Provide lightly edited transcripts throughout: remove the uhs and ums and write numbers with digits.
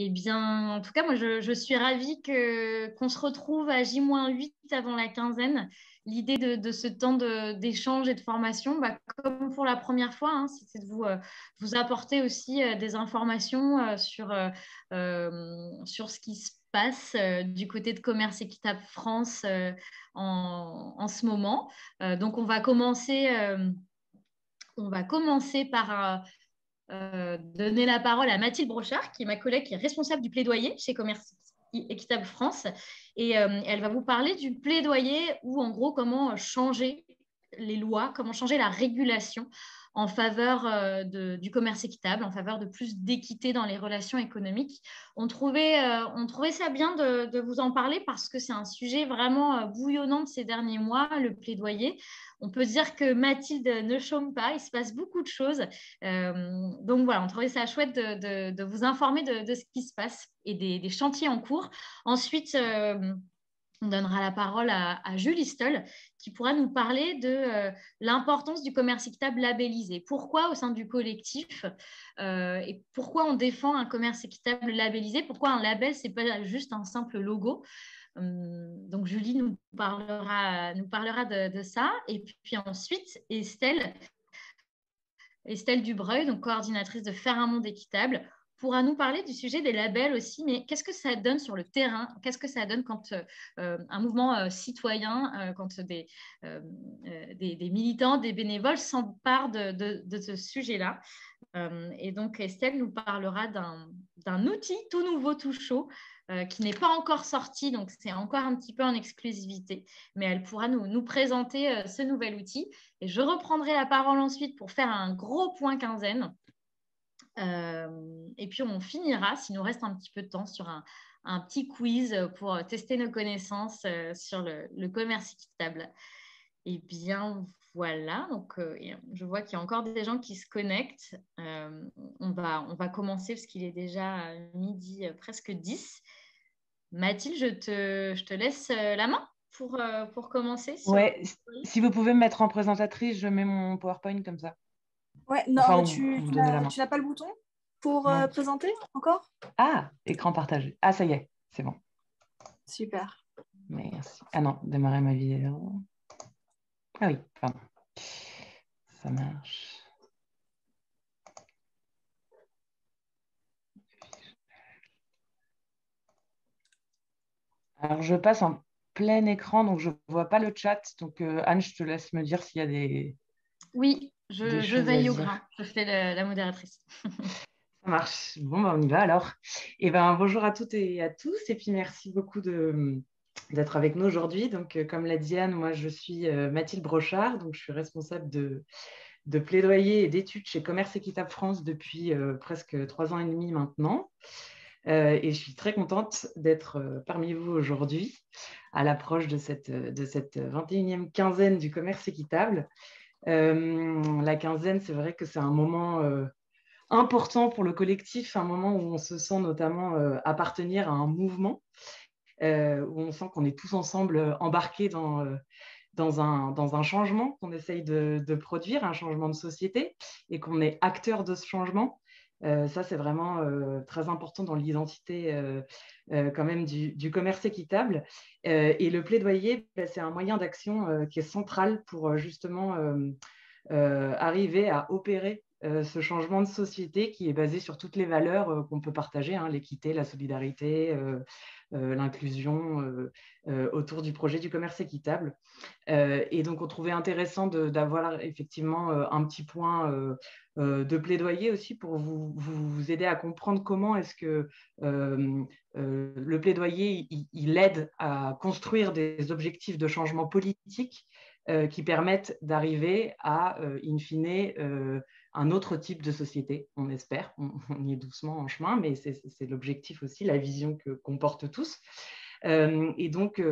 Eh bien, en tout cas, moi, je suis ravie qu'on se retrouve à J-8 avant la quinzaine. L'idée de ce temps d'échange et de formation, bah, comme pour la première fois, hein, c'était de vous apporter aussi des informations sur ce qui se passe du côté de Commerce Équitable France en ce moment. Donc, on va commencer par donner la parole à Mathilde Brochard, qui est ma collègue qui est responsable du plaidoyer chez Commerce Équitable France. Et elle va vous parler du plaidoyer ou en gros comment changer les lois, comment changer la régulation en faveur du commerce équitable, en faveur de plus d'équité dans les relations économiques. On trouvait ça bien de vous en parler parce que c'est un sujet vraiment bouillonnant de ces derniers mois, le plaidoyer. On peut dire que Mathilde ne chôme pas, il se passe beaucoup de choses. Donc voilà, on trouvait ça chouette de vous informer de ce qui se passe et des chantiers en cours. Ensuite, on donnera la parole à Julie Stoll qui pourra nous parler de l'importance du commerce équitable labellisé. Pourquoi au sein du collectif et pourquoi on défend un commerce équitable labellisé? Pourquoi un label, ce n'est pas juste un simple logo? Donc Julie nous parlera de ça. Et puis ensuite, Estelle Dubreuil, donc coordinatrice de Faire un monde équitable, pourra nous parler du sujet des labels aussi, mais qu'est-ce que ça donne sur le terrain? Qu'est-ce que ça donne quand un mouvement citoyen, quand des militants, des bénévoles s'emparent de ce sujet-là? Et donc, Estelle nous parlera d'un outil tout nouveau, tout chaud, qui n'est pas encore sorti, donc c'est encore un petit peu en exclusivité, mais elle pourra nous présenter ce nouvel outil. Et je reprendrai la parole ensuite pour faire un gros point quinzaine. Et puis, on finira, s'il nous reste un petit peu de temps, sur un petit quiz pour tester nos connaissances sur le commerce équitable. Eh bien, voilà. Donc, je vois qu'il y a encore des gens qui se connectent. On va commencer parce qu'il est déjà midi presque 10. Mathilde, je te laisse la main pour commencer sur... Ouais, si vous pouvez me mettre en présentatrice, je mets mon PowerPoint comme ça. Ouais, non, Enfin, mais vous me donnez la main. tu n'as pas le bouton pour Non. présenter encore? Ah, écran partagé. Ah, ça y est, c'est bon. Super. Merci. Ah non, démarrer ma vidéo. Ah oui, pardon. Ça marche. Alors, je passe en plein écran, donc je ne vois pas le chat. Donc, Anne, je te laisse me dire s'il y a Oui, des je choses à veille au dire. grain. Je fais la modératrice. Ça marche. Bon, ben, on y va alors. Et ben, bonjour à toutes et à tous. Et puis, merci beaucoup d'être avec nous aujourd'hui. Donc, comme l'a dit Anne, moi, je suis Mathilde Brochard. Donc, je suis responsable de plaidoyer et d'études chez Commerce Équitable France depuis presque 3 ans et demi maintenant. Et je suis très contente d'être parmi vous aujourd'hui à l'approche de cette 21e quinzaine du commerce équitable. La quinzaine, c'est vrai que c'est un moment important pour le collectif, un moment où on se sent notamment appartenir à un mouvement, où on sent qu'on est tous ensemble embarqués dans un changement qu'on essaye de produire, un changement de société, et qu'on est acteur de ce changement. Ça, c'est vraiment très important dans l'identité quand même du commerce équitable. Et le plaidoyer, ben, c'est un moyen d'action qui est central pour justement arriver à opérer ce changement de société qui est basé sur toutes les valeurs qu'on peut partager, hein, l'équité, la solidarité, l'inclusion autour du projet du commerce équitable. Et donc, on trouvait intéressant d'avoir effectivement un petit point de plaidoyer aussi pour vous aider à comprendre comment est-ce que le plaidoyer, il aide à construire des objectifs de changement politique qui permettent d'arriver à, in fine, un autre type de société, on espère. On y est doucement en chemin, mais c'est l'objectif aussi, la vision qu'on porte tous. Et donc,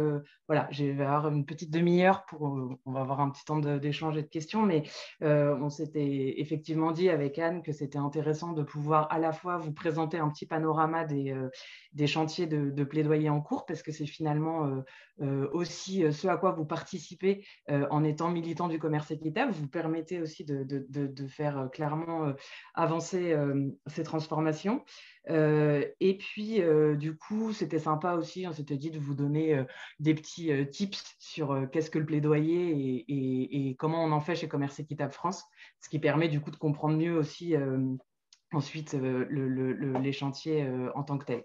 voilà, je vais avoir une petite demi-heure on va avoir un petit temps d'échange et de questions, mais on s'était effectivement dit avec Anne que c'était intéressant de pouvoir à la fois vous présenter un petit panorama des chantiers de plaidoyer en cours, parce que c'est finalement aussi ce à quoi vous participez en étant militant du commerce équitable. Vous permettez aussi de faire clairement avancer ces transformations. Et puis, du coup, c'était sympa aussi, on s'était dit de vous donner des petits tips sur qu'est-ce que le plaidoyer et comment on en fait chez Commerce Équitable France, ce qui permet du coup de comprendre mieux aussi ensuite les chantiers en tant que tels.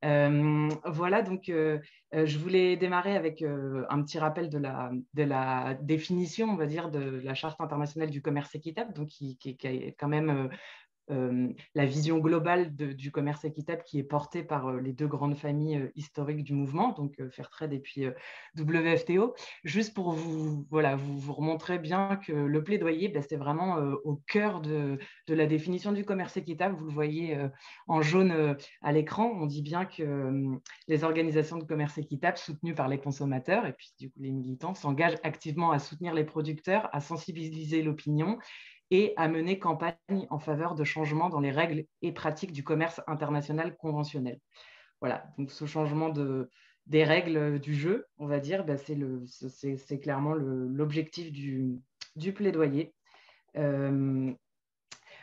Voilà, donc je voulais démarrer avec un petit rappel de la définition, on va dire, de la Charte internationale du commerce équitable, donc qui est quand même la vision globale du commerce équitable qui est portée par les deux grandes familles historiques du mouvement, donc Fairtrade et puis WFTO. Juste pour vous remontrer bien que le plaidoyer, c'est vraiment au cœur de la définition du commerce équitable. Vous le voyez en jaune à l'écran. On dit bien que les organisations de commerce équitable soutenues par les consommateurs et puis du coup les militants s'engagent activement à soutenir les producteurs, à sensibiliser l'opinion et à mener campagne en faveur de changements dans les règles et pratiques du commerce international conventionnel. Voilà, donc ce changement des règles du jeu, on va dire, c'est clairement l'objectif du plaidoyer.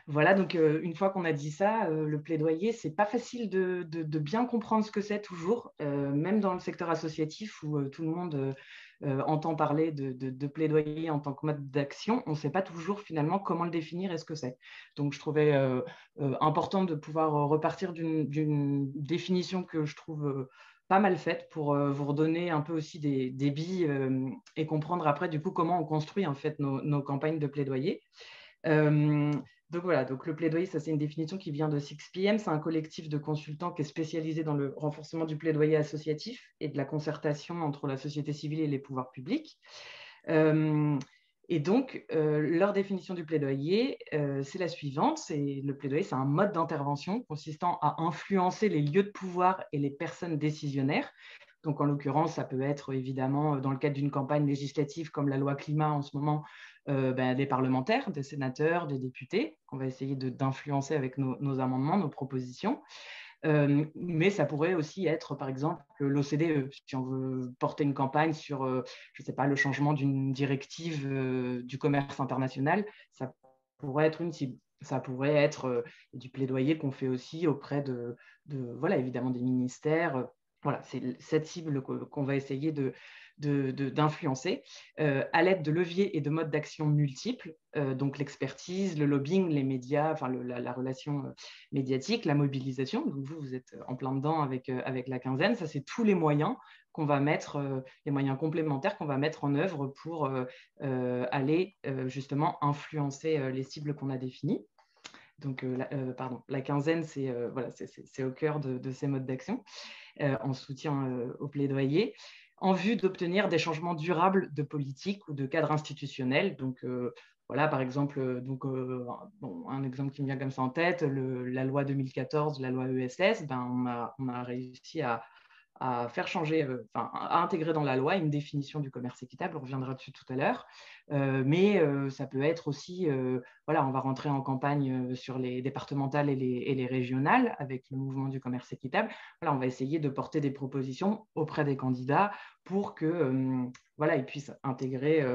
Voilà, donc une fois qu'on a dit ça, le plaidoyer, c'est pas facile de bien comprendre ce que c'est toujours, même dans le secteur associatif où tout le monde entend parler de plaidoyer en tant que mode d'action, on ne sait pas toujours finalement comment le définir et ce que c'est. Donc je trouvais important de pouvoir repartir d'une définition que je trouve pas mal faite pour vous redonner un peu aussi des billes et comprendre après du coup comment on construit en fait nos campagnes de plaidoyer. Donc voilà, donc le plaidoyer, ça c'est une définition qui vient de 6PM, c'est un collectif de consultants qui est spécialisé dans le renforcement du plaidoyer associatif et de la concertation entre la société civile et les pouvoirs publics. Et donc, leur définition du plaidoyer, c'est la suivante. Le plaidoyer, c'est un mode d'intervention consistant à influencer les lieux de pouvoir et les personnes décisionnaires. Donc, en l'occurrence, ça peut être évidemment dans le cadre d'une campagne législative comme la loi climat en ce moment, des parlementaires, des sénateurs, des députés, qu'on va essayer d'influencer avec nos amendements, nos propositions. Mais ça pourrait aussi être, par exemple, l'OCDE, si on veut porter une campagne sur, je ne sais pas, le changement d'une directive du commerce international, ça pourrait être une cible. Ça pourrait être du plaidoyer qu'on fait aussi auprès voilà, évidemment des ministères. Voilà, c'est cette cible qu'on va essayer d'influencer à l'aide de leviers et de modes d'action multiples, donc l'expertise, le lobbying, les médias, enfin la relation médiatique, la mobilisation. Donc vous êtes en plein dedans avec la quinzaine. Ça, c'est tous les moyens qu'on va mettre, les moyens complémentaires qu'on va mettre en œuvre pour aller justement influencer les cibles qu'on a définies. Donc, la quinzaine, c'est voilà, au cœur de ces modes d'action en soutien au plaidoyer, en vue d'obtenir des changements durables de politique ou de cadre institutionnel. Donc, voilà, par exemple, un exemple qui me vient comme ça en tête, la loi 2014, la loi ESS, on a réussi à faire changer, à intégrer dans la loi une définition du commerce équitable, on reviendra dessus tout à l'heure, mais ça peut être aussi, voilà, on va rentrer en campagne sur les départementales et les régionales avec le mouvement du commerce équitable. Voilà, on va essayer de porter des propositions auprès des candidats pour que, voilà, ils puissent intégrer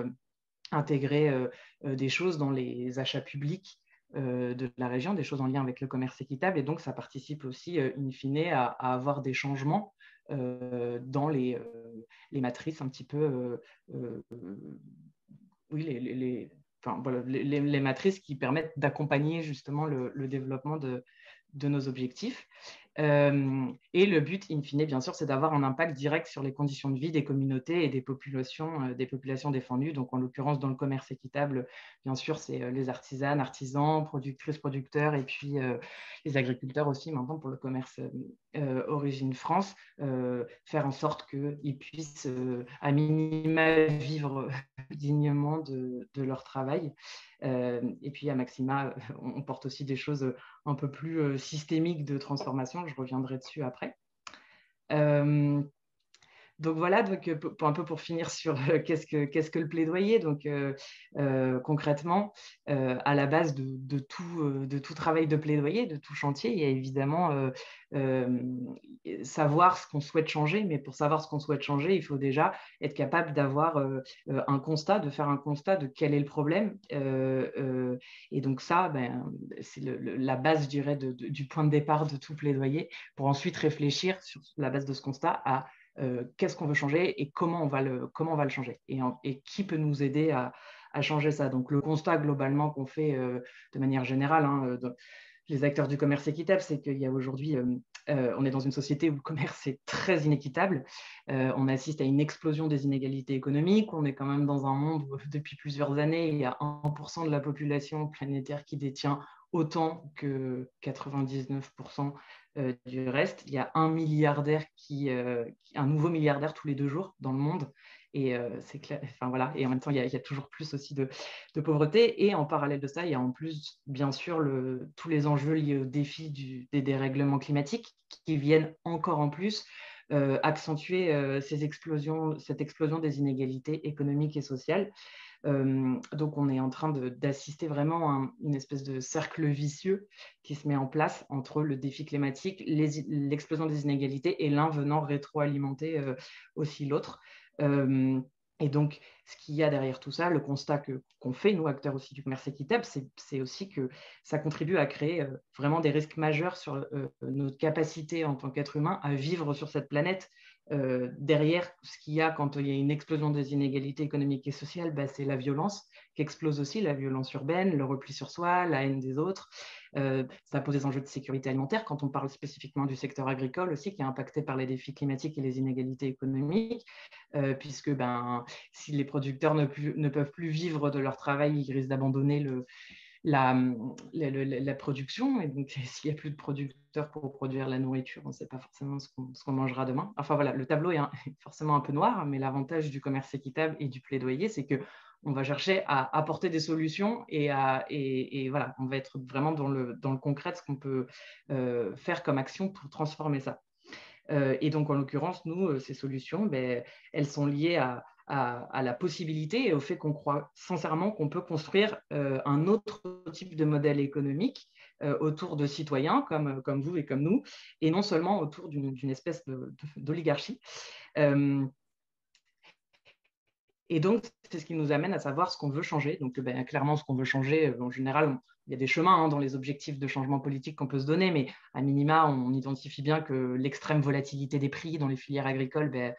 des choses dans les achats publics de la région, des choses en lien avec le commerce équitable, et donc ça participe aussi, in fine, à avoir des changements dans les matrices un petit peu, oui, les matrices qui permettent d'accompagner justement le développement de nos objectifs. Et le but, in fine, bien sûr, c'est d'avoir un impact direct sur les conditions de vie des communautés et des populations défendues. Donc, en l'occurrence, dans le commerce équitable, bien sûr, c'est les artisanes, artisans, productrices, producteurs, et puis les agriculteurs aussi, maintenant, pour le commerce Origine France, faire en sorte qu'ils puissent, à minima, vivre dignement de leur travail. Et puis, à maxima, on porte aussi des choses un peu plus systémique de transformation. Je reviendrai dessus après. Donc voilà, donc, un peu pour finir sur qu'est-ce que le plaidoyer. Donc concrètement, à la base de tout travail de plaidoyer, de tout chantier, il y a évidemment savoir ce qu'on souhaite changer. Mais pour savoir ce qu'on souhaite changer, il faut déjà être capable d'avoir un constat, de faire un constat de quel est le problème. Et donc ça, c'est la base, je dirais, du point de départ de tout plaidoyer, pour ensuite réfléchir sur la base de ce constat à qu'est-ce qu'on veut changer et comment on va le changer, et qui peut nous aider à changer ça. Donc le constat globalement qu'on fait de manière générale, hein, les acteurs du commerce équitable, c'est qu'il y a aujourd'hui, on est dans une société où le commerce est très inéquitable. On assiste à une explosion des inégalités économiques. On est quand même dans un monde où, depuis plusieurs années, il y a 1% de la population planétaire qui détient autant que 99% du reste. Il y a un nouveau milliardaire tous les 2 jours dans le monde. Et c'est clair, enfin, voilà. Et en même temps, il y a toujours plus aussi de pauvreté. Et en parallèle de ça, il y a en plus, bien sûr, tous les enjeux liés au défi des dérèglements climatiques, qui viennent encore en plus accentuer cette explosion des inégalités économiques et sociales. Donc, on est en train d'assister vraiment à une espèce de cercle vicieux qui se met en place entre le défi climatique, l'explosion des inégalités, et l'un venant rétroalimenter aussi l'autre. Et donc, ce qu'il y a derrière tout ça, le constat qu'on fait, nous, acteurs aussi du commerce équitable, c'est aussi que ça contribue à créer vraiment des risques majeurs sur notre capacité en tant qu'être humain à vivre sur cette planète. Derrière ce qu'il y a quand il y a une explosion des inégalités économiques et sociales, c'est la violence qui explose aussi, la violence urbaine, le repli sur soi, la haine des autres. Ça pose des enjeux de sécurité alimentaire quand on parle spécifiquement du secteur agricole aussi, qui est impacté par les défis climatiques et les inégalités économiques, puisque si les producteurs ne peuvent plus vivre de leur travail, ils risquent d'abandonner la production. Et donc, s'il n'y a plus de producteurs pour produire la nourriture, on ne sait pas forcément ce qu'on mangera demain. Enfin voilà, le tableau est forcément un peu noir, mais l'avantage du commerce équitable et du plaidoyer, c'est qu'on va chercher à apporter des solutions, et voilà, on va être vraiment dans le concret de ce qu'on peut faire comme action pour transformer ça. Et donc, en l'occurrence, nous, ces solutions, elles sont liées à la possibilité et au fait qu'on croit sincèrement qu'on peut construire un autre type de modèle économique autour de citoyens comme vous et comme nous, et non seulement autour d'une espèce d'oligarchie. Et donc, c'est ce qui nous amène à savoir ce qu'on veut changer. Donc, clairement, ce qu'on veut changer, en général, il y a des chemins dans les objectifs de changement politique qu'on peut se donner, mais à minima, on identifie bien que l'extrême volatilité des prix dans les filières agricoles, et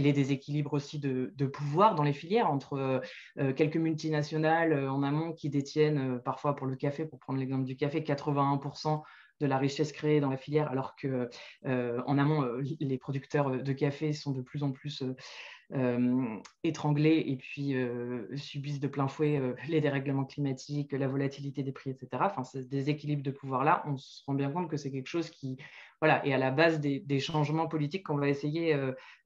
les déséquilibres aussi de pouvoir dans les filières entre quelques multinationales en amont qui détiennent parfois, pour le café, pour prendre l'exemple du café, 81% de la richesse créée dans la filière, alors que en amont, les producteurs de café sont de plus en plus étranglés, et puis subissent de plein fouet les dérèglements climatiques, la volatilité des prix, etc. Enfin, ces déséquilibres de pouvoir-là, on se rend bien compte que c'est quelque chose qui, voilà, est à la base des changements politiques qu'on va essayer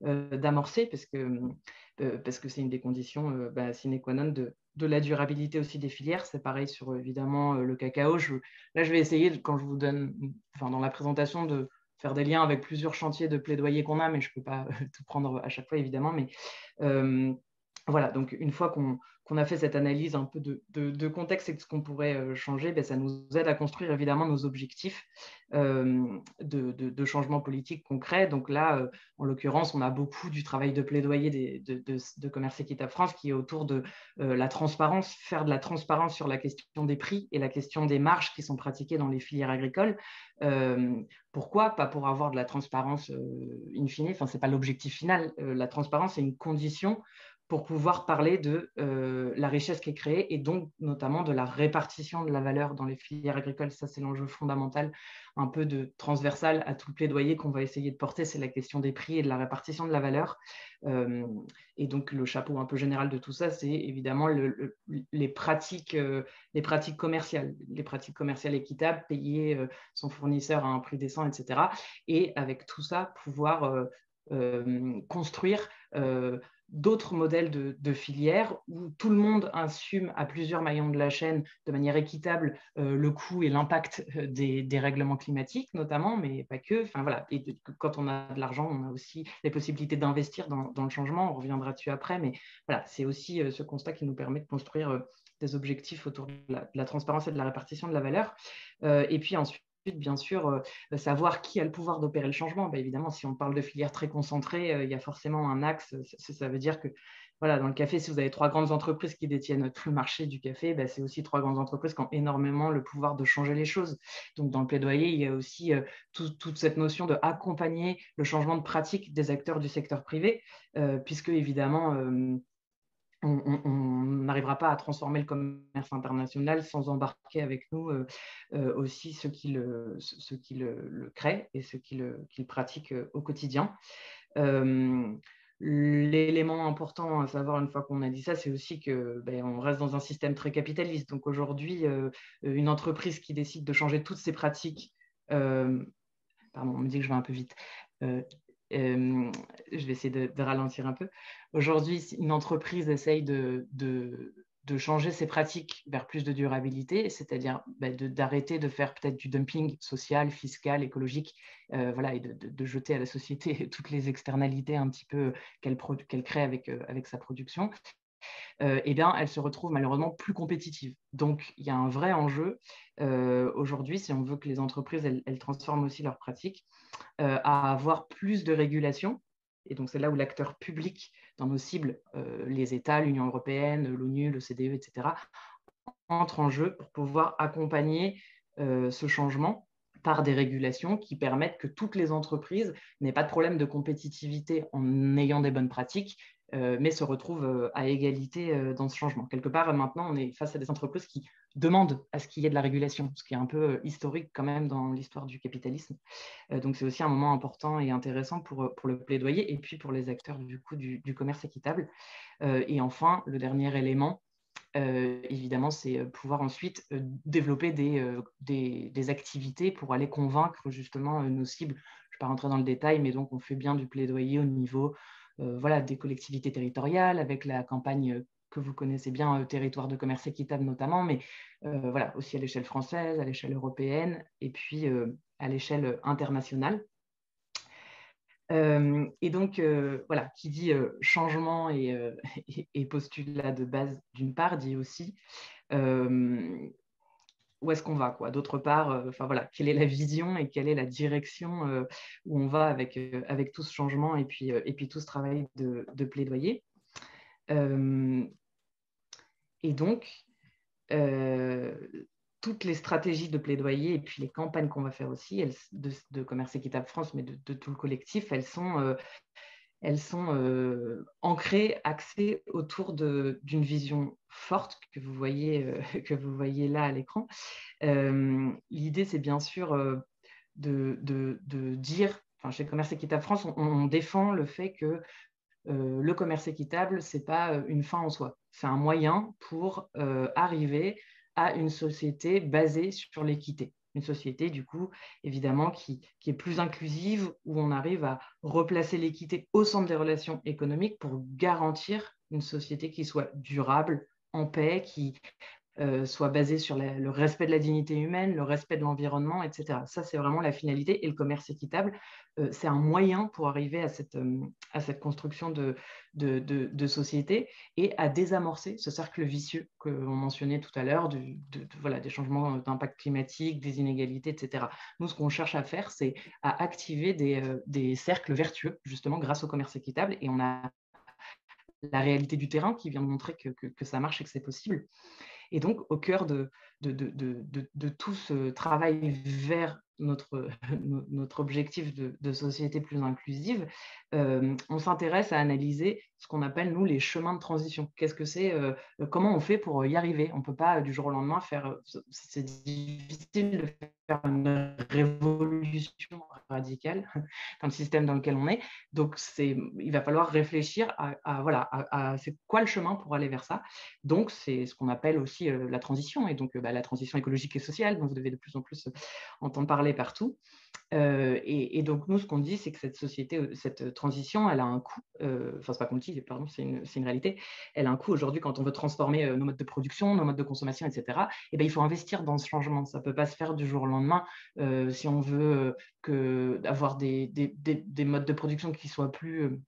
d'amorcer, parce que c'est une des conditions sine qua non de la durabilité aussi des filières. C'est pareil sur, évidemment, le cacao. Là, je vais essayer, quand je vous donne, dans la présentation, de faire des liens avec plusieurs chantiers de plaidoyer qu'on a, mais je ne peux pas tout prendre à chaque fois, évidemment. Mais voilà, donc une fois qu'on a fait cette analyse un peu de contexte et de ce qu'on pourrait changer, ça nous aide à construire évidemment nos objectifs de changement politique concret. Donc là, en l'occurrence, on a beaucoup du travail de plaidoyer de Commerce Équitable France qui est autour de la transparence, faire de la transparence sur la question des prix et la question des marges qui sont pratiquées dans les filières agricoles. Pourquoi? Pas pour avoir de la transparence in fine, enfin, ce n'est pas l'objectif final. La transparence est une condition pour pouvoir parler de la richesse qui est créée, et donc notamment de la répartition de la valeur dans les filières agricoles. Ça, c'est l'enjeu fondamental, un peu transversal à tout le plaidoyer qu'on va essayer de porter, c'est la question des prix et de la répartition de la valeur. Et donc, le chapeau un peu général de tout ça, c'est évidemment les pratiques commerciales, équitables, payer son fournisseur à un prix décent, etc. Et avec tout ça, pouvoir construire d'autres modèles de filières où tout le monde assume à plusieurs maillons de la chaîne de manière équitable le coût et l'impact des règlements climatiques notamment, mais pas que. Enfin, voilà. Et quand on a de l'argent, on a aussi les possibilités d'investir dans le changement. On reviendra dessus après, mais voilà, c'est aussi ce constat qui nous permet de construire des objectifs autour de la transparence et de la répartition de la valeur. Et puis ensuite, bien sûr, savoir qui a le pouvoir d'opérer le changement. Ben, évidemment, si on parle de filières très concentrées, il y a forcément un axe. Ça veut dire que voilà, dans le café, si vous avez 3 grandes entreprises qui détiennent tout le marché du café, ben, c'est aussi 3 grandes entreprises qui ont énormément le pouvoir de changer les choses. Donc, dans le plaidoyer, il y a aussi toute cette notion d'accompagner le changement de pratique des acteurs du secteur privé, puisque évidemment, on n'arrivera pas à transformer le commerce international sans embarquer avec nous aussi ceux qui le créent et ceux qui le pratiquent au quotidien. L'élément important à savoir, une fois qu'on a dit ça, c'est aussi qu'on reste dans un système très capitaliste. Donc aujourd'hui, une entreprise qui décide de changer toutes ses pratiques, pardon, on me dit que je vais un peu vite, je vais essayer de ralentir un peu. Aujourd'hui, si une entreprise essaye de changer ses pratiques vers plus de durabilité, c'est-à-dire d'arrêter de faire peut-être du dumping social, fiscal, écologique, voilà, et de jeter à la société toutes les externalités un petit peu qu'elle crée avec sa production, eh bien, elle se retrouve malheureusement plus compétitive. Donc, il y a un vrai enjeu aujourd'hui, si on veut que les entreprises elles transforment aussi leurs pratiques, à avoir plus de régulation. Et donc, c'est là où l'acteur public dans nos cibles, les États, l'Union européenne, l'ONU, l'OCDE, etc., entre en jeu pour pouvoir accompagner ce changement par des régulations qui permettent que toutes les entreprises n'aient pas de problème de compétitivité en ayant des bonnes pratiques, mais se retrouvent à égalité dans ce changement. Quelque part, maintenant, on est face à des entreprises qui demandent à ce qu'il y ait de la régulation, ce qui est un peu historique quand même dans l'histoire du capitalisme. Donc, c'est aussi un moment important et intéressant pour le plaidoyer et puis pour les acteurs du coup du commerce équitable. Et enfin, le dernier élément, évidemment, c'est pouvoir ensuite développer des activités pour aller convaincre justement nos cibles. Je ne vais pas rentrer dans le détail, mais donc on fait bien du plaidoyer au niveau voilà, des collectivités territoriales, avec la campagne que vous connaissez bien, territoire de commerce équitable notamment, mais voilà, aussi à l'échelle française, à l'échelle européenne, et puis à l'échelle internationale. Et donc, voilà, qui dit changement et postulat de base d'une part, dit aussi où est-ce qu'on va, quoi. D'autre part, enfin voilà, quelle est la vision et quelle est la direction où on va avec tout ce changement et puis tout ce travail de plaidoyer. Et donc, toutes les stratégies de plaidoyer et puis les campagnes qu'on va faire aussi, de Commerce Équitable France, mais de tout le collectif, elles sont ancrées, axées autour d'une vision forte que vous voyez là à l'écran. L'idée, c'est bien sûr de dire, enfin, chez Commerce Équitable France, on défend le fait que le commerce équitable, ce n'est pas une fin en soi. C'est un moyen pour arriver à une société basée sur l'équité. Une société, du coup, évidemment, qui est plus inclusive, où on arrive à replacer l'équité au centre des relations économiques pour garantir une société qui soit durable, en paix, qui soit basée sur le respect de la dignité humaine, le respect de l'environnement, etc. Ça, c'est vraiment la finalité. Et le commerce équitable, c'est un moyen pour arriver à cette construction de société et à désamorcer ce cercle vicieux que l'on mentionnait tout à l'heure, voilà, des changements d'impact climatique, des inégalités, etc. Nous, ce qu'on cherche à faire, c'est à activer des cercles vertueux, justement, grâce au commerce équitable. Et on a la réalité du terrain qui vient de montrer que ça marche et que c'est possible. Et donc, au cœur de tout ce travail vers notre objectif de société plus inclusive, on s'intéresse à analyser ce qu'on appelle, nous, les chemins de transition. Qu'est-ce que c'est comment on fait pour y arriver? On ne peut pas, du jour au lendemain, faire... C'est difficile de faire une révolution radicale dans le système dans lequel on est. Donc, il va falloir réfléchir à c'est quoi le chemin pour aller vers ça. Donc, c'est ce qu'on appelle aussi la transition, et donc la transition écologique et sociale, dont vous devez de plus en plus entendre parler partout. Et donc, nous, ce qu'on dit, c'est que cette transition, elle a un coût. Enfin, c'est pas qu'on le dit, pardon, c'est une réalité. Elle a un coût aujourd'hui quand on veut transformer nos modes de production, nos modes de consommation, etc. Et ben, il faut investir dans ce changement. Ça peut pas se faire du jour au lendemain. Si on veut avoir des modes de production qui soient plus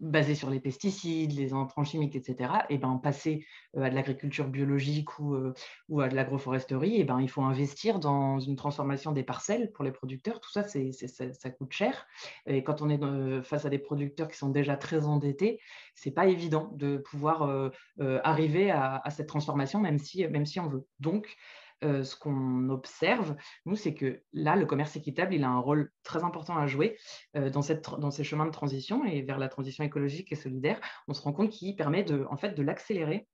basés sur les pesticides, les intrants chimiques, etc. Et ben, passer à de l'agriculture biologique ou à de l'agroforesterie, et ben, il faut investir dans une transformation des parcelles pour les producteurs. Tout ça, ça coûte cher. Et quand on est face à des producteurs qui sont déjà très endettés, c'est pas évident de pouvoir arriver à cette transformation, même si on veut. Donc, ce qu'on observe, nous, c'est que là, le commerce équitable, il a un rôle très important à jouer dans ces chemins de transition et vers la transition écologique et solidaire. On se rend compte qu'il permet en fait, de l'accélérer.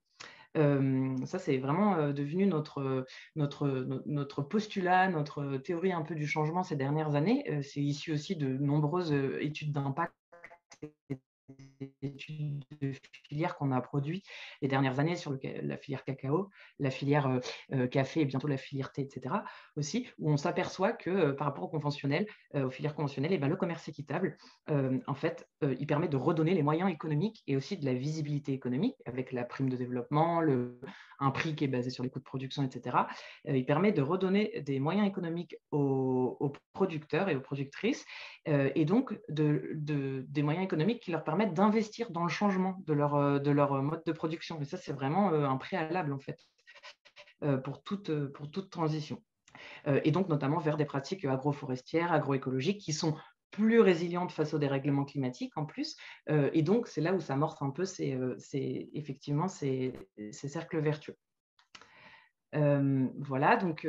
Ça, c'est vraiment devenu notre postulat, notre théorie un peu du changement ces dernières années. C'est issu aussi de nombreuses études d'impact, études de filières qu'on a produites les dernières années sur la filière cacao, la filière café et bientôt la filière thé, etc. aussi, où on s'aperçoit que par rapport aux filières conventionnelles, et ben, le commerce équitable, en fait, il permet de redonner les moyens économiques et aussi de la visibilité économique avec la prime de développement, un prix qui est basé sur les coûts de production, etc. Il permet de redonner des moyens économiques aux producteurs et aux productrices et donc des moyens économiques qui leur permettent d'investir dans le changement de leur mode de production. Et ça, c'est vraiment un préalable, en fait, pour toute transition. Et donc, notamment vers des pratiques agroforestières, agroécologiques, qui sont plus résilientes face aux dérèglements climatiques en plus. Et donc, c'est là où s'amorcent un peu effectivement ces cercles vertueux. Voilà, donc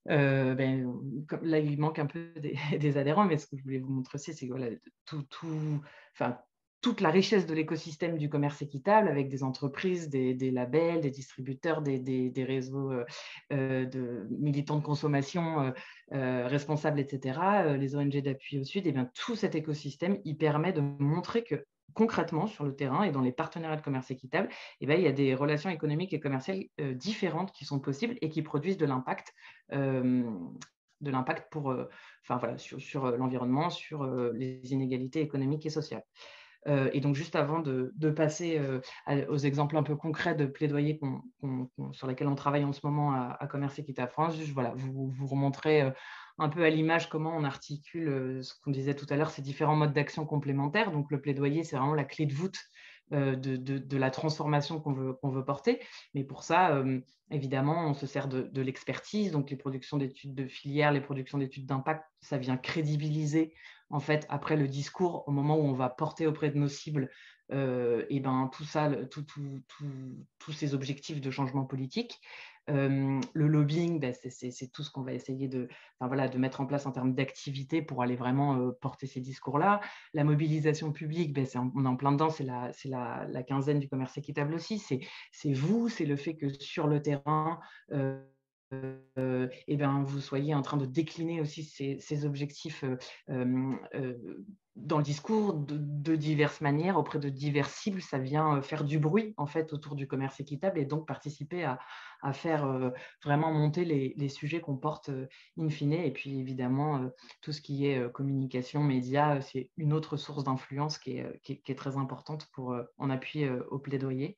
là, il manque un peu des adhérents, mais ce que je voulais vous montrer aussi, c'est que voilà, toute la richesse de l'écosystème du commerce équitable avec des entreprises, des labels, des distributeurs, des réseaux de militants de consommation responsables, etc., les ONG d'appui au Sud, et bien, tout cet écosystème, il permet de montrer que concrètement, sur le terrain et dans les partenariats de commerce équitable, eh bien, il y a des relations économiques et commerciales différentes qui sont possibles et qui produisent de l'impact sur l'environnement, sur les inégalités économiques et sociales. Et donc, juste avant de passer aux exemples un peu concrets de plaidoyer sur lesquels on travaille en ce moment à Commerce Équitable France, juste voilà, vous remontrer un peu à l'image comment on articule ce qu'on disait tout à l'heure, ces différents modes d'action complémentaires. Donc, le plaidoyer, c'est vraiment la clé de voûte de la transformation qu'on veut porter. Mais pour ça, évidemment, on se sert de l'expertise. Donc, les productions d'études de filière, les productions d'études d'impact, ça vient crédibiliser, en fait, après le discours, au moment où on va porter auprès de nos cibles, et ben, tout ça, tous ces objectifs de changement politique. Le lobbying, ben, c'est tout ce qu'on va essayer de mettre en place en termes d'activité pour aller vraiment porter ces discours-là. La mobilisation publique, ben, on est en plein dedans, c'est la quinzaine du commerce équitable aussi. C'est vous, c'est le fait que sur le terrain, et ben, vous soyez en train de décliner aussi ces objectifs dans le discours de diverses manières, auprès de diverses cibles. Ça vient faire du bruit en fait autour du commerce équitable et donc participer à faire vraiment monter les sujets qu'on porte in fine. Et puis évidemment, tout ce qui est communication, médias, c'est une autre source d'influence qui est très importante en appui au plaidoyer.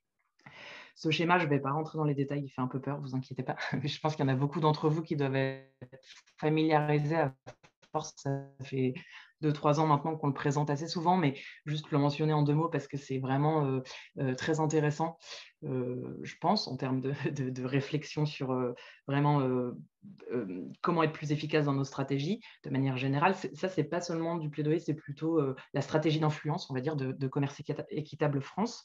Ce schéma, je ne vais pas rentrer dans les détails, il fait un peu peur, vous inquiétez pas. Je pense qu'il y en a beaucoup d'entre vous qui doivent être familiarisés à force. Ça fait 2-3 ans maintenant qu'on le présente assez souvent, mais juste le mentionner en 2 mots parce que c'est vraiment très intéressant, je pense, en termes de réflexion sur vraiment comment être plus efficace dans nos stratégies de manière générale. Ça, c'est pas seulement du plaidoyer, c'est plutôt la stratégie d'influence, on va dire, de Commerce Équitable France.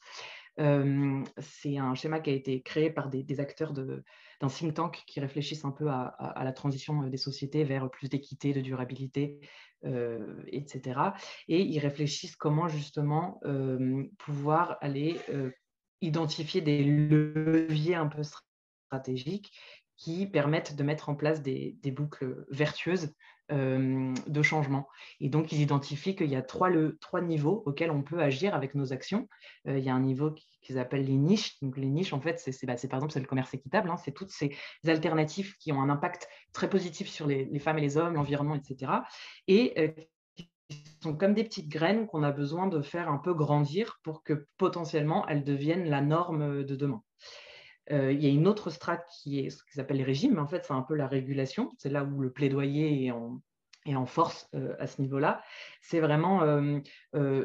C'est un schéma qui a été créé par des acteurs d'un think tank qui réfléchissent un peu à la transition des sociétés vers plus d'équité, de durabilité, etc. Et ils réfléchissent comment justement pouvoir aller identifier des leviers un peu stratégiques qui permettent de mettre en place des boucles vertueuses de changement. Et donc, ils identifient qu'il y a trois niveaux auxquels on peut agir avec nos actions. Il y a un niveau qu'ils appellent les niches. Donc, les niches, en fait, c'est par exemple, c'est le commerce équitable. C'est toutes ces alternatives qui ont un impact très positif sur les femmes et les hommes, l'environnement, etc. Et qui sont comme des petites graines qu'on a besoin de faire un peu grandir pour que potentiellement elles deviennent la norme de demain. Il y a une autre strate qui est ce qu'ils appellent les régimes, mais en fait, c'est un peu la régulation. C'est là où le plaidoyer est en force à ce niveau-là. C'est vraiment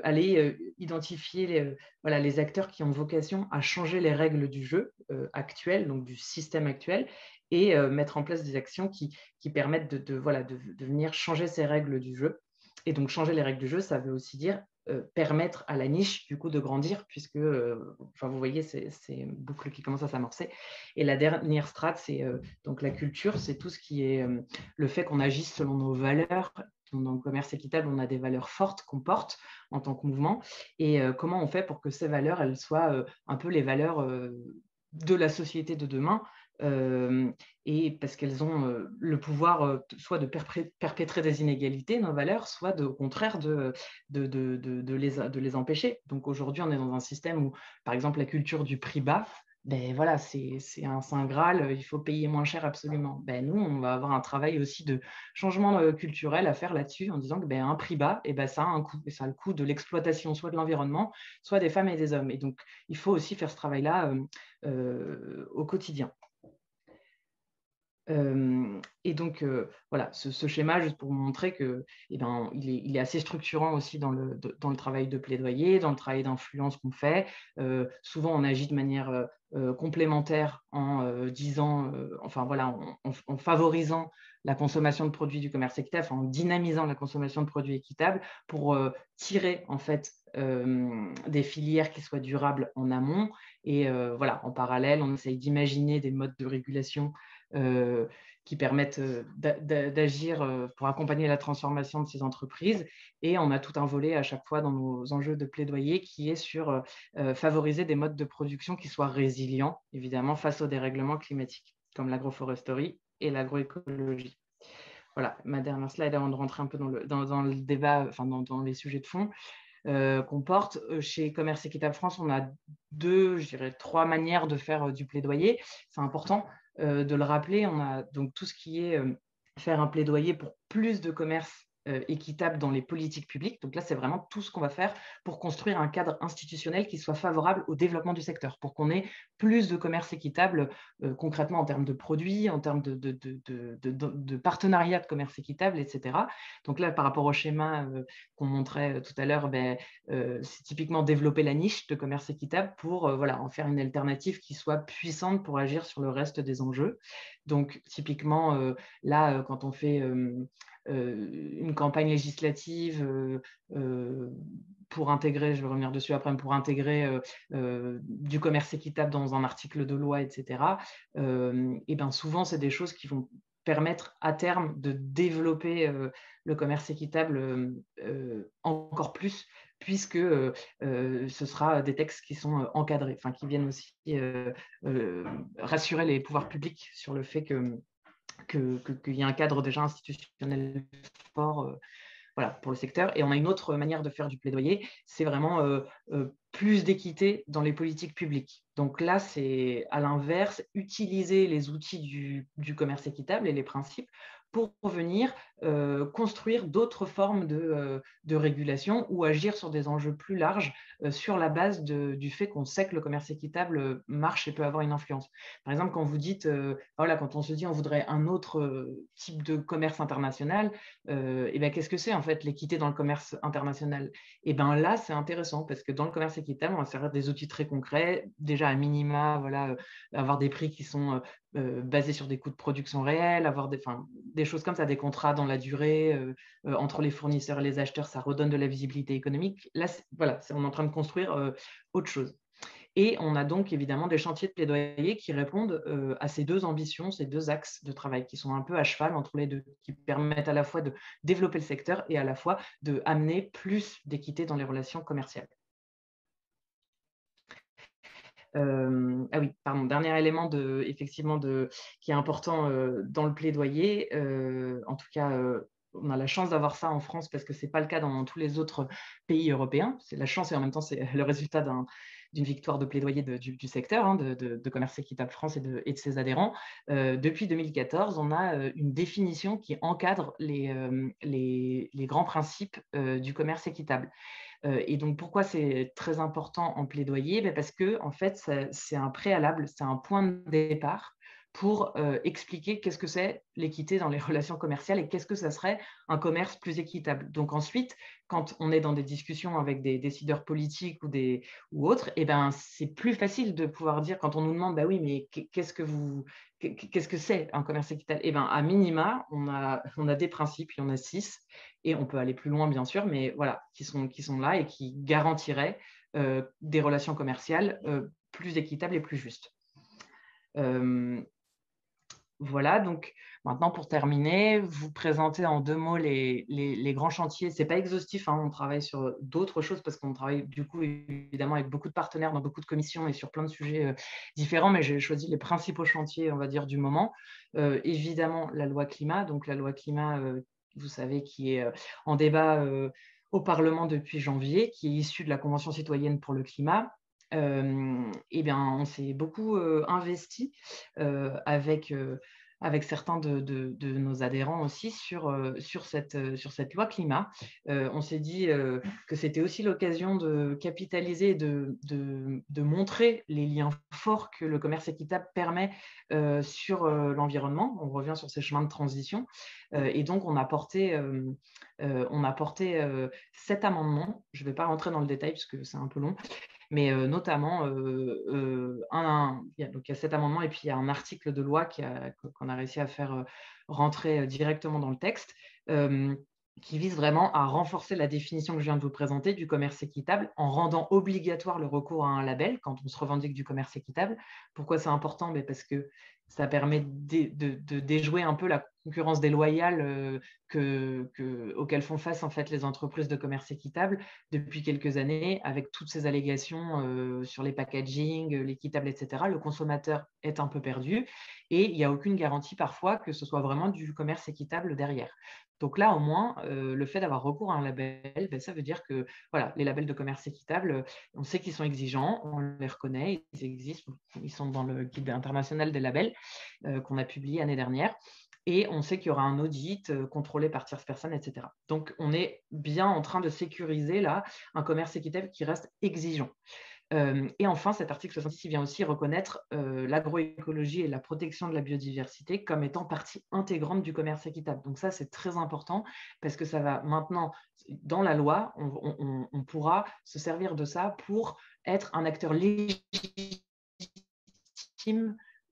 aller identifier les acteurs qui ont vocation à changer les règles du jeu actuel, donc du système actuel, et mettre en place des actions qui permettent de venir changer ces règles du jeu. Et donc, changer les règles du jeu, ça veut aussi dire permettre à la niche du coup de grandir, puisque vous voyez, c'est une boucle qui commence à s'amorcer. Et la dernière strate, c'est donc la culture, c'est tout ce qui est le fait qu'on agisse selon nos valeurs. Dans le commerce équitable, on a des valeurs fortes qu'on porte en tant que mouvement. Et comment on fait pour que ces valeurs, elles soient un peu les valeurs de la société de demain, et parce qu'elles ont le pouvoir soit de perpétrer des inégalités, nos valeurs, soit au contraire de les empêcher. Donc aujourd'hui, on est dans un système où, par exemple, la culture du prix bas, ben voilà, c'est un saint Graal, il faut payer moins cher absolument. Ben nous, on va avoir un travail aussi de changement culturel à faire là-dessus, en disant que ben, un prix bas, et ben, ça a un coût, et ça a le coût de l'exploitation, soit de l'environnement, soit des femmes et des hommes. Et donc, il faut aussi faire ce travail-là au quotidien. Et donc, voilà, ce schéma, juste pour vous montrer que, il est assez structurant aussi dans le travail de plaidoyer, dans le travail d'influence qu'on fait. Souvent, on agit de manière complémentaire en disant, en favorisant la consommation de produits du commerce équitable, en dynamisant la consommation de produits équitables pour tirer, en fait, des filières qui soient durables en amont. Et en parallèle, on essaye d'imaginer des modes de régulation qui permettent d'agir pour accompagner la transformation de ces entreprises. Et on a tout un volet à chaque fois dans nos enjeux de plaidoyer qui est sur favoriser des modes de production qui soient résilients, évidemment, face aux dérèglements climatiques, comme l'agroforesterie et l'agroécologie. Voilà, ma dernière slide avant de rentrer un peu dans le débat, dans les sujets de fond. Qu'on porte. Chez Commerce Équitable France, on a trois manières de faire du plaidoyer. C'est important de le rappeler. On a donc tout ce qui est faire un plaidoyer pour plus de commerce équitable dans les politiques publiques. Donc là, c'est vraiment tout ce qu'on va faire pour construire un cadre institutionnel qui soit favorable au développement du secteur, pour qu'on ait plus de commerce équitable concrètement en termes de produits, en termes de partenariat de commerce équitable, etc. Donc là, par rapport au schéma qu'on montrait tout à l'heure, c'est typiquement développer la niche de commerce équitable pour en faire une alternative qui soit puissante pour agir sur le reste des enjeux. Donc typiquement, là, quand on fait une campagne législative pour intégrer, je vais revenir dessus après, pour intégrer du commerce équitable dans un article de loi, etc. Et souvent, c'est des choses qui vont permettre à terme de développer le commerce équitable encore plus, puisque ce sera des textes qui sont encadrés, qui viennent aussi rassurer les pouvoirs publics sur le fait qu'il y a un cadre déjà institutionnel fort pour le secteur. Et on a une autre manière de faire du plaidoyer, c'est vraiment plus d'équité dans les politiques publiques. Donc là, c'est à l'inverse, utiliser les outils du commerce équitable et les principes pour venir construire d'autres formes de régulation ou agir sur des enjeux plus larges sur la base du fait qu'on sait que le commerce équitable marche et peut avoir une influence. Par exemple, quand vous dites, quand on se dit on voudrait un autre type de commerce international, qu'est-ce que c'est en fait l'équité dans le commerce international? Et là, c'est intéressant parce que dans le commerce équitable, on va servir des outils très concrets, déjà à minima, avoir des prix qui sont basés sur des coûts de production réels, avoir des choses comme ça, des contrats dans la durée entre les fournisseurs et les acheteurs, ça redonne de la visibilité économique. Là, on est en train de construire autre chose. Et on a donc évidemment des chantiers de plaidoyer qui répondent à ces deux ambitions, ces deux axes de travail qui sont un peu à cheval entre les deux, qui permettent à la fois de développer le secteur et à la fois d'amener plus d'équité dans les relations commerciales. Dernier élément qui est important dans le plaidoyer, en tout cas on a la chance d'avoir ça en France parce que ce n'est pas le cas dans tous les autres pays européens. C'est la chance et en même temps, c'est le résultat d'une victoire de plaidoyer du secteur, hein, de Commerce Équitable France et de ses adhérents. Depuis 2014, on a une définition qui encadre les grands principes du commerce équitable. Et donc, pourquoi c'est très important en plaidoyer? Parce que, en fait, c'est un préalable, c'est un point de départ pour expliquer qu'est-ce que c'est l'équité dans les relations commerciales et qu'est-ce que ça serait un commerce plus équitable. Donc ensuite, quand on est dans des discussions avec des décideurs politiques ou autres, eh ben, c'est plus facile de pouvoir dire, quand on nous demande, bah oui, mais qu'est-ce que c'est un commerce équitable? Eh ben, à minima, on a des principes, il y en a 6, et on peut aller plus loin, bien sûr, mais voilà, qui sont là et qui garantiraient des relations commerciales plus équitables et plus justes. Voilà, donc maintenant pour terminer, vous présenter en 2 mots les grands chantiers. Ce n'est pas exhaustif, hein, on travaille sur d'autres choses parce qu'on travaille du coup évidemment avec beaucoup de partenaires dans beaucoup de commissions et sur plein de sujets différents, mais j'ai choisi les principaux chantiers, on va dire, du moment. Évidemment, la loi climat, donc la loi climat, vous savez, qui est en débat au Parlement depuis janvier, qui est issue de la Convention citoyenne pour le climat. Eh bien, on s'est beaucoup investi avec certains de nos adhérents aussi sur cette loi climat. On s'est dit que c'était aussi l'occasion de capitaliser, de montrer les liens forts que le commerce équitable permet sur l'environnement. On revient sur ces chemins de transition. Et donc, on a porté 7 amendements. Je ne vais pas rentrer dans le détail parce que c'est un peu long. Mais notamment, donc il y a 7 amendements et puis il y a un article de loi qu'on a réussi à faire rentrer directement dans le texte, qui vise vraiment à renforcer la définition que je viens de vous présenter du commerce équitable en rendant obligatoire le recours à un label quand on se revendique du commerce équitable. Pourquoi c'est important? Parce que ça permet de déjouer un peu la concurrence déloyale auxquelles font face en fait les entreprises de commerce équitable depuis quelques années, avec toutes ces allégations sur les packaging, l'équitable, etc. Le consommateur est un peu perdu et il n'y a aucune garantie parfois que ce soit vraiment du commerce équitable derrière. Donc là, au moins, le fait d'avoir recours à un label, ça veut dire que voilà, les labels de commerce équitable, on sait qu'ils sont exigeants, on les reconnaît, ils existent, ils sont dans le guide international des labels qu'on a publié l'année dernière. Et on sait qu'il y aura un audit contrôlé par tierces personnes, etc. Donc, on est bien en train de sécuriser là un commerce équitable qui reste exigeant. Et enfin, cet article 66 vient aussi reconnaître l'agroécologie et la protection de la biodiversité comme étant partie intégrante du commerce équitable. Donc ça, c'est très important parce que ça va maintenant, dans la loi, on pourra se servir de ça pour être un acteur légitime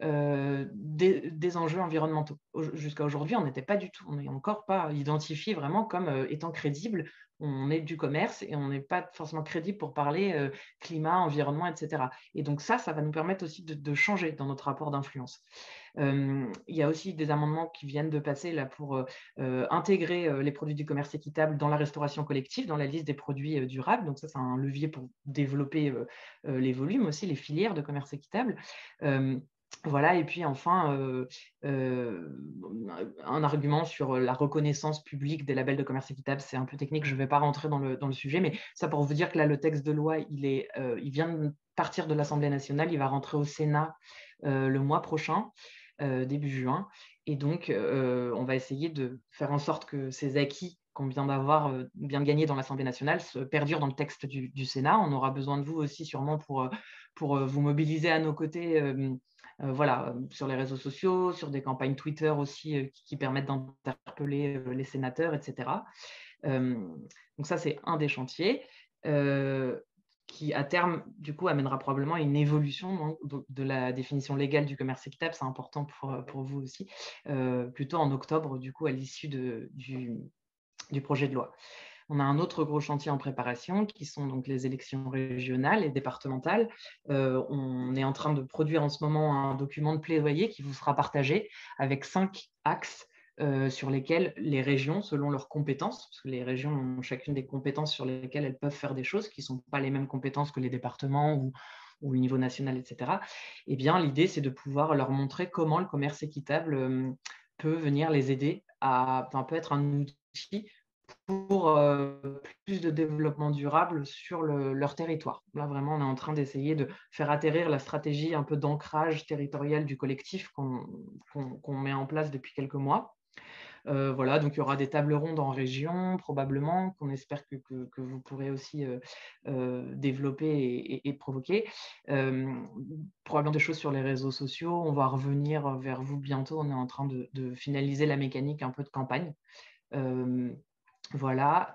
des enjeux environnementaux. Jusqu'à aujourd'hui, on n'était pas du tout, on n'est encore pas identifié vraiment comme étant crédible. On est du commerce et on n'est pas forcément crédible pour parler climat, environnement, etc. Et donc ça va nous permettre aussi de changer dans notre rapport d'influence. Il y a aussi des amendements qui viennent de passer là pour intégrer les produits du commerce équitable dans la restauration collective, dans la liste des produits durables. Donc ça, c'est un levier pour développer les volumes aussi, les filières de commerce équitable. Voilà, et puis enfin, un argument sur la reconnaissance publique des labels de commerce équitable, c'est un peu technique, je ne vais pas rentrer dans le sujet, mais ça pour vous dire que là, le texte de loi, il vient de partir de l'Assemblée nationale, il va rentrer au Sénat le mois prochain, début juin, et donc on va essayer de faire en sorte que ces acquis qu'on vient d'avoir, bien gagnés dans l'Assemblée nationale, se perdurent dans le texte du Sénat. On aura besoin de vous aussi sûrement pour vous mobiliser à nos côtés voilà, sur les réseaux sociaux, sur des campagnes Twitter aussi qui permettent d'interpeller les sénateurs, etc. Donc ça, c'est un des chantiers qui, à terme, du coup, amènera probablement une évolution de la définition légale du commerce équitable. C'est important pour vous aussi, plutôt en octobre, du coup, à l'issue du projet de loi. On a un autre gros chantier en préparation qui sont donc les élections régionales et départementales. On est en train de produire en ce moment un document de plaidoyer qui vous sera partagé avec 5 axes sur lesquels les régions, selon leurs compétences, parce que les régions ont chacune des compétences sur lesquelles elles peuvent faire des choses qui ne sont pas les mêmes compétences que les départements ou au niveau national, etc. Eh bien, l'idée, c'est de pouvoir leur montrer comment le commerce équitable peut venir les aider peut être un outil pour plus de développement durable sur leur territoire. Là, vraiment, on est en train d'essayer de faire atterrir la stratégie un peu d'ancrage territorial du collectif qu'on met en place depuis quelques mois. Voilà, donc il y aura des tables rondes en région, probablement, qu'on espère que vous pourrez aussi développer et provoquer. Probablement des choses sur les réseaux sociaux. On va revenir vers vous bientôt. On est en train de finaliser la mécanique un peu de campagne. Voilà.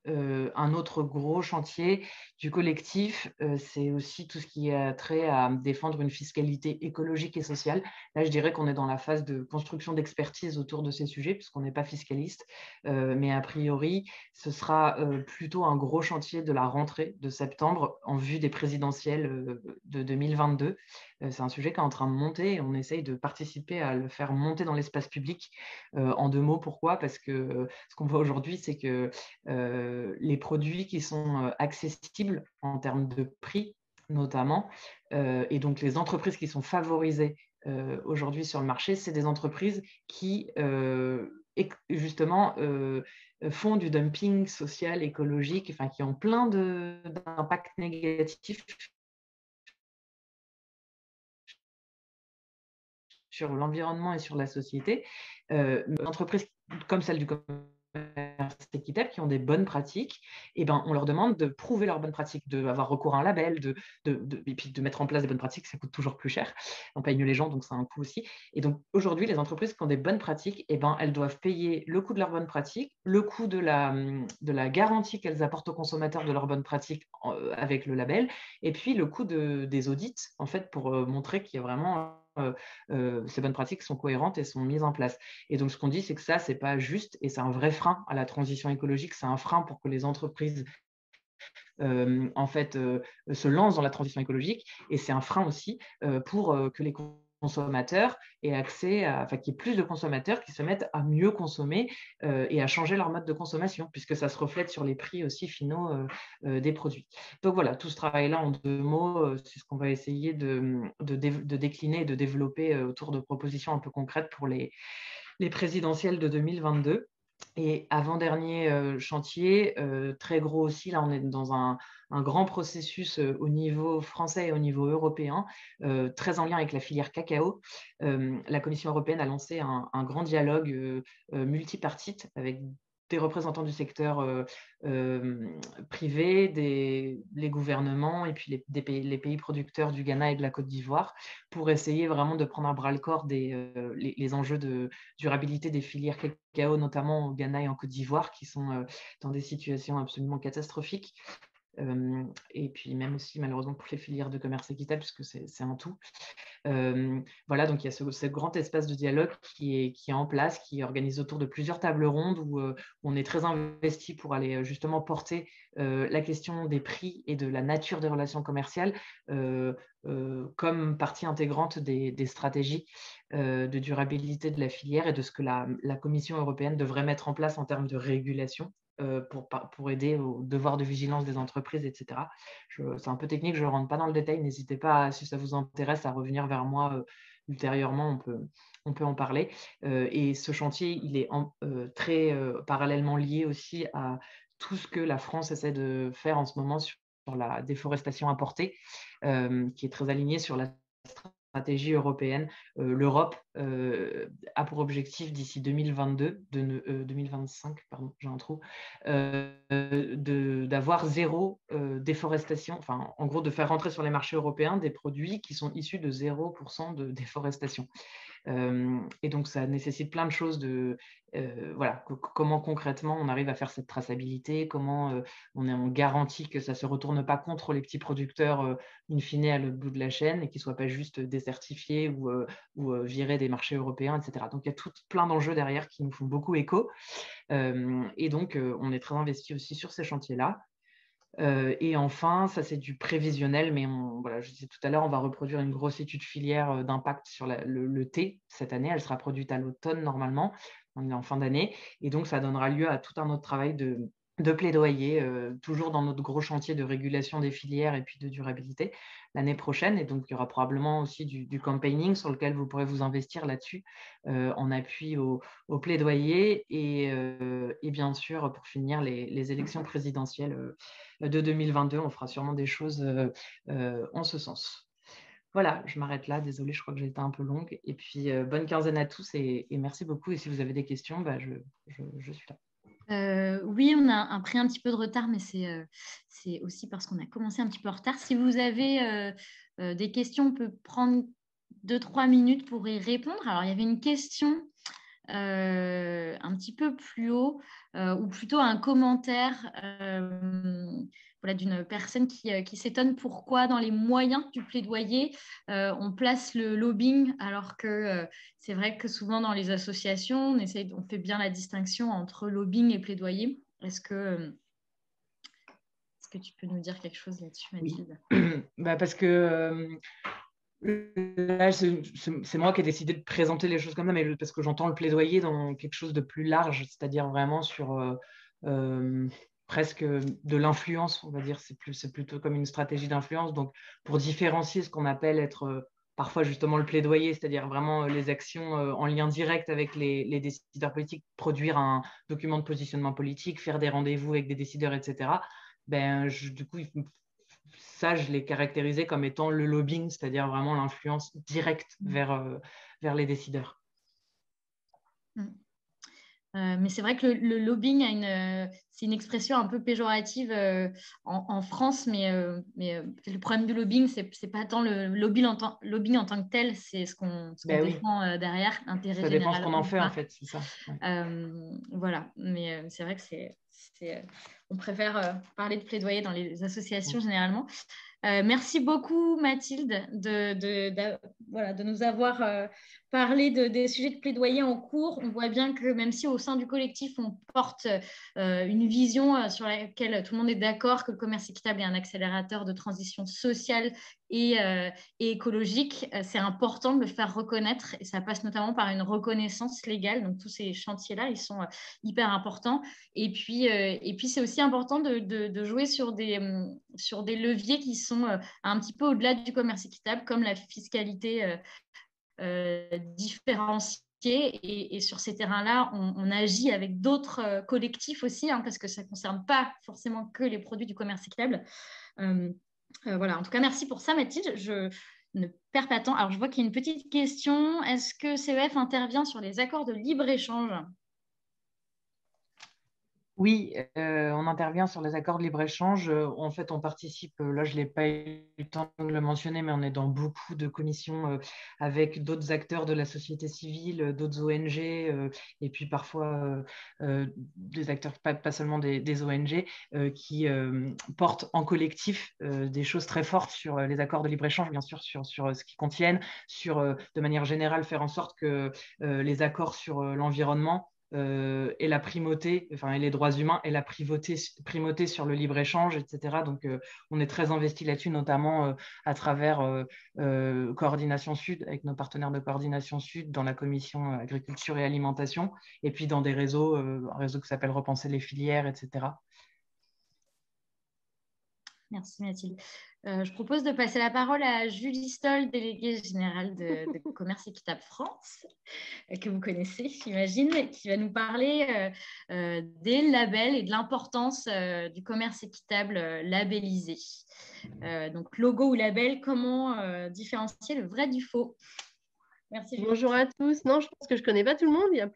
Un autre gros chantier du collectif, c'est aussi tout ce qui a trait à défendre une fiscalité écologique et sociale. Là, je dirais qu'on est dans la phase de construction d'expertise autour de ces sujets, puisqu'on n'est pas fiscaliste, mais a priori, ce sera plutôt un gros chantier de la rentrée de septembre en vue des présidentielles de 2022. C'est un sujet qui est en train de monter et on essaye de participer à le faire monter dans l'espace public. En 2 mots, pourquoi? Parce que ce qu'on voit aujourd'hui, c'est que les produits qui sont accessibles en termes de prix, notamment, et donc les entreprises qui sont favorisées aujourd'hui sur le marché, c'est des entreprises qui, justement, font du dumping social, écologique, enfin, qui ont plein d'impacts négatifs sur l'environnement et sur la société. Une entreprise comme celle du commerce équitable qui ont des bonnes pratiques, et ben, on leur demande de prouver leurs bonnes pratiques, d'avoir recours à un label, et puis de mettre en place des bonnes pratiques, ça coûte toujours plus cher. On paye mieux les gens, donc ça a un coût aussi. Et donc aujourd'hui, les entreprises qui ont des bonnes pratiques, et ben, elles doivent payer le coût de leurs bonnes pratiques, le coût de la garantie qu'elles apportent aux consommateurs de leurs bonnes pratiques avec le label, et puis le coût des audits, en fait, pour montrer qu'il y a vraiment ces bonnes pratiques sont cohérentes et sont mises en place. Et donc, ce qu'on dit, c'est que ça, ce n'est pas juste et c'est un vrai frein à la transition écologique. C'est un frein pour que les entreprises en fait, se lancent dans la transition écologique. Et c'est un frein aussi pour que les consommateurs aient accès enfin, qu'il y ait plus de consommateurs qui se mettent à mieux consommer et à changer leur mode de consommation, puisque ça se reflète sur les prix aussi finaux des produits. Donc voilà, tout ce travail-là, en 2 mots, c'est ce qu'on va essayer de décliner et de développer autour de propositions un peu concrètes pour les présidentielles de 2022. Et avant-dernier chantier, très gros aussi, là on est dans un grand processus au niveau français et au niveau européen, très en lien avec la filière cacao. La Commission européenne a lancé un grand dialogue multipartite avec des représentants du secteur privé, les gouvernements et puis les pays producteurs du Ghana et de la Côte d'Ivoire pour essayer vraiment de prendre à bras le corps les enjeux de durabilité des filières cacao, notamment au Ghana et en Côte d'Ivoire, qui sont dans des situations absolument catastrophiques. Et puis même aussi malheureusement pour les filières de commerce équitable, puisque c'est un tout. Voilà, donc il y a ce grand espace de dialogue qui est en place, qui est organisé autour de plusieurs tables rondes où on est très investi pour aller justement porter la question des prix et de la nature des relations commerciales comme partie intégrante des stratégies de durabilité de la filière et de ce que la Commission européenne devrait mettre en place en termes de régulation pour aider au devoir de vigilance des entreprises, etc. C'est un peu technique, je ne rentre pas dans le détail. N'hésitez pas, si ça vous intéresse, à revenir vers moi ultérieurement. On peut en parler. Et ce chantier, il est très parallèlement lié aussi à tout ce que la France essaie de faire en ce moment sur la déforestation importée, qui est très aligné sur la stratégie européenne. L'Europe a pour objectif d'ici 2025, pardon, j'ai un trou, d'avoir zéro déforestation, enfin en gros de faire rentrer sur les marchés européens des produits qui sont issus de 0% de déforestation. Et donc, ça nécessite plein de choses voilà, comment concrètement on arrive à faire cette traçabilité, comment on garantit que ça ne se retourne pas contre les petits producteurs in fine à l'autre bout de la chaîne et qu'ils ne soient pas juste décertifiés ou virés des marchés européens, etc. Donc, il y a plein d'enjeux derrière qui nous font beaucoup écho. Et donc, on est très investi aussi sur ces chantiers-là. Et enfin, ça c'est du prévisionnel, mais voilà, je disais tout à l'heure, on va reproduire une grosse étude filière d'impact sur le thé cette année. Elle sera produite à l'automne normalement, on est en fin d'année, et donc ça donnera lieu à tout un autre travail de plaidoyer, toujours dans notre gros chantier de régulation des filières et puis de durabilité l'année prochaine. Et donc, il y aura probablement aussi du campaigning sur lequel vous pourrez vous investir là-dessus en appui au plaidoyer. Et bien sûr, pour finir, les élections présidentielles de 2022, on fera sûrement des choses en ce sens. Voilà, je m'arrête là. Désolée, je crois que j'ai été un peu longue. Et puis, bonne quinzaine à tous et merci beaucoup. Et si vous avez des questions, je suis là. Oui, on a pris un petit peu de retard, mais c'est aussi parce qu'on a commencé un petit peu en retard. Si vous avez des questions, on peut prendre 2-3 minutes pour y répondre. Alors, il y avait une question un petit peu plus haut, ou plutôt un commentaire voilà, d'une personne qui s'étonne pourquoi dans les moyens du plaidoyer, on place le lobbying, alors que c'est vrai que souvent dans les associations, on fait bien la distinction entre lobbying et plaidoyer. Est-ce que tu peux nous dire quelque chose là-dessus, Mathilde? Oui. Parce que là, c'est moi qui ai décidé de présenter les choses comme ça, mais parce que j'entends le plaidoyer dans quelque chose de plus large, c'est-à-dire vraiment sur presque de l'influence, on va dire. C'est plutôt comme une stratégie d'influence. Donc, pour différencier ce qu'on appelle être parfois justement le plaidoyer, c'est-à-dire vraiment les actions en lien direct avec les décideurs politiques, produire un document de positionnement politique, faire des rendez-vous avec des décideurs, etc. Du coup, ça, je l'ai caractérisé comme étant le lobbying, c'est-à-dire vraiment l'influence directe vers les décideurs. Mais c'est vrai que le lobbying c'est une expression un peu péjorative en France, mais le problème du lobbying, c'est pas tant le lobbying lobbying en tant que tel, c'est ce qu'on Oui. défend derrière, intérêt Ça dépend ce général qu'on en ou fait, pas. en fait, c'est ça. Ouais. Voilà, mais c'est vrai que on préfère parler de plaidoyer dans les associations généralement. Merci beaucoup, Mathilde, voilà, de nous avoir parlé des sujets de plaidoyer en cours. On voit bien que même si au sein du collectif, on porte une vision sur laquelle tout le monde est d'accord, que le commerce équitable est un accélérateur de transition sociale et écologique, c'est important de le faire reconnaître et ça passe notamment par une reconnaissance légale. Donc tous ces chantiers-là, ils sont hyper importants. Et puis c'est aussi important de jouer sur des leviers qui sont un petit peu au-delà du commerce équitable, comme la fiscalité différenciée. Et sur ces terrains-là, on agit avec d'autres collectifs aussi, hein, parce que ça ne concerne pas forcément que les produits du commerce équitable. Voilà, en tout cas, merci pour ça, Mathilde. Je ne perds pas de temps. Alors, je vois qu'il y a une petite question. Est-ce que CEF intervient sur les accords de libre-échange? Oui, on intervient sur les accords de libre-échange. En fait, on participe, là je n'ai pas eu le temps de le mentionner, mais on est dans beaucoup de commissions avec d'autres acteurs de la société civile, d'autres ONG, et puis parfois des acteurs, pas seulement des ONG, qui portent en collectif des choses très fortes sur les accords de libre-échange, bien sûr, sur ce qu'ils contiennent, sur de manière générale faire en sorte que les accords sur l'environnement et la primauté, et les droits humains et la primauté sur le libre-échange, etc. Donc, on est très investi là-dessus, notamment à travers Coordination Sud, avec nos partenaires de Coordination Sud, dans la commission agriculture et alimentation, et puis dans des réseaux, un réseau qui s'appelle Repenser les filières, etc. Merci Mathilde. Je propose de passer la parole à Julie Stoll, déléguée générale de Commerce Équitable France, que vous connaissez, j'imagine, qui va nous parler des labels et de l'importance du commerce équitable labellisé. Donc, logo ou label, comment différencier le vrai du faux? Merci Julie. Bonjour à tous. Non, je pense que je ne connais pas tout le monde. Il y a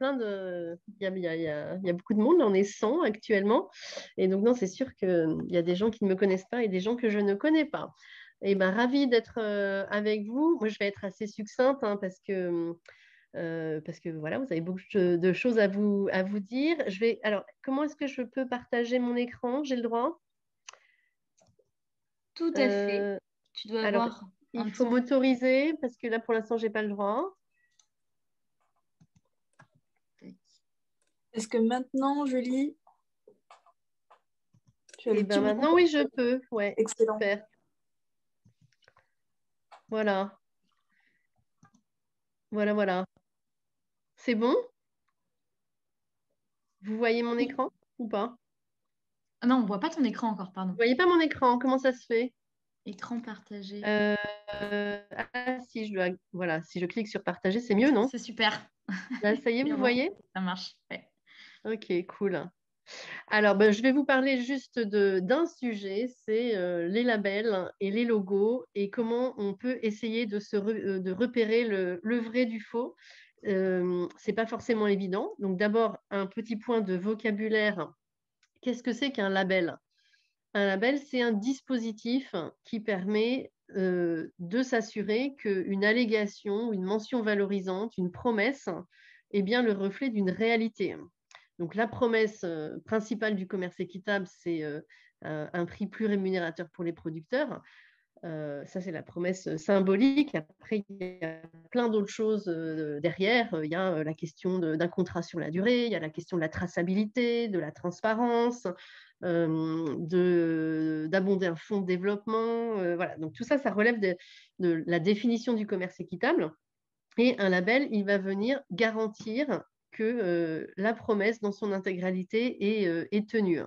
il y a beaucoup de monde. Là, on est 100 actuellement. Et donc, non, c'est sûr qu'il y a des gens qui ne me connaissent pas et des gens que je ne connais pas. Et ben, ravie d'être avec vous. Moi, je vais être assez succincte hein, parce que voilà, vous avez beaucoup de choses à vous dire. Alors, comment est-ce que je peux partager mon écran? J'ai le droit? Tout à fait. Tu dois avoir il faut m'autoriser parce que là, pour l'instant, je n'ai pas le droit. Est-ce que maintenant, Julie, tu as le petit maintenant, oui, je peux. Ouais, excellent. Super. Voilà. Voilà. C'est bon? Vous voyez mon écran ou pas? Ah non, on ne voit pas ton écran encore, pardon. Vous voyez pas mon écran? Comment ça se fait? Écran partagé. Si voilà, si je clique sur partager, c'est mieux, non? C'est super. Là, ça y est, vous voyez? Ça marche. Ouais. Ok, cool. Alors, ben, je vais vous parler juste d'un sujet, c'est les labels et les logos et comment on peut essayer de repérer le vrai du faux. C'est pas forcément évident. Donc, d'abord, un petit point de vocabulaire. Qu'est-ce que c'est qu'un label? Un label, c'est un dispositif qui permet de s'assurer qu'une allégation, une mention valorisante, une promesse est bien le reflet d'une réalité. Donc, la promesse principale du commerce équitable, c'est un prix plus rémunérateur pour les producteurs. Ça, c'est la promesse symbolique. Après, il y a plein d'autres choses derrière. Il y a la question d'un contrat sur la durée, il y a la question de la traçabilité, de la transparence, d'abonder un fonds de développement. Voilà. Donc, tout ça, ça relève de la définition du commerce équitable. Et un label, il va venir garantir que la promesse dans son intégralité est tenue.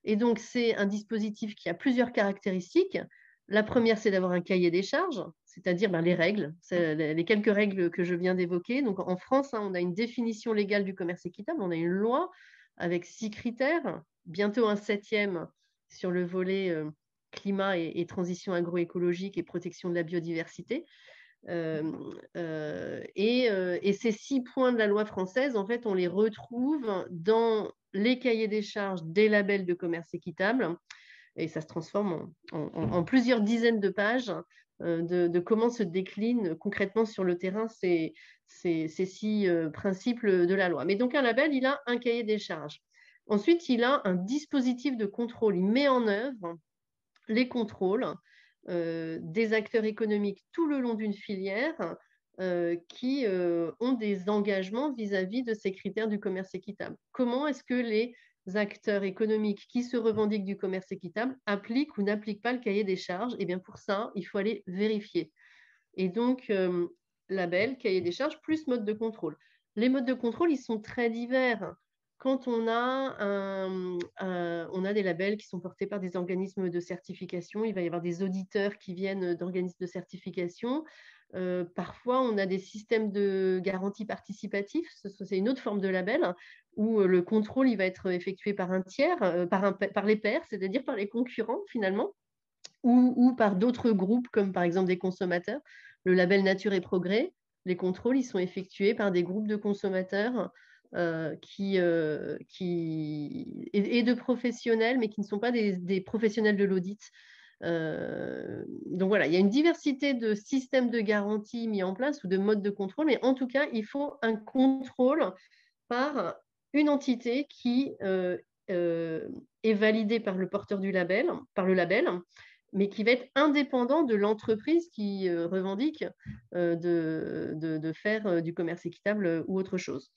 Et donc, c'est un dispositif qui a plusieurs caractéristiques. La première, c'est d'avoir un cahier des charges, c'est-à-dire les règles, les quelques règles que je viens d'évoquer. Donc, en France, on a une définition légale du commerce équitable, on a une loi avec 6 critères, bientôt un 7e sur le volet climat et transition agroécologique et protection de la biodiversité. Et ces 6 points de la loi française, en fait, on les retrouve dans les cahiers des charges des labels de commerce équitable et ça se transforme en plusieurs dizaines de pages de comment se déclinent concrètement sur le terrain ces 6 principes de la loi. Mais donc un label, il a un cahier des charges. Ensuite, il a un dispositif de contrôle. Il met en œuvre les contrôles des acteurs économiques tout le long d'une filière qui ont des engagements vis-à-vis de ces critères du commerce équitable. Comment est-ce que les acteurs économiques qui se revendiquent du commerce équitable appliquent ou n'appliquent pas le cahier des charges? Eh bien, pour ça, il faut aller vérifier. Et donc, label, cahier des charges, plus mode de contrôle. Les modes de contrôle, ils sont très divers. Quand on a des labels qui sont portés par des organismes de certification, il va y avoir des auditeurs qui viennent d'organismes de certification. Parfois, on a des systèmes de garantie participatif, c'est une autre forme de label, où le contrôle il va être effectué par un tiers, par les pairs, c'est-à-dire par les concurrents finalement, ou par d'autres groupes, comme par exemple des consommateurs. Le label Nature et Progrès, les contrôles ils sont effectués par des groupes de consommateurs et de professionnels, mais qui ne sont pas des professionnels de l'audit. Donc voilà, il y a une diversité de systèmes de garantie mis en place ou de modes de contrôle, mais en tout cas, il faut un contrôle par une entité qui est validée par le porteur du label, par le label, mais qui va être indépendant de l'entreprise qui revendique de faire du commerce équitable ou autre chose.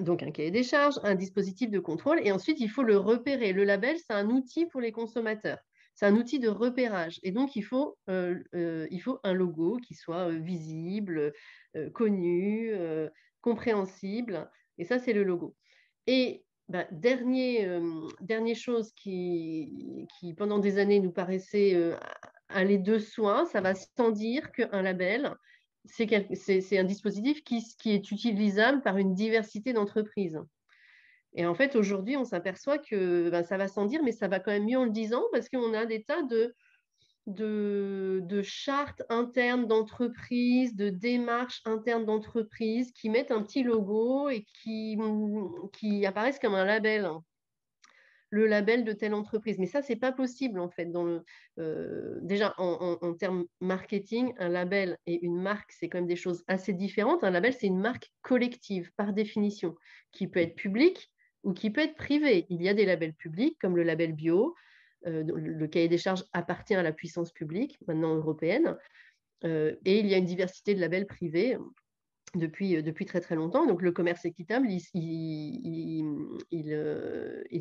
Donc, un cahier des charges, un dispositif de contrôle, et ensuite, il faut le repérer. Le label, c'est un outil pour les consommateurs. C'est un outil de repérage. Et donc, il faut un logo qui soit visible, connu, compréhensible. Et ça, c'est le logo. Et dernière chose qui, pendant des années, nous paraissait aller de soi, ça va sans dire qu'un label, c'est un dispositif qui est utilisable par une diversité d'entreprises. Et en fait, aujourd'hui, on s'aperçoit que ça va sans dire, mais ça va quand même mieux en le disant parce qu'on a des tas de chartes internes d'entreprise, de démarches internes d'entreprise qui mettent un petit logo et qui apparaissent comme un label. Le label de telle entreprise. Mais ça, ce n'est pas possible en fait. Déjà, en termes marketing, un label et une marque, c'est quand même des choses assez différentes. Un label, c'est une marque collective par définition, qui peut être publique ou qui peut être privée. Il y a des labels publics comme le label bio. Le cahier des charges appartient à la puissance publique, maintenant européenne. Et il y a une diversité de labels privés depuis très très longtemps. Donc le commerce équitable, il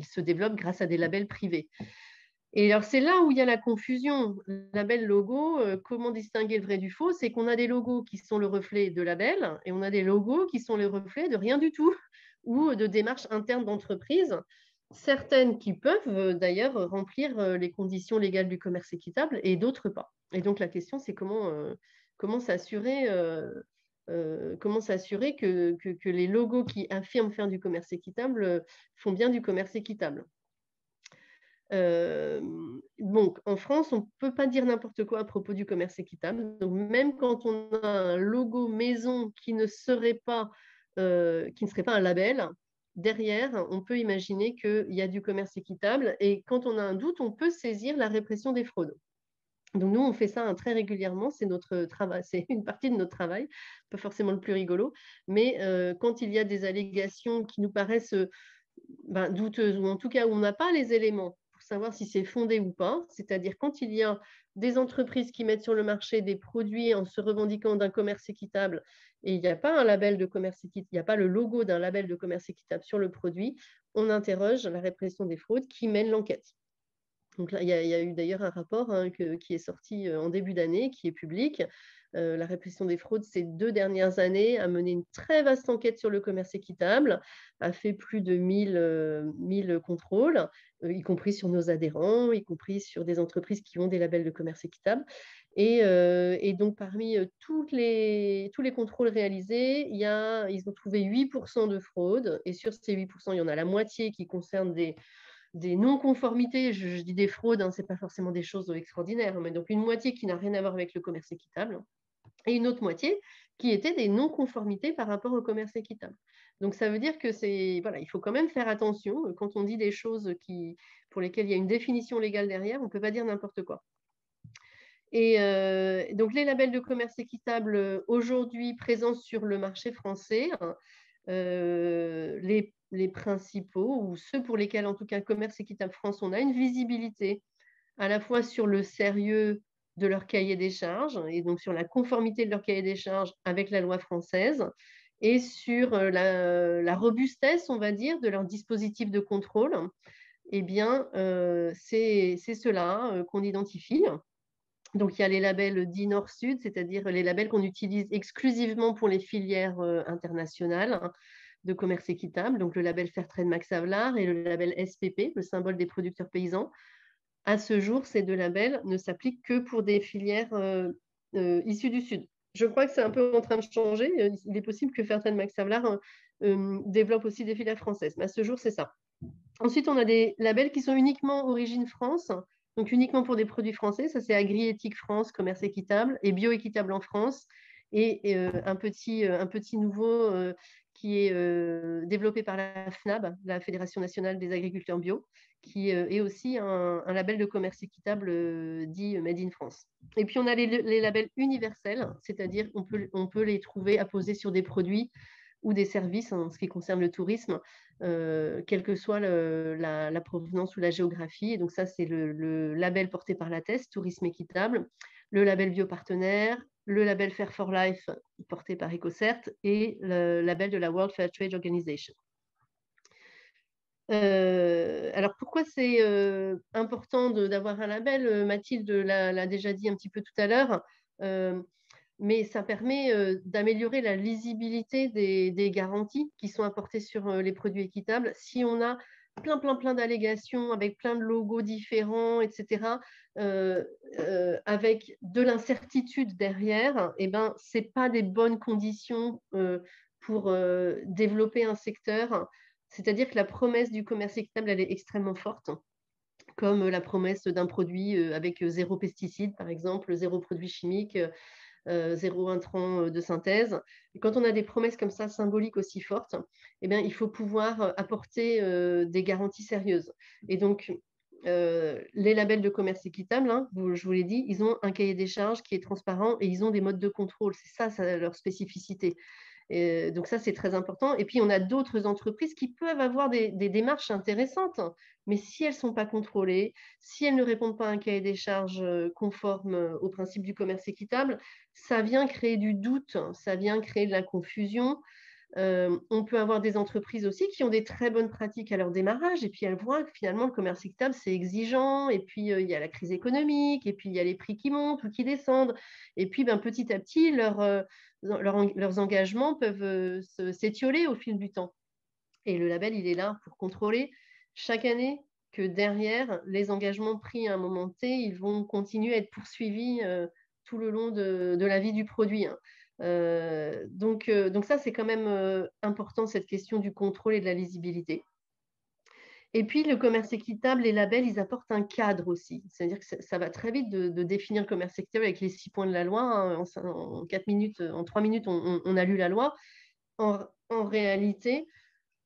se développe grâce à des labels privés. Et alors c'est là où il y a la confusion. Label, logo, comment distinguer le vrai du faux? C'est qu'on a des logos qui sont le reflet de labels et on a des logos qui sont le reflet de rien du tout ou de démarches internes d'entreprise. certaines qui peuvent d'ailleurs remplir les conditions légales du commerce équitable et d'autres pas. Et donc la question, c'est comment s'assurer que les logos qui affirment faire du commerce équitable font bien du commerce équitable. Donc, en France, on ne peut pas dire n'importe quoi à propos du commerce équitable. Donc, même quand on a un logo maison qui ne serait pas un label, derrière, on peut imaginer qu'il y a du commerce équitable. Et quand on a un doute, on peut saisir la répression des fraudes. Donc, nous, on fait ça très régulièrement. C'est notre travail, c'est une partie de notre travail, pas forcément le plus rigolo. Mais quand il y a des allégations qui nous paraissent douteuses, ou en tout cas où on n'a pas les éléments pour savoir si c'est fondé ou pas, c'est-à-dire quand il y a des entreprises qui mettent sur le marché des produits en se revendiquant d'un commerce équitable et il n'y a pas un label de commerce équitable, il n'y a pas le logo d'un label de commerce équitable sur le produit, on interroge la répression des fraudes qui mène l'enquête. Donc là, il y a eu d'ailleurs un rapport qui est sorti en début d'année, qui est public. La répression des fraudes ces 2 dernières années a mené une très vaste enquête sur le commerce équitable, a fait plus de 1000 contrôles, y compris sur nos adhérents, y compris sur des entreprises qui ont des labels de commerce équitable. Et donc, parmi tous les contrôles réalisés, ils ont trouvé 8% de fraude. Et sur ces 8%, il y en a la moitié qui concernent des non-conformités, je dis des fraudes, ce n'est pas forcément des choses extraordinaires, mais donc une moitié qui n'a rien à voir avec le commerce équitable et une autre moitié qui était des non-conformités par rapport au commerce équitable. Donc ça veut dire que il faut quand même faire attention quand on dit des choses pour lesquelles il y a une définition légale derrière, on ne peut pas dire n'importe quoi. Et donc les labels de commerce équitable aujourd'hui présents sur le marché français, les principaux, ou ceux pour lesquels, en tout cas, Commerce Équitable France, on a une visibilité à la fois sur le sérieux de leur cahier des charges, et donc sur la conformité de leur cahier des charges avec la loi française, et sur la robustesse, on va dire, de leur dispositif de contrôle. Eh bien, c'est cela qu'on identifie. Donc, il y a les labels dits Nord-Sud, c'est-à-dire les labels qu'on utilise exclusivement pour les filières internationales de commerce équitable, donc le label Fairtrade Max Havelaar et le label SPP, le symbole des producteurs paysans. À ce jour, ces 2 labels ne s'appliquent que pour des filières issues du Sud. Je crois que c'est un peu en train de changer. Il est possible que Fairtrade Max Havelaar développe aussi des filières françaises, mais à ce jour, c'est ça. Ensuite, on a des labels qui sont uniquement origine France, donc uniquement pour des produits français. Ça, c'est Agriéthique France, commerce équitable, et Bioéquitable en France. Et un petit nouveau qui est développé par la FNAB, la Fédération nationale des agriculteurs bio, qui est aussi un label de commerce équitable dit Made in France. Et puis, on a les labels universels, c'est-à-dire on peut les trouver apposés sur des produits ou des services en ce qui concerne le tourisme, quelle que soit la provenance ou la géographie. Et donc ça, c'est le label porté par la TES, Tourisme équitable, le label Biopartenaire, le label Fair for Life porté par EcoCert et le label de la World Fair Trade Organization. Alors, pourquoi c'est important d'avoir un label? Mathilde l'a déjà dit un petit peu tout à l'heure. Mais ça permet d'améliorer la lisibilité des garanties qui sont apportées sur les produits équitables. Si on a plein d'allégations avec plein de logos différents, etc., avec de l'incertitude derrière, eh ben, ce n'est pas des bonnes conditions pour développer un secteur. C'est-à-dire que la promesse du commerce équitable, elle est extrêmement forte, comme la promesse d'un produit avec 0 pesticide, par exemple, 0 produit chimique, 0 intrant de synthèse. Et quand on a des promesses comme ça, symboliques aussi fortes, eh bien, il faut pouvoir apporter des garanties sérieuses. Et donc, les labels de commerce équitable, je vous l'ai dit, ils ont un cahier des charges qui est transparent et ils ont des modes de contrôle. C'est ça leur spécificité. Et donc ça, c'est très important. Et puis, on a d'autres entreprises qui peuvent avoir des démarches intéressantes, mais si elles ne sont pas contrôlées, si elles ne répondent pas à un cahier des charges conforme au principe du commerce équitable, ça vient créer du doute, ça vient créer de la confusion. On peut avoir des entreprises aussi qui ont des très bonnes pratiques à leur démarrage et puis elles voient que finalement le commerce équitable c'est exigeant et puis il y a la crise économique et puis il y a les prix qui montent ou qui descendent et puis petit à petit leurs engagements peuvent s'étioler au fil du temps. Et le label, il est là pour contrôler chaque année que derrière, les engagements pris à un moment T, ils vont continuer à être poursuivis tout le long de la vie du produit. Hein. Donc ça, c'est quand même important, cette question du contrôle et de la lisibilité. Et puis, le commerce équitable, les labels, ils apportent un cadre aussi. C'est-à-dire que ça va très vite de définir le commerce équitable avec les 6 points de la loi. Hein. En 4 minutes, en 3 minutes, on a lu la loi. En réalité,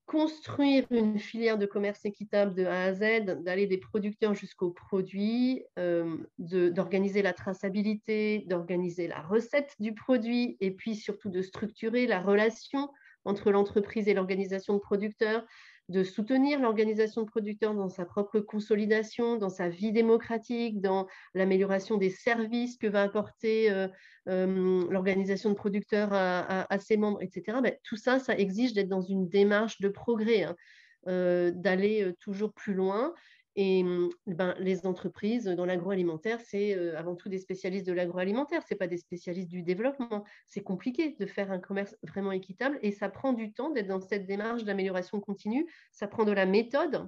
construire une filière de commerce équitable de A à Z, d'aller des producteurs jusqu'aux produits, d'organiser la traçabilité, d'organiser la recette du produit et puis surtout de structurer la relation entre l'entreprise et l'organisation de producteurs, de soutenir l'organisation de producteurs dans sa propre consolidation, dans sa vie démocratique, dans l'amélioration des services que va apporter l'organisation de producteurs à ses membres, etc. Ben, tout ça, ça exige d'être dans une démarche de progrès, hein, d'aller toujours plus loin. Et ben, les entreprises dans l'agroalimentaire, c'est avant tout des spécialistes de l'agroalimentaire, ce n'est pas des spécialistes du développement. C'est compliqué de faire un commerce vraiment équitable et ça prend du temps d'être dans cette démarche d'amélioration continue. Ça prend de la méthode.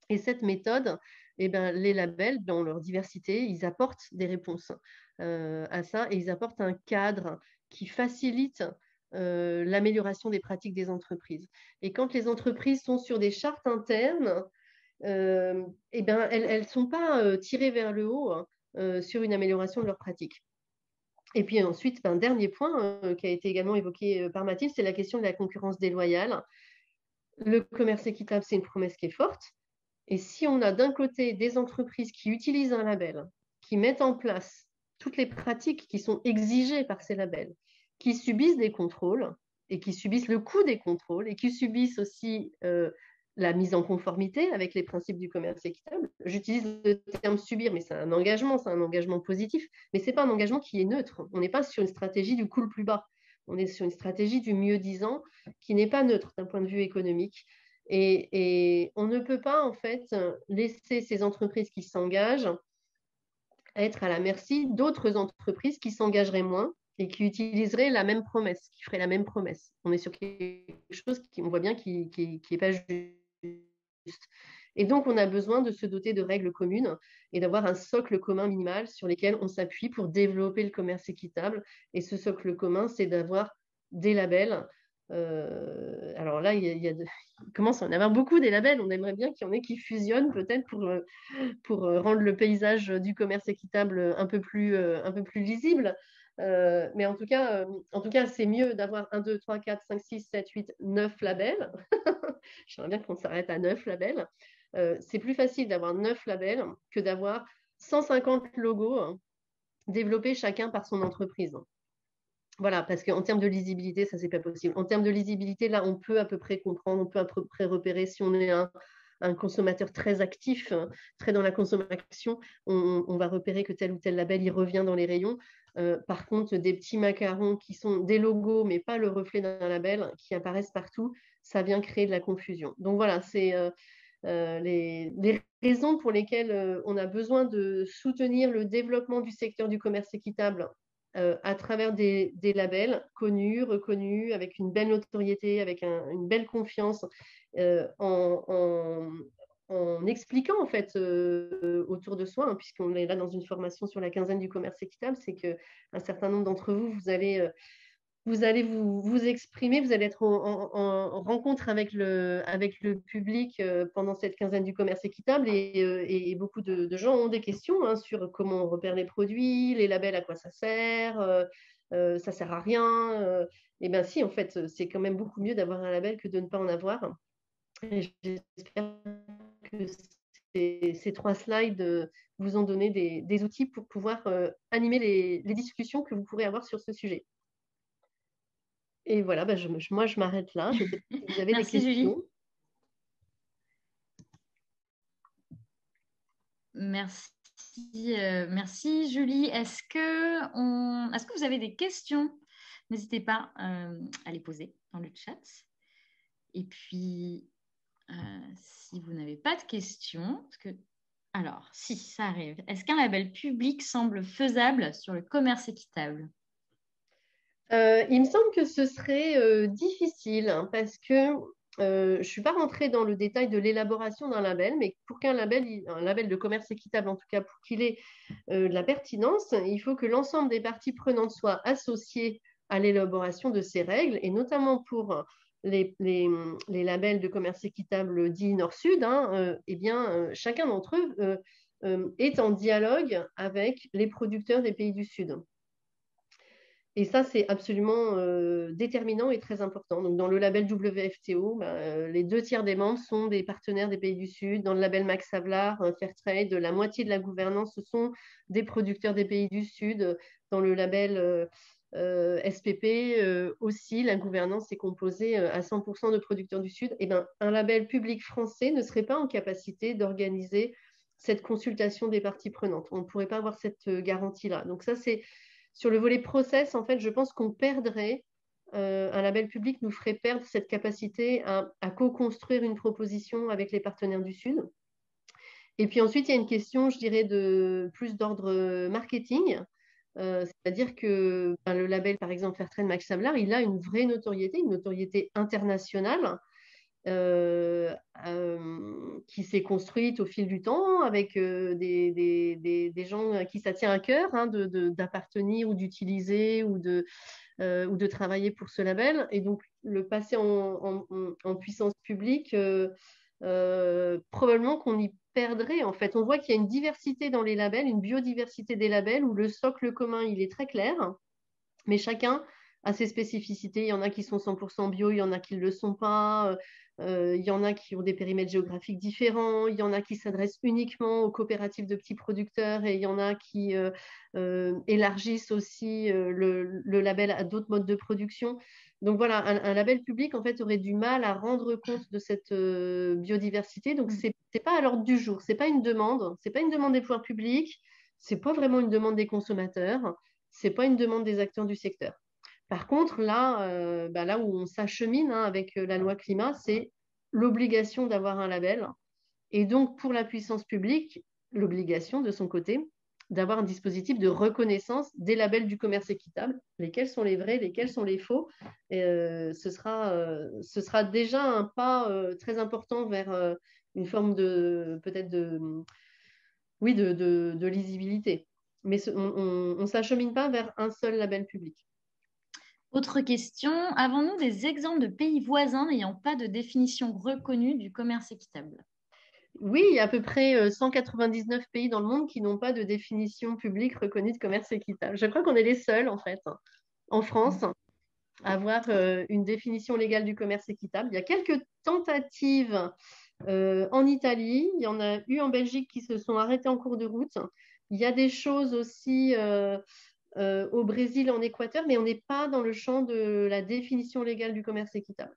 Et cette méthode, eh ben, les labels, dans leur diversité, ils apportent des réponses à ça et ils apportent un cadre qui facilite l'amélioration des pratiques des entreprises. Et quand les entreprises sont sur des chartes internes, eh ben, elles ne sont pas tirées vers le haut sur une amélioration de leurs pratiques. Et puis ensuite, un dernier point qui a été également évoqué par Mathilde, c'est la question de la concurrence déloyale. Le commerce équitable, c'est une promesse qui est forte. Et si on a d'un côté des entreprises qui utilisent un label, qui mettent en place toutes les pratiques qui sont exigées par ces labels, qui subissent des contrôles et qui subissent le coût des contrôles et qui subissent aussi la mise en conformité avec les principes du commerce équitable. J'utilise le terme subir, mais c'est un engagement positif, mais ce n'est pas un engagement qui est neutre. On n'est pas sur une stratégie du coût le plus bas. On est sur une stratégie du mieux-disant qui n'est pas neutre d'un point de vue économique. Et on ne peut pas, en fait, laisser ces entreprises qui s'engagent être à la merci d'autres entreprises qui s'engageraient moins et qui utiliseraient la même promesse, qui feraient la même promesse. On est sur quelque chose on voit bien qui n'est pas juste. Et donc, on a besoin de se doter de règles communes et d'avoir un socle commun minimal sur lesquels on s'appuie pour développer le commerce équitable. Et ce socle commun, c'est d'avoir des labels. Alors là, il commence à en avoir beaucoup des labels. On aimerait bien qu'il y en ait qui fusionnent peut-être pour rendre le paysage du commerce équitable un peu plus lisible. Mais en tout cas, c'est mieux d'avoir 1, 2, 3, 4, 5, 6, 7, 8, 9 labels. J'aimerais bien qu'on s'arrête à 9 labels. C'est plus facile d'avoir 9 labels que d'avoir 150 logos hein, développés chacun par son entreprise. Voilà, parce qu'en termes de lisibilité, ça, c'est pas possible. En termes de lisibilité, là, on peut à peu près comprendre, on peut à peu près repérer si on est un consommateur très actif, très dans la consommation, on va repérer que tel ou tel label, il revient dans les rayons. Par contre, des petits macarons qui sont des logos, mais pas le reflet d'un label, qui apparaissent partout, ça vient créer de la confusion. Donc voilà, c'est les raisons pour lesquelles on a besoin de soutenir le développement du secteur du commerce équitable à travers des labels connus, reconnus, avec une belle notoriété, avec une belle confiance, en expliquant en fait autour de soi, hein, puisqu'on est là dans une formation sur la quinzaine du commerce équitable, c'est qu'un certain nombre d'entre vous, vous allez vous exprimer, vous allez être en rencontre avec le public pendant cette quinzaine du commerce équitable et beaucoup de gens ont des questions hein, sur comment on repère les produits, les labels, à quoi ça sert, ça sert à rien. Et bien si, en fait, c'est quand même beaucoup mieux d'avoir un label que de ne pas en avoir. Et j'espère que ces 3 slides vous ont donné des outils pour pouvoir animer les discussions que vous pourrez avoir sur ce sujet. Et voilà, bah moi, je m'arrête là. Je sais pas si vous avez Merci, des questions. Julie. Merci Julie. Est-ce que vous avez des questions? N'hésitez pas à les poser dans le chat. Et puis, si vous n'avez pas de questions, alors, si, ça arrive. Est-ce qu'un label public semble faisable sur le commerce équitable? Il me semble que ce serait difficile hein, parce que je ne suis pas rentrée dans le détail de l'élaboration d'un label, mais pour qu'un label, un label de commerce équitable, en tout cas pour qu'il ait de la pertinence, il faut que l'ensemble des parties prenantes soient associées à l'élaboration de ces règles, et notamment pour les labels de commerce équitable dits Nord-Sud, eh bien, chacun d'entre eux est en dialogue avec les producteurs des pays du Sud. Et ça, c'est absolument déterminant et très important. Donc, dans le label WFTO, les 2/3 des membres sont des partenaires des pays du Sud. Dans le label Max Havelaar, Fairtrade, la moitié de la gouvernance, ce sont des producteurs des pays du Sud. Dans le label SPP, aussi, la gouvernance est composée à 100% de producteurs du Sud. Et ben, un label public français ne serait pas en capacité d'organiser cette consultation des parties prenantes. On ne pourrait pas avoir cette garantie-là. Donc ça, c'est sur le volet process, en fait, je pense qu'on perdrait, un label public nous ferait perdre cette capacité à co-construire une proposition avec les partenaires du Sud. Et puis ensuite, il y a une question, je dirais, plus d'ordre marketing. C'est-à-dire que le label, par exemple, Fairtrade Max Havelaar, il a une vraie notoriété, une notoriété internationale. Qui s'est construite au fil du temps avec des gens à qui ça tient à cœur d'appartenir ou d'utiliser ou de travailler pour ce label. Et donc, le passer en puissance publique, probablement qu'on y perdrait. En fait, on voit qu'il y a une diversité dans les labels, une biodiversité des labels où le socle commun, il est très clair, mais chacun a ses spécificités. Il y en a qui sont 100% bio, il y en a qui ne le sont pas. Il y en a qui ont des périmètres géographiques différents, il y en a qui s'adressent uniquement aux coopératives de petits producteurs et il y en a qui élargissent aussi le label à d'autres modes de production. Donc voilà, un label public en fait aurait du mal à rendre compte de cette biodiversité. Donc c'est pas à l'ordre du jour, c'est pas une demande des pouvoirs publics, c'est pas vraiment une demande des consommateurs, c'est pas une demande des acteurs du secteur. Par contre, là où on s'achemine avec la loi climat, c'est l'obligation d'avoir un label. Et donc, pour la puissance publique, l'obligation de son côté d'avoir un dispositif de reconnaissance des labels du commerce équitable, lesquels sont les vrais, lesquels sont les faux. Et, ce sera déjà un pas très important vers une forme peut-être de lisibilité. Mais on ne s'achemine pas vers un seul label public. Autre question, avons-nous des exemples de pays voisins n'ayant pas de définition reconnue du commerce équitable? Oui, il y a à peu près 199 pays dans le monde qui n'ont pas de définition publique reconnue de commerce équitable. Je crois qu'on est les seuls, en fait, en France, à avoir une définition légale du commerce équitable. Il y a quelques tentatives en Italie, il y en a eu en Belgique qui se sont arrêtées en cours de route. Il y a des choses aussi au Brésil, en Équateur, mais on n'est pas dans le champ de la définition légale du commerce équitable.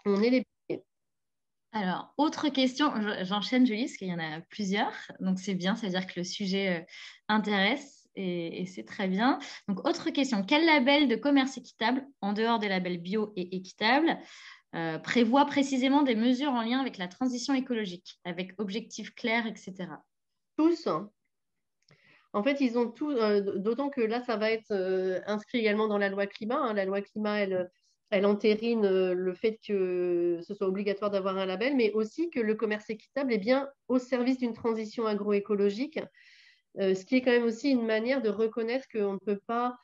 On est les premiers. Alors, autre question, j'enchaîne Julie, parce qu'il y en a plusieurs, donc c'est bien, ça veut dire que le sujet intéresse et c'est très bien. Donc, autre question, quel label de commerce équitable, en dehors des labels bio et équitable, prévoit précisément des mesures en lien avec la transition écologique, avec objectifs clairs, etc. Tous. En fait, ils ont tout, d'autant que là, ça va être inscrit également dans la loi climat. La loi climat, elle entérine le fait que ce soit obligatoire d'avoir un label, mais aussi que le commerce équitable est bien au service d'une transition agroécologique, ce qui est quand même aussi une manière de reconnaître qu'on ne peut pas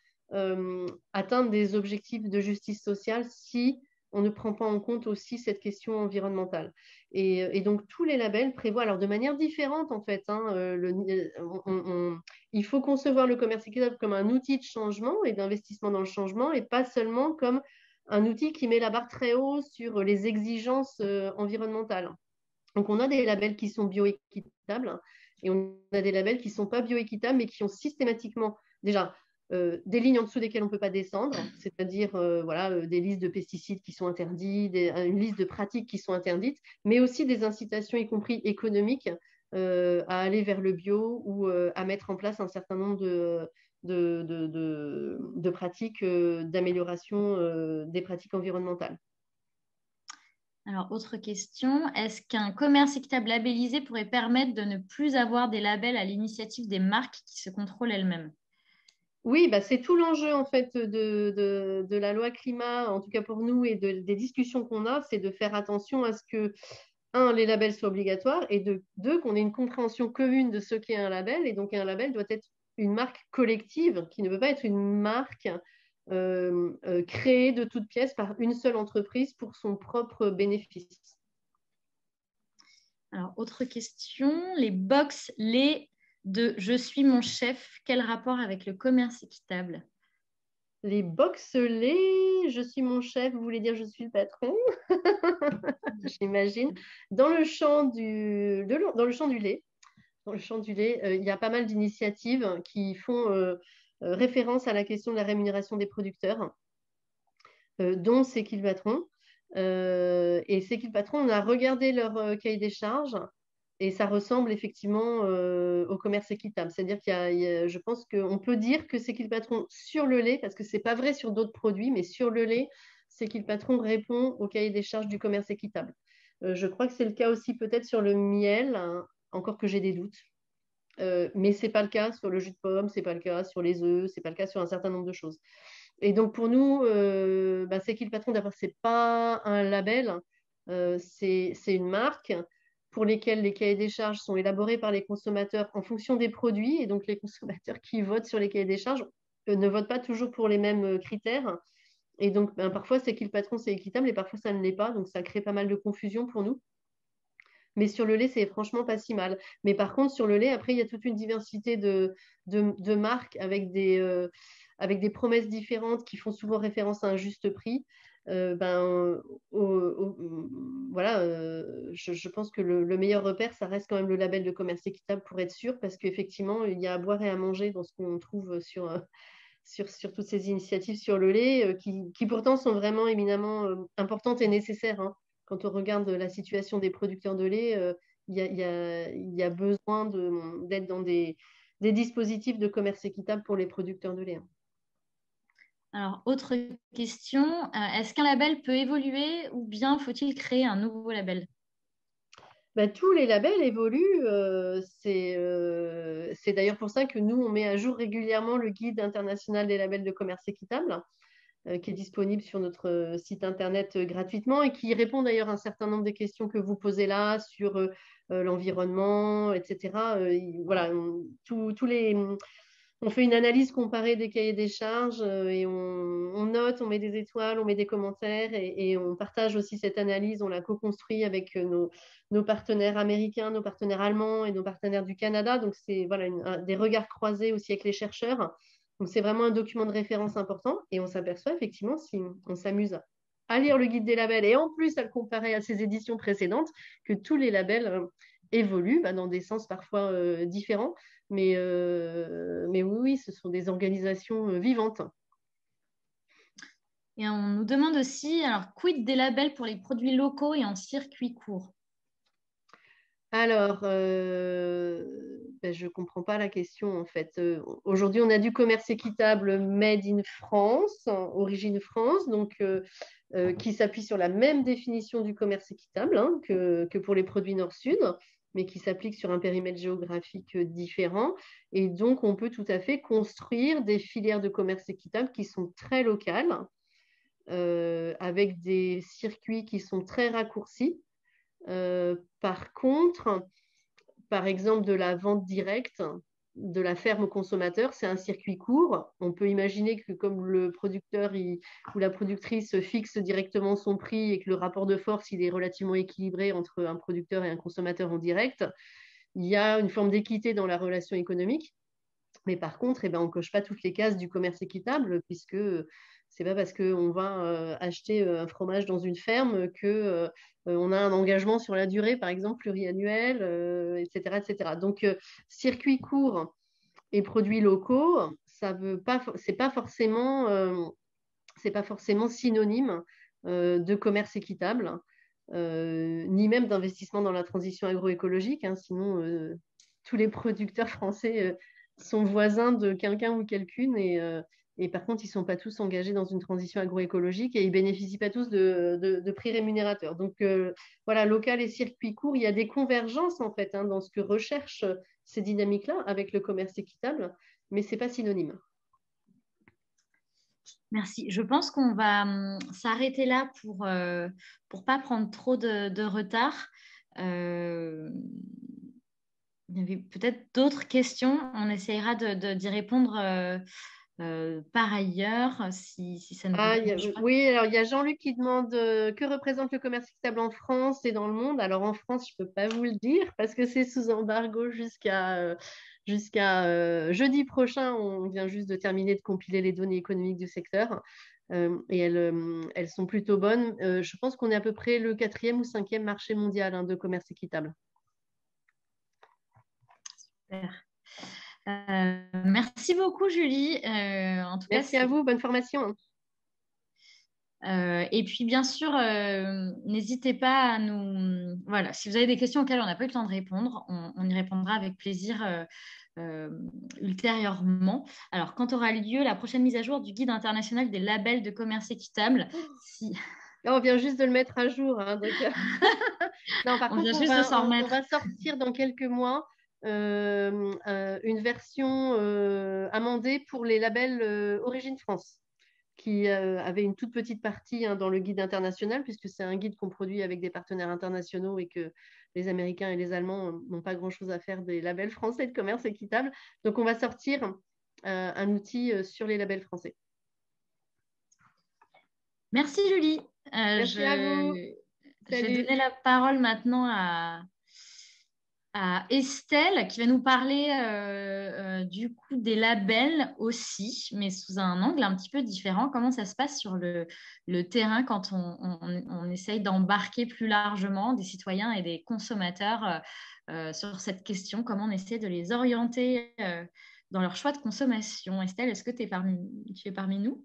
atteindre des objectifs de justice sociale si on ne prend pas en compte aussi cette question environnementale. Et donc, tous les labels prévoient, alors de manière différente en fait, il faut concevoir le commerce équitable comme un outil de changement et d'investissement dans le changement et pas seulement comme un outil qui met la barre très haut sur les exigences environnementales. Donc, on a des labels qui sont bioéquitables et on a des labels qui ne sont pas bioéquitables mais qui ont systématiquement déjà des lignes en dessous desquelles on ne peut pas descendre, c'est-à-dire des listes de pesticides qui sont interdits, une liste de pratiques qui sont interdites, mais aussi des incitations, y compris économiques, à aller vers le bio ou à mettre en place un certain nombre de pratiques d'amélioration des pratiques environnementales. Alors, autre question, est-ce qu'un commerce équitable labellisé pourrait permettre de ne plus avoir des labels à l'initiative des marques qui se contrôlent elles-mêmes? Oui, bah, c'est tout l'enjeu en fait de la loi climat, en tout cas pour nous, et des discussions qu'on a, c'est de faire attention à ce que, un, les labels soient obligatoires, et deux, qu'on ait une compréhension commune de ce qu'est un label. Et donc un label doit être une marque collective, qui ne peut pas être une marque créée de toutes pièces par une seule entreprise pour son propre bénéfice. Alors, autre question, les box lait de Je suis mon chef, quel rapport avec le commerce équitable? Les box lait, je suis mon chef, vous voulez dire je suis le patron? J'imagine. Dans le champ dans le champ du lait, il y a pas mal d'initiatives qui font référence à la question de la rémunération des producteurs, dont C'est qui le patron? Et C'est qui le patron? On a regardé leur cahier des charges et ça ressemble effectivement au commerce équitable. C'est-à-dire je pense qu'on peut dire que C'est qui le patron sur le lait, parce que ce n'est pas vrai sur d'autres produits, mais sur le lait, C'est qui le patron répond au cahier des charges du commerce équitable. Je crois que c'est le cas aussi peut-être sur le miel, hein, encore que j'ai des doutes. Mais ce n'est pas le cas sur le jus de pomme, ce n'est pas le cas sur les œufs, ce n'est pas le cas sur un certain nombre de choses. Et donc pour nous, C'est qui le patron? D'abord, ce n'est pas un label, c'est une marque pour lesquelles les cahiers des charges sont élaborés par les consommateurs en fonction des produits. Et donc les consommateurs qui votent sur les cahiers des charges ne votent pas toujours pour les mêmes critères. Et donc parfois, C'est qui le patron, c'est équitable, et parfois ça ne l'est pas. Donc ça crée pas mal de confusion pour nous. Mais sur le lait, c'est franchement pas si mal. Mais par contre, sur le lait, après, il y a toute une diversité de marques avec des promesses différentes qui font souvent référence à un juste prix. Voilà, je pense que le meilleur repère, ça reste quand même le label de commerce équitable pour être sûr, parce qu'effectivement, il y a à boire et à manger dans ce qu'on trouve sur toutes ces initiatives sur le lait, qui pourtant sont vraiment éminemment importantes et nécessaires, hein. Quand on regarde la situation des producteurs de lait, il y a besoin d'être dans des dispositifs de commerce équitable pour les producteurs de lait, hein. Alors, autre question, est-ce qu'un label peut évoluer ou bien faut-il créer un nouveau label? Tous les labels évoluent. C'est d'ailleurs pour ça que nous, on met à jour régulièrement le guide international des labels de commerce équitable, qui est disponible sur notre site internet gratuitement, et qui répond d'ailleurs à un certain nombre des questions que vous posez là sur l'environnement, etc. Voilà, on fait une analyse comparée des cahiers des charges, et on note, on met des étoiles, on met des commentaires, et on partage aussi cette analyse. On la co-construit avec nos partenaires américains, nos partenaires allemands et nos partenaires du Canada. Donc, c'est voilà, des regards croisés aussi avec les chercheurs. Donc, c'est vraiment un document de référence important, et on s'aperçoit effectivement, si on s'amuse à lire le guide des labels et en plus à le comparer à ses éditions précédentes, que tous les labels évoluent dans des sens parfois différents. Mais oui, ce sont des organisations vivantes. Et on nous demande aussi, alors, quid des labels pour les produits locaux et en circuit court? Alors, je ne comprends pas la question en fait. Aujourd'hui, on a du commerce équitable made in France, origine France, donc qui s'appuie sur la même définition du commerce équitable, hein, que pour les produits Nord-Sud, mais qui s'applique sur un périmètre géographique différent. Et donc, on peut tout à fait construire des filières de commerce équitable qui sont très locales, avec des circuits qui sont très raccourcis. Par contre, par exemple, de la vente directe, de la ferme au consommateur, c'est un circuit court. On peut imaginer que comme le producteur ou la productrice fixe directement son prix, et que le rapport de force il est relativement équilibré entre un producteur et un consommateur en direct, il y a une forme d'équité dans la relation économique. Mais par contre, on ne coche pas toutes les cases du commerce équitable, puisque c'est pas parce qu'on va acheter un fromage dans une ferme que on a un engagement sur la durée, par exemple pluriannuel, etc., etc. Donc, circuit court et produits locaux, c'est pas forcément synonyme de commerce équitable, ni même d'investissement dans la transition agroécologique, hein. Sinon, tous les producteurs français sont voisins de quelqu'un ou quelqu'une, et par contre, ils ne sont pas tous engagés dans une transition agroécologique, et ils ne bénéficient pas tous de prix rémunérateurs. Donc, voilà, local et circuit court, il y a des convergences en fait, hein, dans ce que recherchent ces dynamiques-là avec le commerce équitable, mais ce n'est pas synonyme. Merci. Je pense qu'on va s'arrêter là pour pas prendre trop de retard. Il y avait peut-être d'autres questions. On essaiera d'y répondre par ailleurs si ça ne vous dérange pas. Oui, alors il y a Jean-Luc qui demande que représente le commerce équitable en France et dans le monde. Alors en France, je ne peux pas vous le dire parce que c'est sous embargo jusqu'à jeudi prochain. On vient juste de terminer de compiler les données économiques du secteur et elles sont plutôt bonnes. Je pense qu'on est à peu près le 4e ou 5e marché mondial de commerce équitable. Super. Merci beaucoup, Julie. En tout Merci cas, à vous, bonne formation. Et puis, bien sûr, n'hésitez pas à nous... Voilà, si vous avez des questions auxquelles on n'a pas eu le temps de répondre, on y répondra avec plaisir ultérieurement. Alors, quand aura lieu la prochaine mise à jour du guide international des labels de commerce équitable On vient juste de le mettre à jour. Donc... non, par contre, on va sortir dans quelques mois une version amendée pour les labels Origine France, qui avait une toute petite partie dans le guide international, puisque c'est un guide qu'on produit avec des partenaires internationaux et que les Américains et les Allemands n'ont pas grand-chose à faire des labels français de commerce équitable. Donc, on va sortir un outil sur les labels français. Merci, Julie. Merci à vous. Je vais donner la parole maintenant à Estelle qui va nous parler du coup des labels aussi, mais sous un angle un petit peu différent. Comment ça se passe sur le terrain quand on essaye d'embarquer plus largement des citoyens et des consommateurs sur cette question? Comment on essaie de les orienter dans leur choix de consommation? Estelle, est-ce que tu es parmi nous?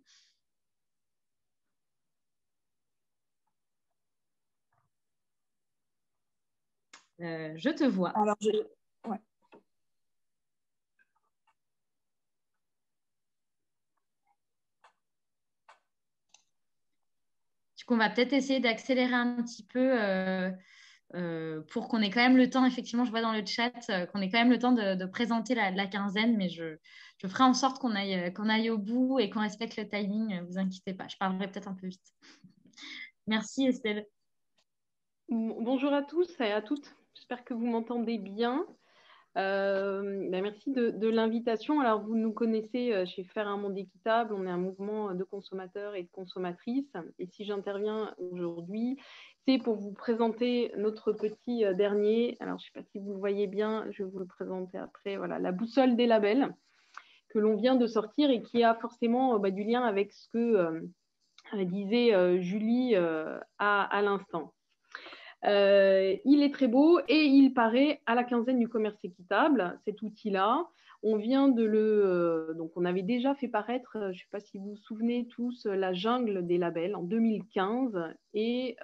Je te vois. Alors, ouais. Du coup, on va peut-être essayer d'accélérer un petit peu pour qu'on ait quand même le temps. Effectivement, je vois dans le chat qu'on ait quand même le temps de présenter la quinzaine, mais je ferai en sorte qu'on aille au bout et qu'on respecte le timing. Ne vous inquiétez pas, je parlerai peut-être un peu vite. Merci Estelle. Bonjour à tous et à toutes. J'espère que vous m'entendez bien. Merci de l'invitation. Alors, vous nous connaissez chez Faire un monde équitable. On est un mouvement de consommateurs et de consommatrices. Et si j'interviens aujourd'hui, c'est pour vous présenter notre petit dernier. Alors, je ne sais pas si vous le voyez bien, je vais vous le présenter après. Voilà, la boussole des labels que l'on vient de sortir et qui a forcément du lien avec ce que disait Julie à l'instant. Il est très beau et il paraît à la quinzaine du commerce équitable, cet outil-là. On vient de donc on avait déjà fait paraître, je ne sais pas si vous vous souvenez tous, la jungle des labels en 2015. Et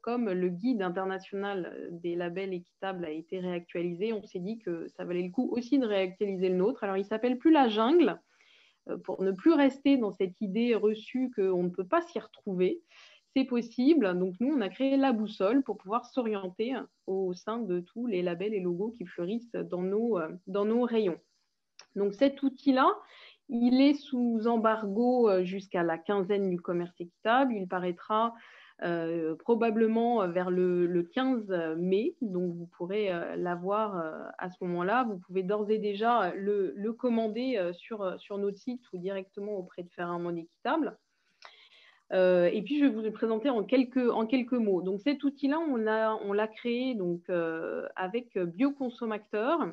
comme le guide international des labels équitables a été réactualisé, on s'est dit que ça valait le coup aussi de réactualiser le nôtre. Alors, il ne s'appelle plus la jungle, pour ne plus rester dans cette idée reçue qu'on ne peut pas s'y retrouver. C'est possible. Donc, nous, on a créé la boussole pour pouvoir s'orienter au sein de tous les labels et logos qui fleurissent dans nos rayons. Donc, cet outil-là, il est sous embargo jusqu'à la quinzaine du commerce équitable. Il paraîtra probablement vers le 15 mai. Donc, vous pourrez l'avoir à ce moment-là. Vous pouvez d'ores et déjà le commander sur notre site ou directement auprès de Faire un monde équitable. Et puis, je vais vous le présenter en quelques mots. Donc, cet outil-là, on l'a créé donc, avec Bioconsomacteur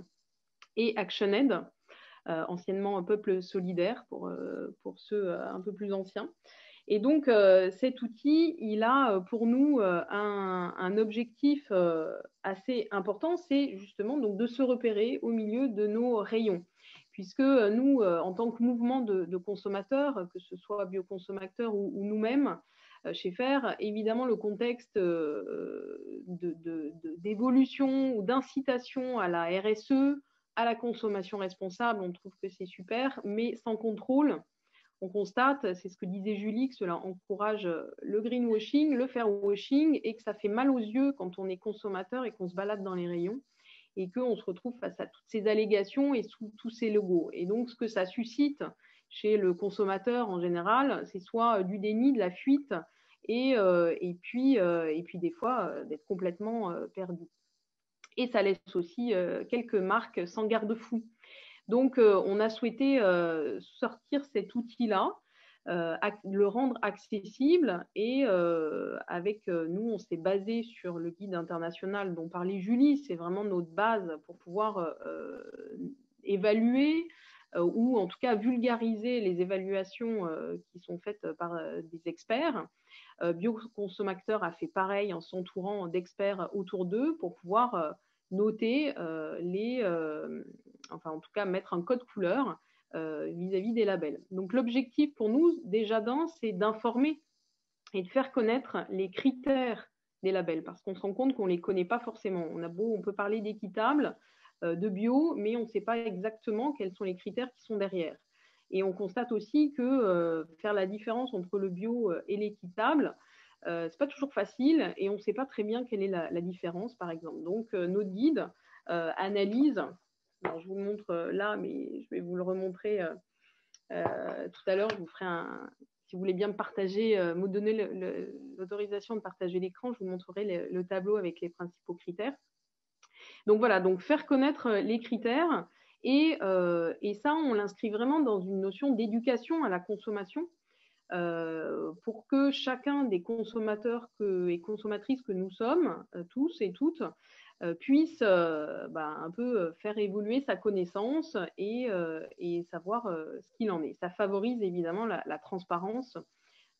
et ActionAid, anciennement Peuple Solidaire pour ceux un peu plus anciens. Et donc, cet outil, il a pour nous un objectif assez important, c'est justement donc, de se repérer au milieu de nos rayons. Puisque nous, en tant que mouvement de consommateurs, que ce soit Bioconsomacteur ou nous-mêmes, chez Faire, évidemment, le contexte d'évolution ou d'incitation à la RSE, à la consommation responsable, on trouve que c'est super, mais sans contrôle, on constate, c'est ce que disait Julie, que cela encourage le greenwashing, le fairwashing, et que ça fait mal aux yeux quand on est consommateur et qu'on se balade dans les rayons, et qu'on se retrouve face à toutes ces allégations et sous tous ces logos. Et donc, ce que ça suscite, chez le consommateur en général, c'est soit du déni, de la fuite, et puis des fois d'être complètement perdu. Et ça laisse aussi quelques marques sans garde-fou. Donc, on a souhaité sortir cet outil-là, le rendre accessible, et avec nous, on s'est basé sur le guide international dont parlait Julie. C'est vraiment notre base pour pouvoir évaluer ou en tout cas vulgariser les évaluations qui sont faites par des experts. Bioconsommateur a fait pareil en s'entourant d'experts autour d'eux pour pouvoir noter enfin en tout cas mettre un code couleur vis-à-vis des labels. Donc l'objectif pour nous déjà c'est d'informer et de faire connaître les critères des labels, parce qu'on se rend compte qu'on ne les connaît pas forcément. On peut parler d'équitable, de bio, mais on ne sait pas exactement quels sont les critères qui sont derrière. Et on constate aussi que faire la différence entre le bio et l'équitable, ce n'est pas toujours facile, et on ne sait pas très bien quelle est la différence, par exemple. Donc, notre guide analyse, alors je vous le montre là, mais je vais vous le remontrer tout à l'heure. Je vous ferai si vous voulez bien me partager, me donner l'autorisation de partager l'écran, je vous montrerai le tableau avec les principaux critères. Donc voilà, donc faire connaître les critères, et ça, on l'inscrit vraiment dans une notion d'éducation à la consommation, pour que chacun des consommateurs et consommatrices que nous sommes, tous et toutes, puisse un peu faire évoluer sa connaissance et savoir ce qu'il en est. Ça favorise évidemment la transparence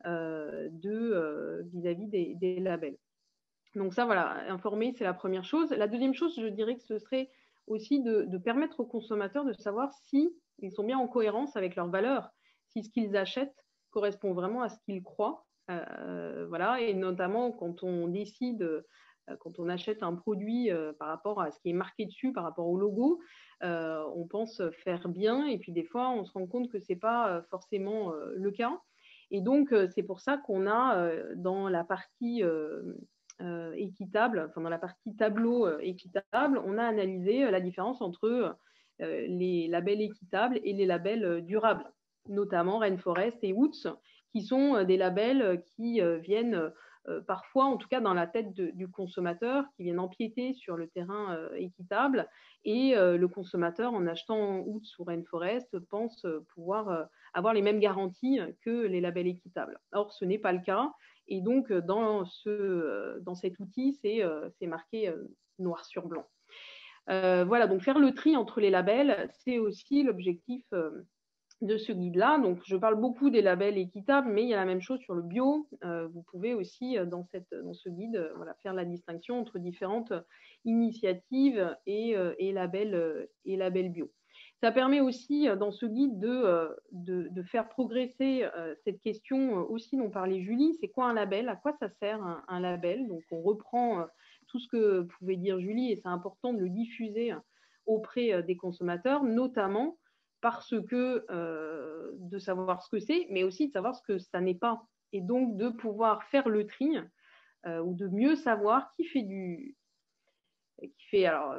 vis-à-vis des labels. Donc ça, voilà, informer, c'est la première chose. La deuxième chose, je dirais que ce serait aussi de permettre aux consommateurs de savoir si ils sont bien en cohérence avec leurs valeurs, si ce qu'ils achètent correspond vraiment à ce qu'ils croient. Voilà, et notamment quand on décide, quand on achète un produit par rapport à ce qui est marqué dessus, par rapport au logo, on pense faire bien, et puis des fois, on se rend compte que ce n'est pas forcément le cas. Et donc, c'est pour ça qu'on a dans la partie équitable, enfin dans la partie tableau équitable, on a analysé la différence entre les labels équitables et les labels durables, notamment Rainforest et Woods, qui sont des labels qui viennent parfois, en tout cas dans la tête du consommateur, qui viennent empiéter sur le terrain équitable, et le consommateur, en achetant Woods ou Rainforest, pense pouvoir avoir les mêmes garanties que les labels équitables. Or, ce n'est pas le cas. Et donc, dans cet outil, c'est marqué noir sur blanc. Voilà, donc faire le tri entre les labels, c'est aussi l'objectif de ce guide-là. Donc, je parle beaucoup des labels équitables, mais il y a la même chose sur le bio. Vous pouvez aussi, dans ce guide, faire la distinction entre différentes initiatives et labels bio. Ça permet aussi, dans ce guide, de faire progresser cette question aussi dont parlait Julie. C'est quoi un label? À quoi ça sert un label? Donc, on reprend tout ce que pouvait dire Julie, et c'est important de le diffuser auprès des consommateurs, notamment parce que de savoir ce que c'est, mais aussi de savoir ce que ça n'est pas. Et donc, de pouvoir faire le tri ou de mieux savoir alors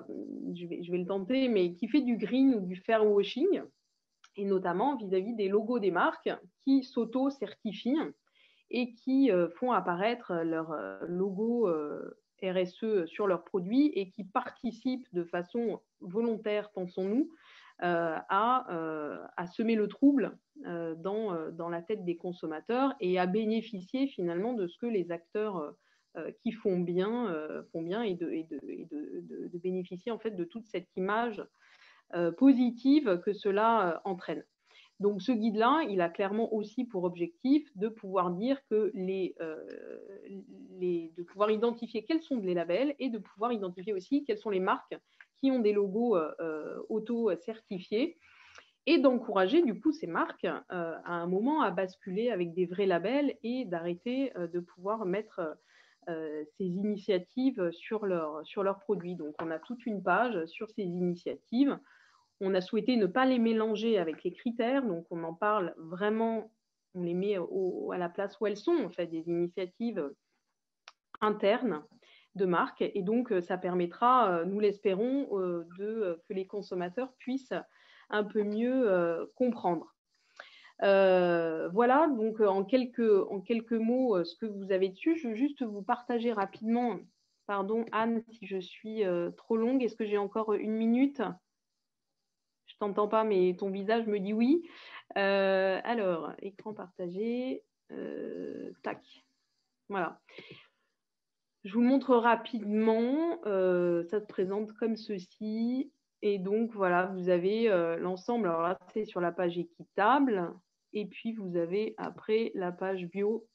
je vais le tenter, mais qui fait du green ou du fairwashing, et notamment vis-à-vis des logos des marques qui s'auto-certifient et qui font apparaître leur logo RSE sur leurs produits, et qui participent de façon volontaire, pensons-nous, à semer le trouble dans la tête des consommateurs, et à bénéficier finalement de ce que les acteurs qui font bien, et de bénéficier en fait de toute cette image positive que cela entraîne. Donc ce guide-là, il a clairement aussi pour objectif de pouvoir dire que de pouvoir identifier quels sont les labels, et de pouvoir identifier aussi quelles sont les marques qui ont des logos auto-certifiés, et d'encourager du coup ces marques à un moment à basculer avec des vrais labels, et d'arrêter de pouvoir mettre ces initiatives sur leurs produits. Donc on a toute une page sur ces initiatives. On a souhaité ne pas les mélanger avec les critères, donc on en parle vraiment, on les met à la place où elles sont, en fait, des initiatives internes de marque, et donc ça permettra, nous l'espérons, que les consommateurs puissent un peu mieux comprendre. Voilà, donc en quelques mots, ce que vous avez dessus. Je veux juste vous partager rapidement. Pardon, Anne, si je suis trop longue. Est-ce que j'ai encore 1 minute? Je t'entends pas, mais ton visage me dit oui. Alors, écran partagé. Tac. Voilà. Je vous montre rapidement. Ça se présente comme ceci. Et donc, voilà, vous avez l'ensemble. Alors là, c'est sur la page équitable. Et puis, vous avez après la page bio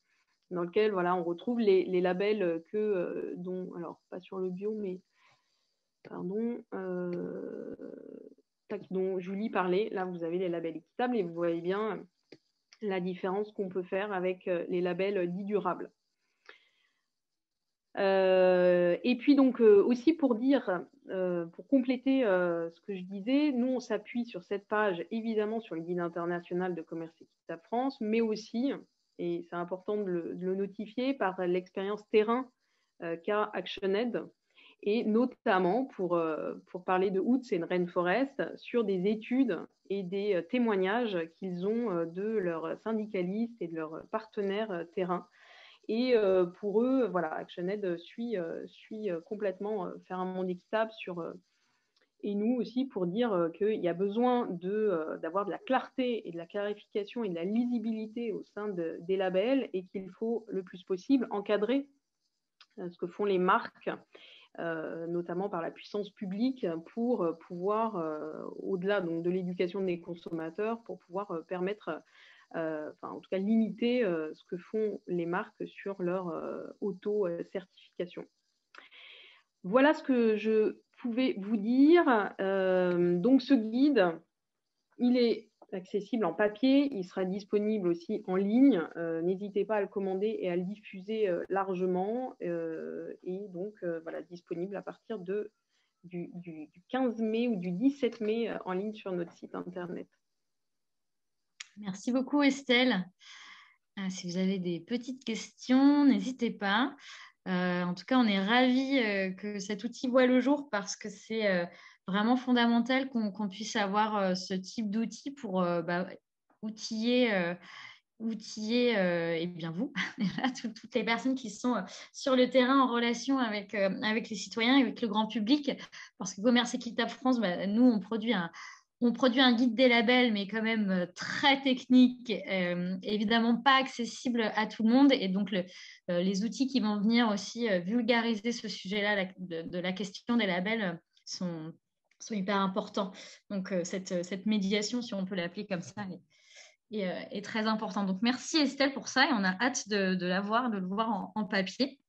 dans laquelle voilà, on retrouve les labels dont, alors pas sur le bio, mais pardon, dont Julie parlait. Là, vous avez les labels équitables et vous voyez bien la différence qu'on peut faire avec les labels dits durables. Et puis donc aussi pour dire, pour compléter ce que je disais, nous on s'appuie sur cette page évidemment sur le guide international de commerce équitable France, mais aussi, et c'est important de le notifier, par l'expérience terrain qu'a ActionAid, et notamment pour parler de Hoots et de Rainforest, sur des études et des témoignages qu'ils ont de leurs syndicalistes et de leurs partenaires terrain. Et pour eux, voilà, ActionAid suit complètement faire un monde équitable et nous aussi pour dire qu'il y a besoin d'avoir de la clarté et de la clarification et de la lisibilité au sein des labels et qu'il faut le plus possible encadrer ce que font les marques, notamment par la puissance publique, pour pouvoir, au-delà donc, de l'éducation des consommateurs, pour pouvoir permettre en tout cas limiter ce que font les marques sur leur auto-certification. Voilà ce que je pouvais vous dire. Donc ce guide, il est accessible en papier, il sera disponible aussi en ligne. N'hésitez pas à le commander et à le diffuser largement. Et donc voilà, disponible à partir du 15 mai ou du 17 mai en ligne sur notre site internet. Merci beaucoup, Estelle. Si vous avez des petites questions, n'hésitez pas. En tout cas, on est ravis que cet outil voit le jour parce que c'est vraiment fondamental qu'on puisse avoir ce type d'outil pour outiller et bien vous, toutes les personnes qui sont sur le terrain en relation avec les citoyens et avec le grand public. Parce que Commerce Équitable France, nous, on produit un guide des labels, mais quand même très technique, évidemment pas accessible à tout le monde. Et donc, les outils qui vont venir aussi vulgariser ce sujet-là de la question des labels sont hyper importants. Donc, cette médiation, si on peut l'appeler comme ça, est très importante. Donc, merci Estelle pour ça et on a hâte de le voir en papier.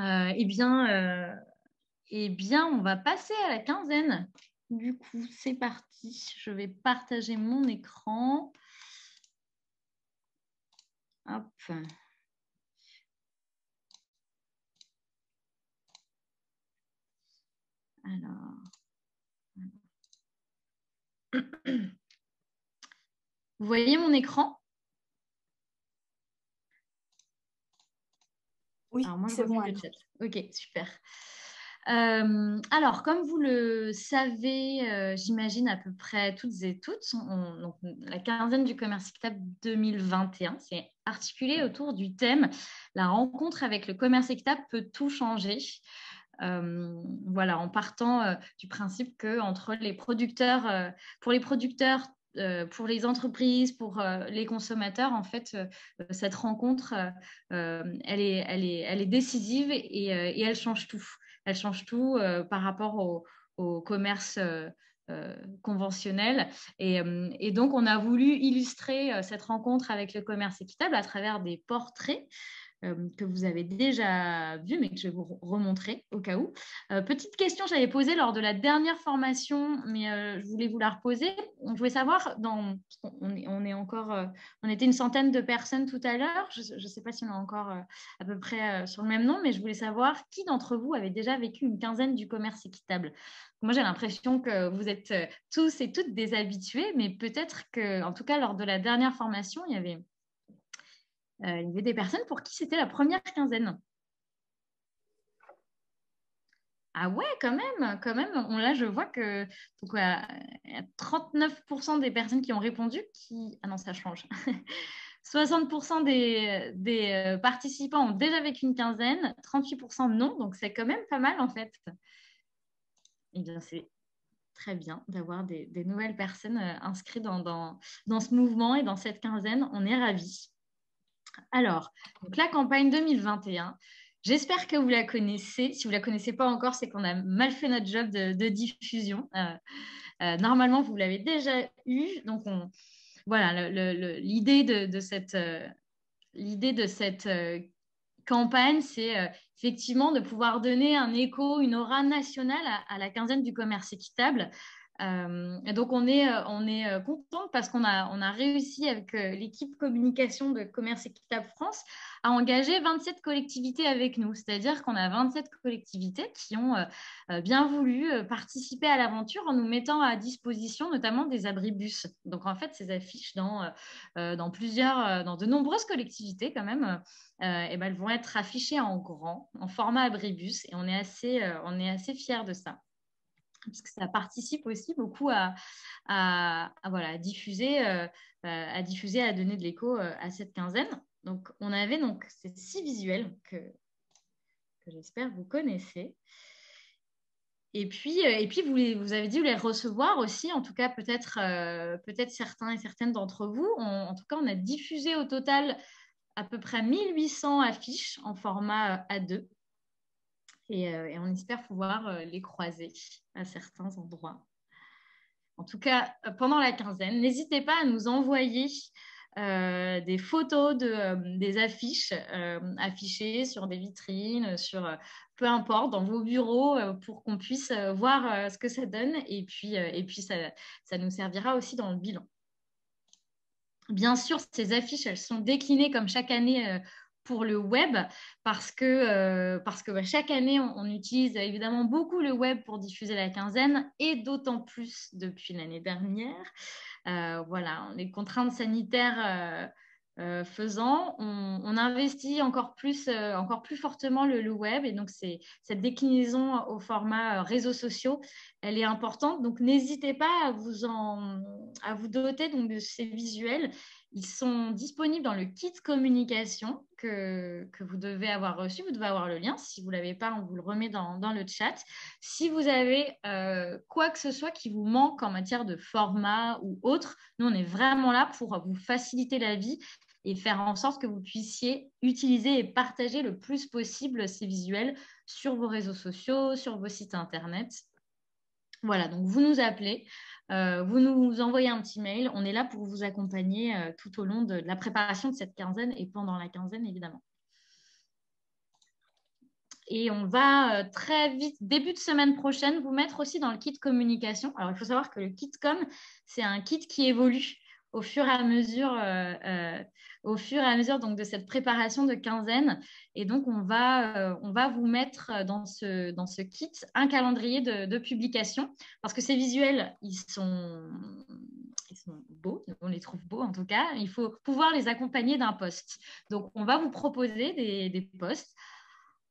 Eh bien, on va passer à la quinzaine. Du coup, c'est parti. Je vais partager mon écran. Hop. Alors. Vous voyez mon écran? Oui, alors moi, je c'est vois bon. plus le chat. Ok, super. Alors, comme vous le savez, j'imagine à peu près toutes et toutes, donc, la quinzaine du commerce équitable 2021, c'est articulé autour du thème « La rencontre avec le commerce équitable peut tout changer ». Voilà, en partant du principe que entre les producteurs, pour les producteurs, pour les entreprises, pour les consommateurs, en fait, cette rencontre, elle est décisive et elle change tout. Elle change tout par rapport au commerce conventionnel. Et donc, on a voulu illustrer cette rencontre avec le commerce équitable à travers des portraits que vous avez déjà vu, mais que je vais vous remontrer au cas où. Petite question que j'avais posée lors de la dernière formation, mais je voulais vous la reposer. Je voulais savoir, on était une centaine de personnes tout à l'heure. Je ne sais pas si on est encore à peu près sur le même nom, mais je voulais savoir qui d'entre vous avait déjà vécu une quinzaine du commerce équitable. Moi, j'ai l'impression que vous êtes tous et toutes des habitués, mais peut-être que, en tout cas, lors de la dernière formation, il y avait des personnes pour qui c'était la première quinzaine. Ah ouais, quand même. Là, je vois que donc, 39% des personnes qui ont répondu qui… Ah non, ça change. 60% des participants ont déjà vécu une quinzaine, 38% non, donc c'est quand même pas mal en fait. Eh bien, c'est très bien d'avoir des nouvelles personnes inscrites dans ce mouvement et dans cette quinzaine. On est ravis. Alors, donc la campagne 2021, j'espère que vous la connaissez. Si vous ne la connaissez pas encore, c'est qu'on a mal fait notre job de diffusion. Normalement, vous l'avez déjà eu. Donc, voilà, l'idée de cette campagne, c'est effectivement de pouvoir donner un écho, une aura nationale à la quinzaine du commerce équitable. Et donc, on est contente parce qu'on a réussi avec l'équipe communication de Commerce Équitable France à engager 27 collectivités avec nous. C'est-à-dire qu'on a 27 collectivités qui ont bien voulu participer à l'aventure en nous mettant à disposition notamment des abribus. Donc, en fait, ces affiches dans de nombreuses collectivités quand même, elles vont être affichées en grand, en format abribus. Et on est assez fiers de ça. Parce que ça participe aussi beaucoup à diffuser, à donner de l'écho à cette quinzaine. Donc, on avait ces 6 visuels que j'espère vous connaissez. Et puis vous avez dit vous les recevoir aussi, en tout cas peut-être certains et certaines d'entre vous. En tout cas, on a diffusé au total à peu près 1800 affiches en format A2. Et on espère pouvoir les croiser à certains endroits. En tout cas, pendant la quinzaine, n'hésitez pas à nous envoyer des photos des affiches affichées sur des vitrines, peu importe, dans vos bureaux, pour qu'on puisse voir ce que ça donne. Et puis ça nous servira aussi dans le bilan. Bien sûr, ces affiches, elles sont déclinées comme chaque année pour le web parce que chaque année, on utilise évidemment beaucoup le web pour diffuser la quinzaine et d'autant plus depuis l'année dernière. Voilà, les contraintes sanitaires faisant, on investit encore plus fortement le web et donc cette déclinaison au format réseaux sociaux, elle est importante. Donc, n'hésitez pas à vous doter donc, de ces visuels. Ils sont disponibles dans le kit communication que vous devez avoir reçu. Vous devez avoir le lien. Si vous ne l'avez pas, on vous le remet dans le chat. Si vous avez quoi que ce soit qui vous manque en matière de format ou autre, nous, on est vraiment là pour vous faciliter la vie et faire en sorte que vous puissiez utiliser et partager le plus possible ces visuels sur vos réseaux sociaux, sur vos sites internet. Voilà, donc vous nous appelez, vous nous envoyez un petit mail. On est là pour vous accompagner tout au long de la préparation de cette quinzaine et pendant la quinzaine, évidemment. Et on va très vite, début de semaine prochaine, vous mettre aussi dans le kit communication. Alors, il faut savoir que le kit com, c'est un kit qui évolue au fur et à mesure donc, de cette préparation de quinzaine. Et donc, on va vous mettre dans ce kit un calendrier de publication parce que ces visuels, ils sont beaux, on les trouve beaux en tout cas. Il faut pouvoir les accompagner d'un post. Donc, on va vous proposer des posts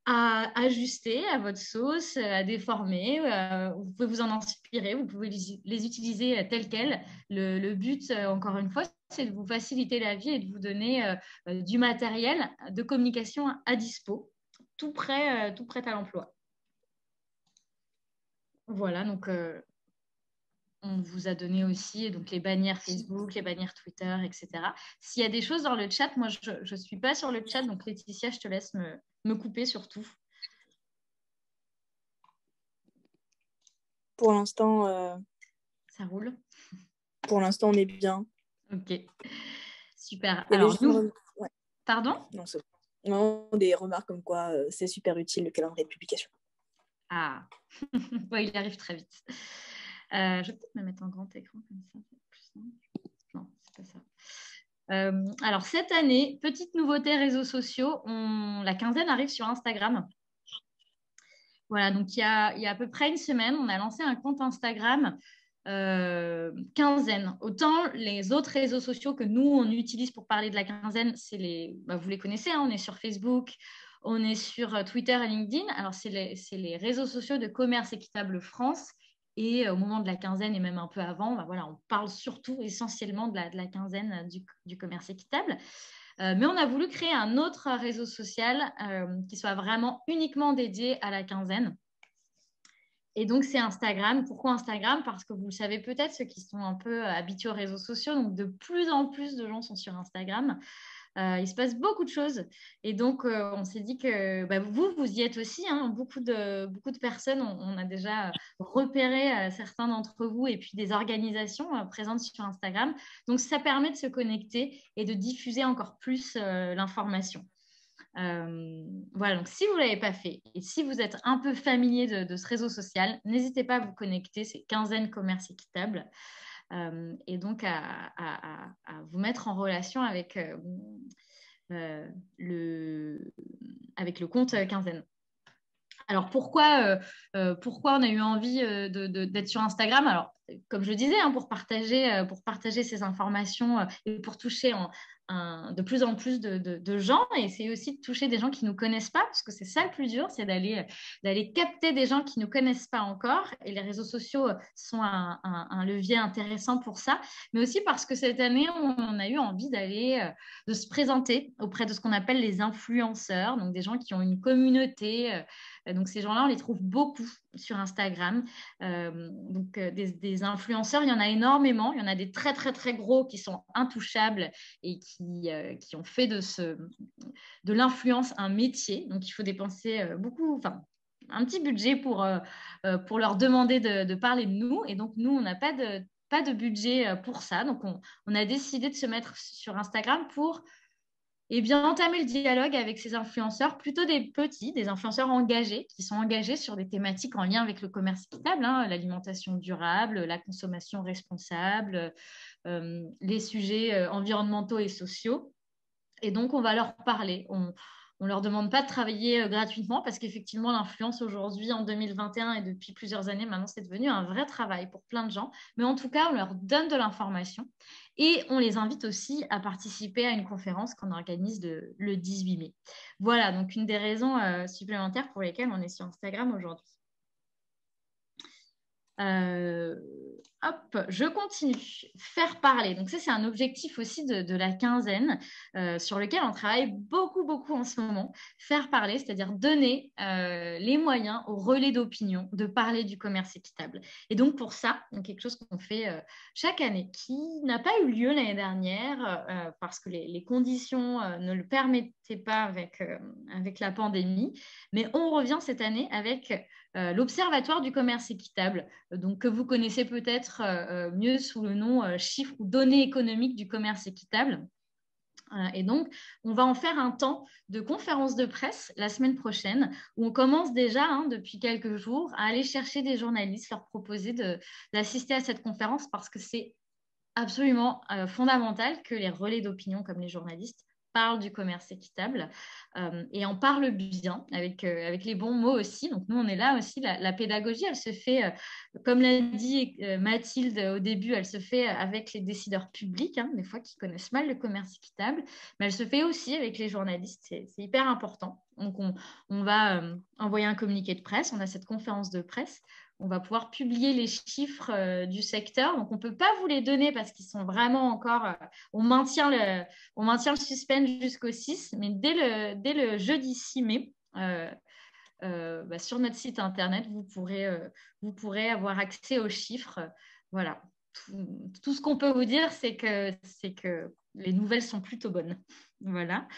à ajuster à votre sauce, à déformer. Vous pouvez vous en inspirer, vous pouvez les utiliser tels quels. Le but, encore une fois, c'est de vous faciliter la vie et de vous donner du matériel de communication à dispo, tout prêt à l'emploi. Voilà, donc on vous a donné aussi donc, les bannières Facebook, les bannières Twitter, etc. S'il y a des choses dans le chat, moi, je ne suis pas sur le chat, donc Laetitia, je te laisse me couper surtout. Pour l'instant, ça roule. Pour l'instant, on est bien. Ok, super. Alors, nous... Ouais. Pardon ? Non, des remarques comme quoi c'est super utile le calendrier de publication. Ah, ouais, il arrive très vite. Je vais peut-être me mettre en grand écran comme ça, c'est plus simple. Non, c'est pas ça. Alors, cette année, petite nouveauté réseaux sociaux, la quinzaine arrive sur Instagram. Voilà, donc il y a à peu près une semaine, on a lancé un compte Instagram quinzaine. Autant les autres réseaux sociaux que nous, on utilise pour parler de la quinzaine, vous les connaissez, hein, on est sur Facebook, on est sur Twitter et LinkedIn. Alors, c'est les réseaux sociaux de Commerce Équitable France Et au moment de la quinzaine et même un peu avant, voilà, on parle surtout essentiellement de la quinzaine du commerce équitable. Mais on a voulu créer un autre réseau social qui soit vraiment uniquement dédié à la quinzaine. Et donc, c'est Instagram. Pourquoi Instagram? Parce que vous le savez peut-être, ceux qui sont un peu habitués aux réseaux sociaux, donc de plus en plus de gens sont sur Instagram. Il se passe beaucoup de choses. Et donc, on s'est dit que vous y êtes aussi. Hein. Beaucoup de personnes, on a déjà repéré certains d'entre vous et puis des organisations présentes sur Instagram. Donc, ça permet de se connecter et de diffuser encore plus l'information. Voilà, donc si vous ne l'avez pas fait et si vous êtes un peu familier de ce réseau social, n'hésitez pas à vous connecter. C'est Quinzaine Commerce Équitable. Et donc à vous mettre en relation avec le compte Quinzaine. Alors, pourquoi on a eu envie d'être sur Instagram? Alors, comme je le disais, hein, pour partager ces informations et pour toucher de plus en plus de gens, et c'est aussi de toucher des gens qui ne nous connaissent pas, parce que c'est ça le plus dur, c'est d'aller capter des gens qui ne nous connaissent pas encore. Et les réseaux sociaux sont un levier intéressant pour ça, mais aussi parce que cette année, on a eu envie de se présenter auprès de ce qu'on appelle les influenceurs, donc des gens qui ont une communauté. Donc, ces gens-là, on les trouve beaucoup sur Instagram. Des influenceurs, il y en a énormément. Il y en a des très, très, très gros qui sont intouchables et qui ont fait de l'influence un métier. Donc, il faut dépenser beaucoup, enfin, un petit budget pour leur demander de parler de nous. Et donc, nous, on n'a pas de budget pour ça. Donc, on a décidé de se mettre sur Instagram pour entamer le dialogue avec ces influenceurs, plutôt des influenceurs engagés, qui sont engagés sur des thématiques en lien avec le commerce équitable, hein, l'alimentation durable, la consommation responsable, les sujets environnementaux et sociaux. Et donc, on va leur parler. On ne leur demande pas de travailler gratuitement parce qu'effectivement, l'influence aujourd'hui, en 2021 et depuis plusieurs années, maintenant, c'est devenu un vrai travail pour plein de gens. Mais en tout cas, on leur donne de l'information et on les invite aussi à participer à une conférence qu'on organise le 18 mai. Voilà, donc une des raisons supplémentaires pour lesquelles on est sur Instagram aujourd'hui. Je continue. Faire parler. Donc ça, c'est un objectif aussi de la quinzaine sur lequel on travaille beaucoup, beaucoup en ce moment. Faire parler, c'est-à-dire donner les moyens aux relais d'opinion de parler du commerce équitable. Et donc pour ça, quelque chose qu'on fait chaque année, qui n'a pas eu lieu l'année dernière parce que les conditions ne le permettaient pas avec la pandémie. Mais on revient cette année avec l'Observatoire du commerce équitable, donc que vous connaissez peut-être mieux sous le nom chiffres ou données économiques du commerce équitable. Et donc, on va en faire un temps de conférence de presse la semaine prochaine, où on commence déjà, depuis quelques jours, à aller chercher des journalistes, leur proposer d'assister à cette conférence, parce que c'est absolument fondamental que les relais d'opinion, comme les journalistes, parlent du commerce équitable et en parlent bien, avec les bons mots aussi. Donc, nous, on est là aussi. La pédagogie, elle se fait, comme l'a dit Mathilde au début, elle se fait avec les décideurs publics, des fois qui connaissent mal le commerce équitable, mais elle se fait aussi avec les journalistes. C'est hyper important. Donc, on va envoyer un communiqué de presse. On a cette conférence de presse. On va pouvoir publier les chiffres du secteur. Donc, on ne peut pas vous les donner parce qu'ils sont vraiment encore… on maintient le suspense jusqu'au 6, mais dès le jeudi 6 mai, sur notre site internet, vous pourrez avoir accès aux chiffres. Voilà. Tout ce qu'on peut vous dire, c'est que les nouvelles sont plutôt bonnes. Voilà.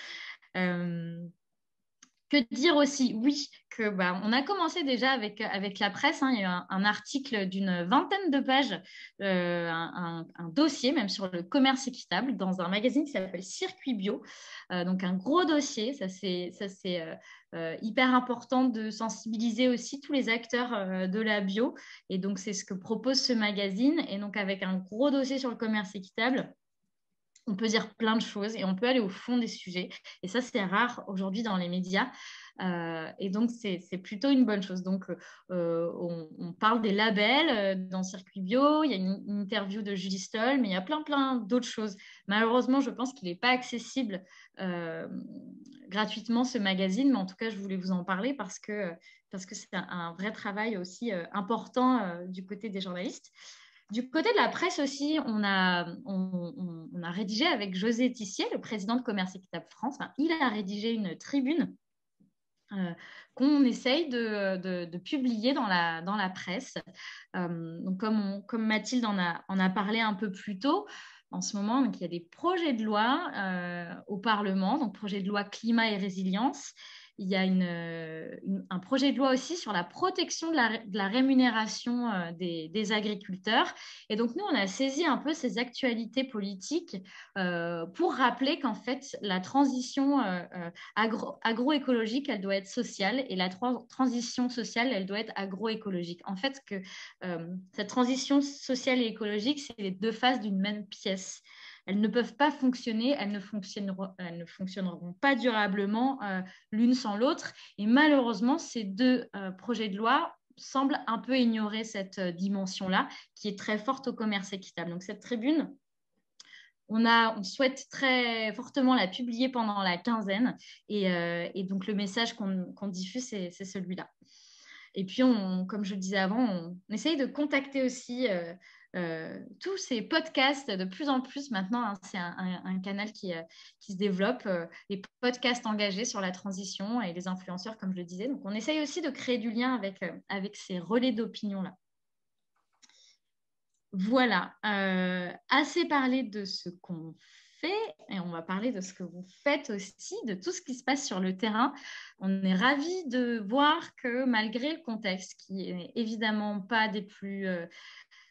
Que dire aussi? Oui, on a commencé déjà avec la presse. Il y a eu un article d'une vingtaine de pages, un dossier même sur le commerce équitable dans un magazine qui s'appelle Circuit Bio. Donc un gros dossier, ça c'est hyper important de sensibiliser aussi tous les acteurs de la bio. Et donc c'est ce que propose ce magazine. Et donc avec un gros dossier sur le commerce équitable, on peut dire plein de choses et on peut aller au fond des sujets. Et ça, c'est rare aujourd'hui dans les médias. Et donc, c'est plutôt une bonne chose. Donc, on parle des labels dans Circuit Bio. Il y a une interview de Julie Stoll, mais il y a plein d'autres choses. Malheureusement, je pense qu'il n'est pas accessible gratuitement, ce magazine. Mais en tout cas, je voulais vous en parler parce que parce que c'est un vrai travail aussi important du côté des journalistes. Du côté de la presse aussi, on a rédigé avec José Tissier, le président de Commerce Équitable France, il a rédigé une tribune qu'on essaye de publier dans la presse. Donc comme Mathilde en a parlé un peu plus tôt, en ce moment, donc, il y a des projets de loi au Parlement, donc projet de loi climat et résilience. Il y a un projet de loi aussi sur la protection de la rémunération des agriculteurs. Et donc, nous, on a saisi un peu ces actualités politiques pour rappeler qu'en fait, la transition agroécologique, elle doit être sociale et la transition sociale, elle doit être agroécologique. En fait, que cette transition sociale et écologique, c'est les deux faces d'une même pièce. Elles ne peuvent pas fonctionner, elles ne fonctionneront pas durablement l'une sans l'autre. Et malheureusement, ces deux projets de loi semblent un peu ignorer cette dimension-là, qui est très forte au commerce équitable. Donc cette tribune, on souhaite très fortement la publier pendant la quinzaine. Et donc le message qu'on diffuse, c'est celui-là. Et puis, comme je le disais avant, on essaye de contacter aussi tous ces podcasts de plus en plus maintenant. Hein, c'est un canal qui se développe, les podcasts engagés sur la transition et les influenceurs, comme je le disais. Donc, on essaye aussi de créer du lien avec ces relais d'opinion-là. Voilà, assez parlé de ce qu'on fait et on va parler de ce que vous faites aussi, de tout ce qui se passe sur le terrain. On est ravis de voir que malgré le contexte qui n'est évidemment pas des plus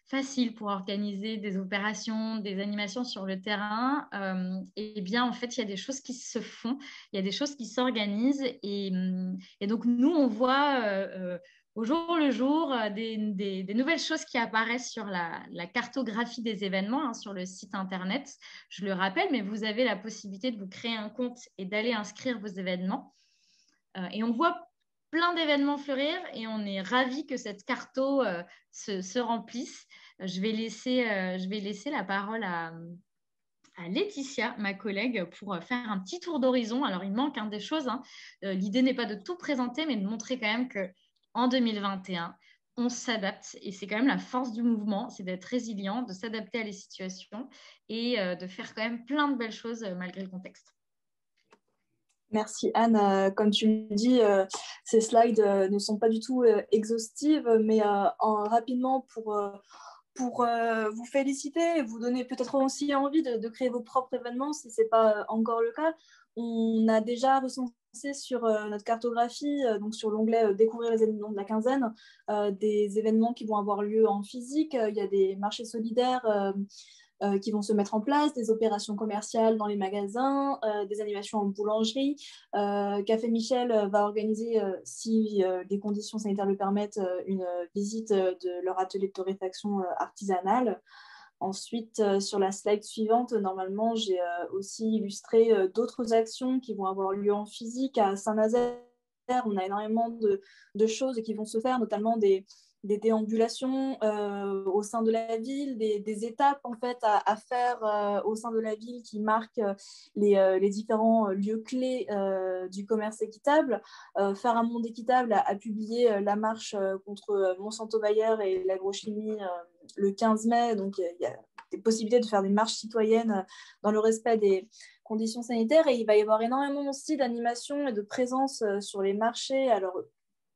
faciles pour organiser des opérations, des animations sur le terrain, eh bien en fait il y a des choses qui se font, il y a des choses qui s'organisent et donc nous on voit au jour le jour des nouvelles choses qui apparaissent sur la cartographie des événements sur le site internet. Je le rappelle, mais vous avez la possibilité de vous créer un compte et d'aller inscrire vos événements. Et on voit plein d'événements fleurir et on est ravis que cette carto se remplisse. Je vais laisser la parole à Laetitia, ma collègue, pour faire un petit tour d'horizon. Alors, il manque des choses. L'idée n'est pas de tout présenter, mais de montrer quand même qu'en 2021, on s'adapte. Et c'est quand même la force du mouvement, c'est d'être résilient, de s'adapter à les situations et de faire quand même plein de belles choses malgré le contexte. Merci Anne. Comme tu le dis, ces slides ne sont pas du tout exhaustives, mais rapidement pour vous féliciter et vous donner peut-être aussi envie de créer vos propres événements si ce n'est pas encore le cas. On a déjà recensé sur notre cartographie, donc sur l'onglet Découvrir les événements de la quinzaine, des événements qui vont avoir lieu en physique. Il y a des marchés solidaires qui vont se mettre en place, des opérations commerciales dans les magasins, des animations en boulangerie. Café Michel va organiser, si les conditions sanitaires le permettent, une visite de leur atelier de torréfaction artisanale. Ensuite, sur la slide suivante, normalement, j'ai aussi illustré d'autres actions qui vont avoir lieu en physique. À Saint-Nazaire, on a énormément de choses qui vont se faire, notamment des déambulations au sein de la ville, des étapes en fait à faire au sein de la ville qui marquent les différents lieux clés du commerce équitable. Faire un monde équitable a publié la marche contre Monsanto Bayer et l'agrochimie le 15 mai, donc il y a des possibilités de faire des marches citoyennes dans le respect des conditions sanitaires, et il va y avoir énormément aussi d'animation et de présence sur les marchés. Alors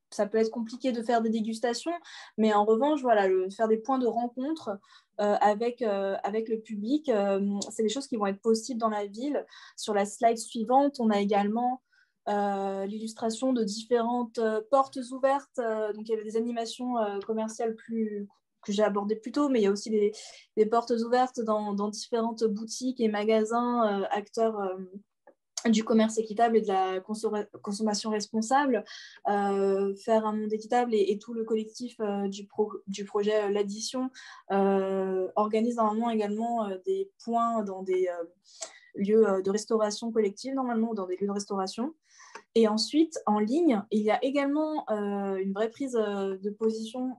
ça peut être compliqué de faire des dégustations, mais en revanche, voilà, faire des points de rencontre avec le public, c'est des choses qui vont être possibles dans la ville. Sur la slide suivante, on a également l'illustration de différentes portes ouvertes. Donc, il y avait des animations commerciales que j'ai abordées plus tôt, mais il y a aussi des portes ouvertes dans différentes boutiques et magasins, acteurs du commerce équitable et de la consommation responsable. Faire un monde équitable et tout le collectif du projet L'Addition organise normalement également des points dans des lieux de restauration collective, normalement, ou dans des lieux de restauration. Et ensuite, en ligne, il y a également une vraie prise de position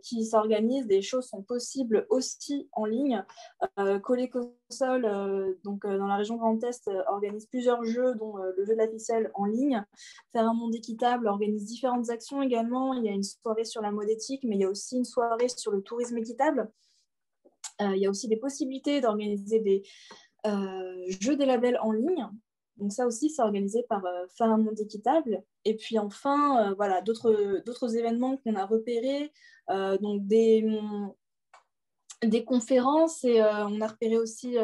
qui s'organise. Des choses sont possibles aussi en ligne. Coller-Console, dans la région Grand Est, organise plusieurs jeux, dont le jeu de la ficelle en ligne. Faire un monde équitable organise différentes actions également. Il y a une soirée sur la mode éthique, mais il y a aussi une soirée sur le tourisme équitable. Il y a aussi des possibilités d'organiser des jeux des labels en ligne. Donc ça aussi, c'est organisé par Faire un monde équitable. Et puis enfin, voilà, d'autres événements qu'on a repérés, donc des conférences, et on a repéré aussi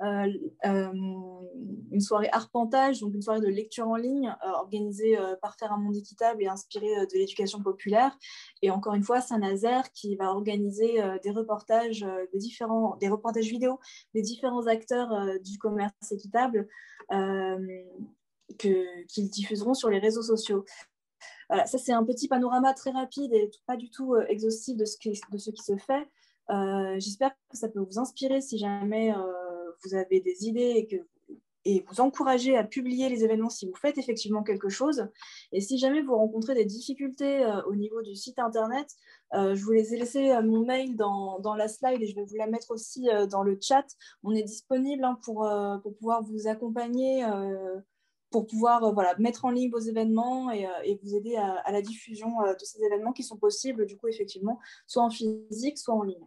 une soirée arpentage, donc une soirée de lecture en ligne organisée par Faire un monde équitable et inspirée de l'éducation populaire. Et encore une fois, Saint-Nazaire qui va organiser des reportages vidéo des différents acteurs du commerce équitable qu'ils diffuseront sur les réseaux sociaux. Voilà, ça c'est un petit panorama très rapide et pas du tout exhaustif de ce qui se fait. J'espère que ça peut vous inspirer si jamais vous avez des idées et vous encourager à publier les événements si vous faites effectivement quelque chose. Et si jamais vous rencontrez des difficultés au niveau du site internet, je vous les ai laissé mon mail dans la slide et je vais vous la mettre aussi dans le chat. On est disponible pour pouvoir vous accompagner, pour pouvoir mettre en ligne vos événements et vous aider à la diffusion de ces événements qui sont possibles, du coup, effectivement, soit en physique, soit en ligne.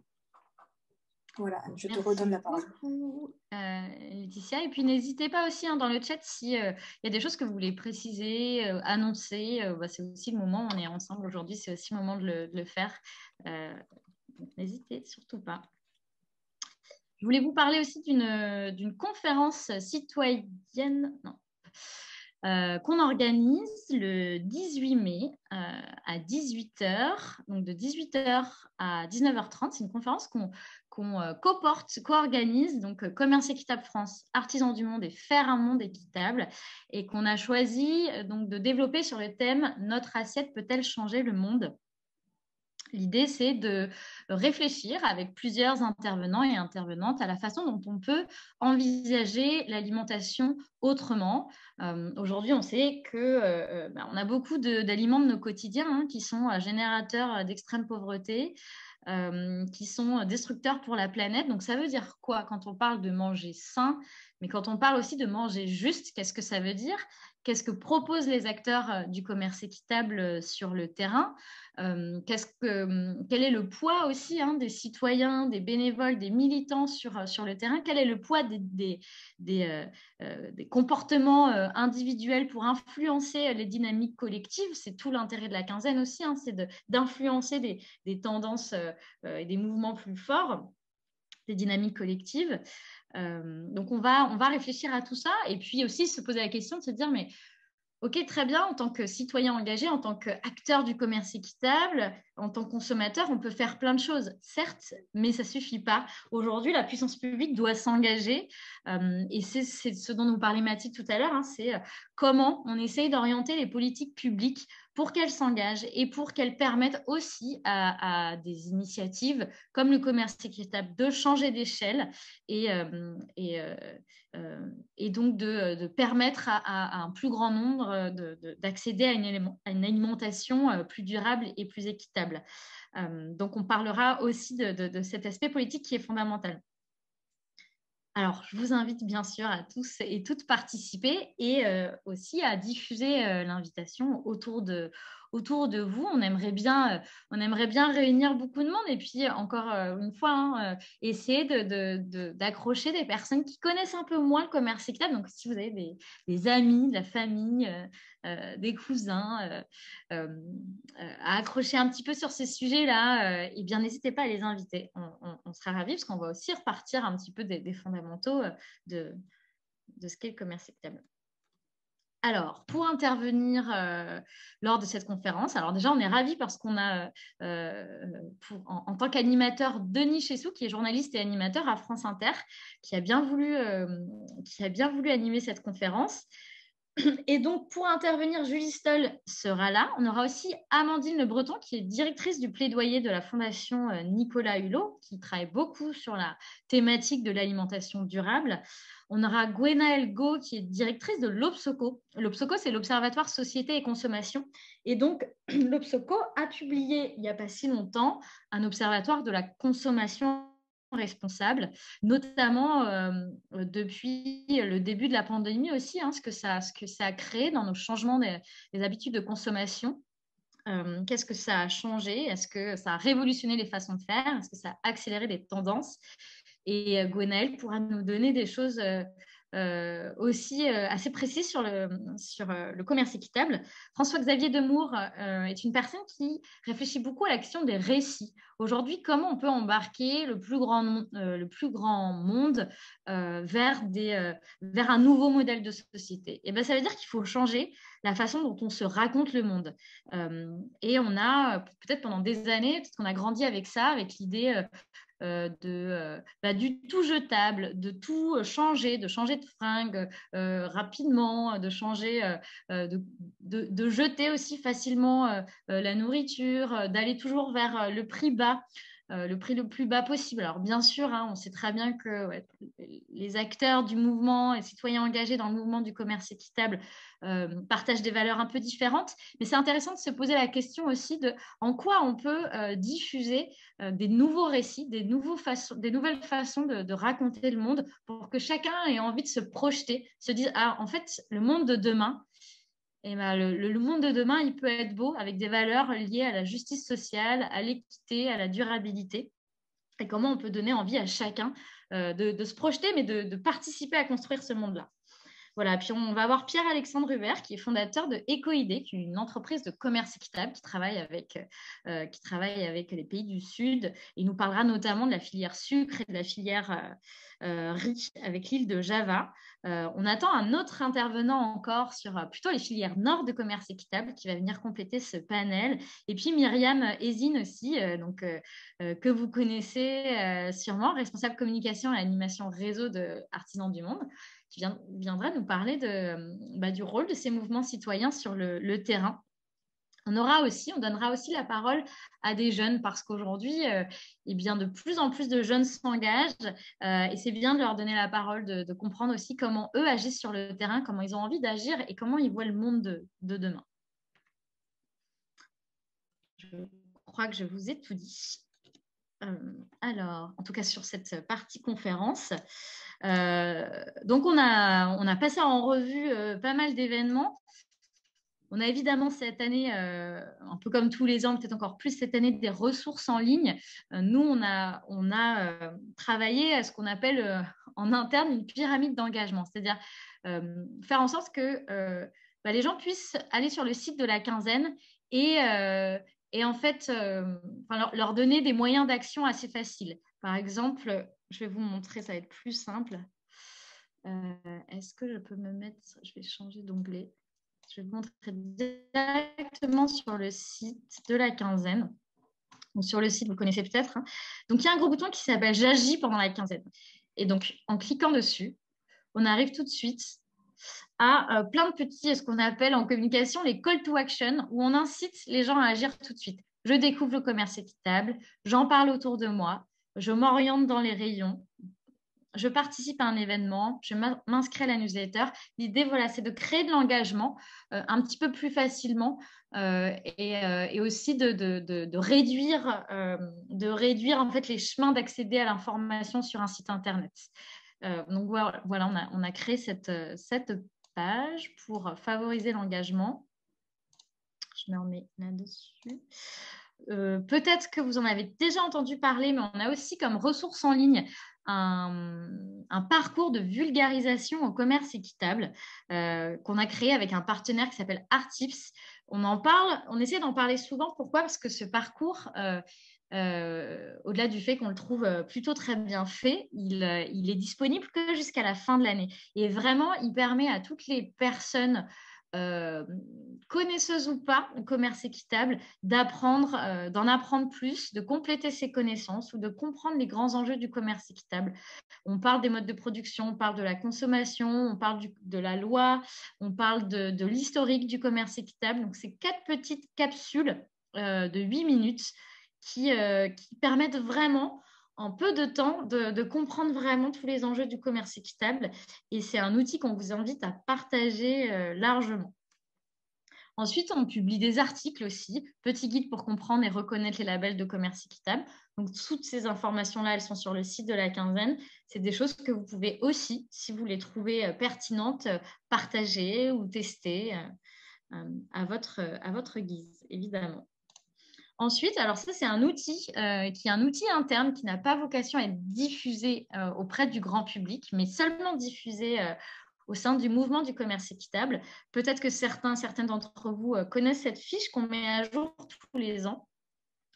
Voilà, je te redonne la parole. Merci beaucoup, Laetitia. Et puis, n'hésitez pas aussi dans le chat s'il y a des choses que vous voulez préciser, annoncer. C'est aussi le moment, on est ensemble aujourd'hui, c'est aussi le moment de le faire. Donc, n'hésitez surtout pas. Je voulais vous parler aussi d'une conférence citoyenne qu'on organise le 18 mai à 18h, donc de 18h à 19h30. C'est une conférence qu'on co-organise, donc Commerce Équitable France, Artisans du Monde et Faire un Monde équitable, et qu'on a choisi donc de développer sur le thème « Notre assiette peut-elle changer le monde ?» L'idée, c'est de réfléchir avec plusieurs intervenants et intervenantes à la façon dont on peut envisager l'alimentation autrement. Aujourd'hui, on sait qu'on a beaucoup d'aliments de nos quotidiens qui sont générateurs d'extrême pauvreté, qui sont destructeurs pour la planète. Donc, ça veut dire quoi quand on parle de manger sain, mais quand on parle aussi de manger juste, qu'est-ce que ça veut dire ? Qu'est-ce que proposent les acteurs du commerce équitable sur le terrain ? Quel est le poids aussi des citoyens, des bénévoles, des militants sur le terrain ? Quel est le poids des comportements individuels pour influencer les dynamiques collectives ? C'est tout l'intérêt de la quinzaine aussi, c'est d'influencer des tendances et des mouvements plus forts, des dynamiques collectives. Donc, on va réfléchir à tout ça et puis aussi se poser la question de se dire, mais ok, très bien, en tant que citoyen engagé, en tant qu'acteur du commerce équitable, en tant que consommateur, on peut faire plein de choses, certes, mais ça ne suffit pas. Aujourd'hui, la puissance publique doit s'engager et c'est ce dont nous parlait Mathilde tout à l'heure, c'est comment on essaye d'orienter les politiques publiques pour qu'elles s'engagent et pour qu'elles permettent aussi à des initiatives comme le commerce équitable de changer d'échelle et donc de permettre à un plus grand nombre d'accéder à une alimentation plus durable et plus équitable. Donc, on parlera aussi de cet aspect politique qui est fondamental. Alors, je vous invite bien sûr à tous et toutes participer et aussi à diffuser l'invitation autour de vous. On aimerait bien réunir beaucoup de monde et puis encore une fois, essayer d'accrocher des personnes qui connaissent un peu moins le commerce équitable. Donc, si vous avez des amis, de la famille, des cousins, à accrocher un petit peu sur ces sujets-là, eh bien, n'hésitez pas à les inviter. On sera ravis parce qu'on va aussi repartir un petit peu des fondamentaux de ce qu'est le commerce équitable. Alors, pour intervenir lors de cette conférence, alors déjà, on est ravis parce qu'on a, en tant qu'animateur, Denis Chessou, qui est journaliste et animateur à France Inter, qui a bien voulu animer cette conférence. Et donc, pour intervenir, Julie Stoll sera là. On aura aussi Amandine Le Breton, qui est directrice du plaidoyer de la Fondation Nicolas Hulot, qui travaille beaucoup sur la thématique de l'alimentation durable. On aura Gwenaëlle Go, qui est directrice de l'Obsoco. L'Obsoco, c'est l'Observatoire Société et Consommation. Et donc, l'Obsoco a publié, il n'y a pas si longtemps, un observatoire de la consommation responsable, notamment depuis le début de la pandémie aussi, ce que ça a créé dans nos changements des habitudes de consommation. Qu'est-ce que ça a changé? Est-ce que ça a révolutionné les façons de faire? Est-ce que ça a accéléré les tendances? Et Gwenaëlle pourra nous donner des choses aussi assez précises sur le commerce équitable. François-Xavier Demour est une personne qui réfléchit beaucoup à l'action des récits. Aujourd'hui, comment on peut embarquer le plus grand monde vers un nouveau modèle de société? Et bien, ça veut dire qu'il faut changer la façon dont on se raconte le monde. Et on a, peut-être pendant des années, peut-être qu'on a grandi avec ça, avec l'idée du tout jetable, de tout changer, de changer de fringue rapidement, de changer, de jeter aussi facilement la nourriture, d'aller toujours vers le prix bas. Le prix le plus bas possible. Alors bien sûr, on sait très bien que les acteurs du mouvement et citoyens engagés dans le mouvement du commerce équitable partagent des valeurs un peu différentes, mais c'est intéressant de se poser la question aussi de en quoi on peut diffuser des nouveaux récits, des nouvelles façons de raconter le monde pour que chacun ait envie de se projeter, se dire en fait, le monde de demain, le monde de demain, il peut être beau avec des valeurs liées à la justice sociale, à l'équité, à la durabilité. Et comment on peut donner envie à chacun de se projeter, mais de participer à construire ce monde-là. Voilà, puis on va avoir Pierre-Alexandre Hubert, qui est fondateur de Ecoidée, qui est une entreprise de commerce équitable qui travaille avec les pays du Sud. Il nous parlera notamment de la filière sucre et de la filière riz avec l'île de Java. On attend un autre intervenant encore sur plutôt les filières nord de commerce équitable qui va venir compléter ce panel. Et puis Myriam Ezine aussi, que vous connaissez sûrement, responsable communication et animation réseau de Artisans du Monde, qui viendra nous parler du rôle de ces mouvements citoyens sur le terrain. On donnera aussi la parole à des jeunes parce qu'aujourd'hui, de plus en plus de jeunes s'engagent et c'est bien de leur donner la parole, de comprendre aussi comment eux agissent sur le terrain, comment ils ont envie d'agir et comment ils voient le monde de demain. Je crois que je vous ai tout dit. Alors, en tout cas sur cette partie conférence. Donc, on a passé en revue pas mal d'événements. On a évidemment cette année, un peu comme tous les ans, peut-être encore plus cette année, des ressources en ligne. Nous, on a travaillé à ce qu'on appelle en interne une pyramide d'engagement, c'est-à-dire faire en sorte que les gens puissent aller sur le site de la quinzaine et en fait, leur donner des moyens d'action assez faciles. Par exemple, je vais vous montrer, ça va être plus simple. Est-ce que je peux je vais changer d'onglet. Je vais vous montrer directement sur le site de la quinzaine. Donc, sur le site, vous connaissez peut-être. Donc, il y a un gros bouton qui s'appelle « J'agis pendant la quinzaine ». Et donc, en cliquant dessus, on arrive tout de suite à plein de petits, ce qu'on appelle en communication les call to action, où on incite les gens à agir tout de suite. Je découvre le commerce équitable, j'en parle autour de moi, je m'oriente dans les rayons, je participe à un événement, je m'inscris à la newsletter. L'idée, c'est de créer de l'engagement un petit peu plus facilement et aussi de réduire en fait les chemins d'accéder à l'information sur un site internet. Donc voilà, on a créé cette page pour favoriser l'engagement. Je me remets là-dessus. Peut-être que vous en avez déjà entendu parler, mais on a aussi comme ressource en ligne un parcours de vulgarisation au commerce équitable qu'on a créé avec un partenaire qui s'appelle Artips. On en parle, on essaie d'en parler souvent. Pourquoi? Parce que ce parcours, au-delà du fait qu'on le trouve plutôt très bien fait, il est disponible que jusqu'à la fin de l'année. Et vraiment, il permet à toutes les personnes connaisseuse ou pas, commerce équitable, d'en apprendre plus, de compléter ses connaissances ou de comprendre les grands enjeux du commerce équitable. On parle des modes de production, on parle de la consommation, on parle de la loi, on parle de l'historique du commerce équitable. Donc, c'est 4 petites capsules de 8 minutes qui permettent vraiment, en peu de temps, de comprendre vraiment tous les enjeux du commerce équitable. Et c'est un outil qu'on vous invite à partager largement. Ensuite, on publie des articles aussi, petit guide pour comprendre et reconnaître les labels de commerce équitable. Donc, toutes ces informations-là, elles sont sur le site de la quinzaine. C'est des choses que vous pouvez aussi, si vous les trouvez pertinentes, partager ou tester à votre guise, évidemment. Ensuite, alors ça, c'est un outil qui est un outil interne qui n'a pas vocation à être diffusé auprès du grand public, mais seulement diffusé au sein du mouvement du commerce équitable. Peut-être que certaines d'entre vous connaissent cette fiche qu'on met à jour tous les ans.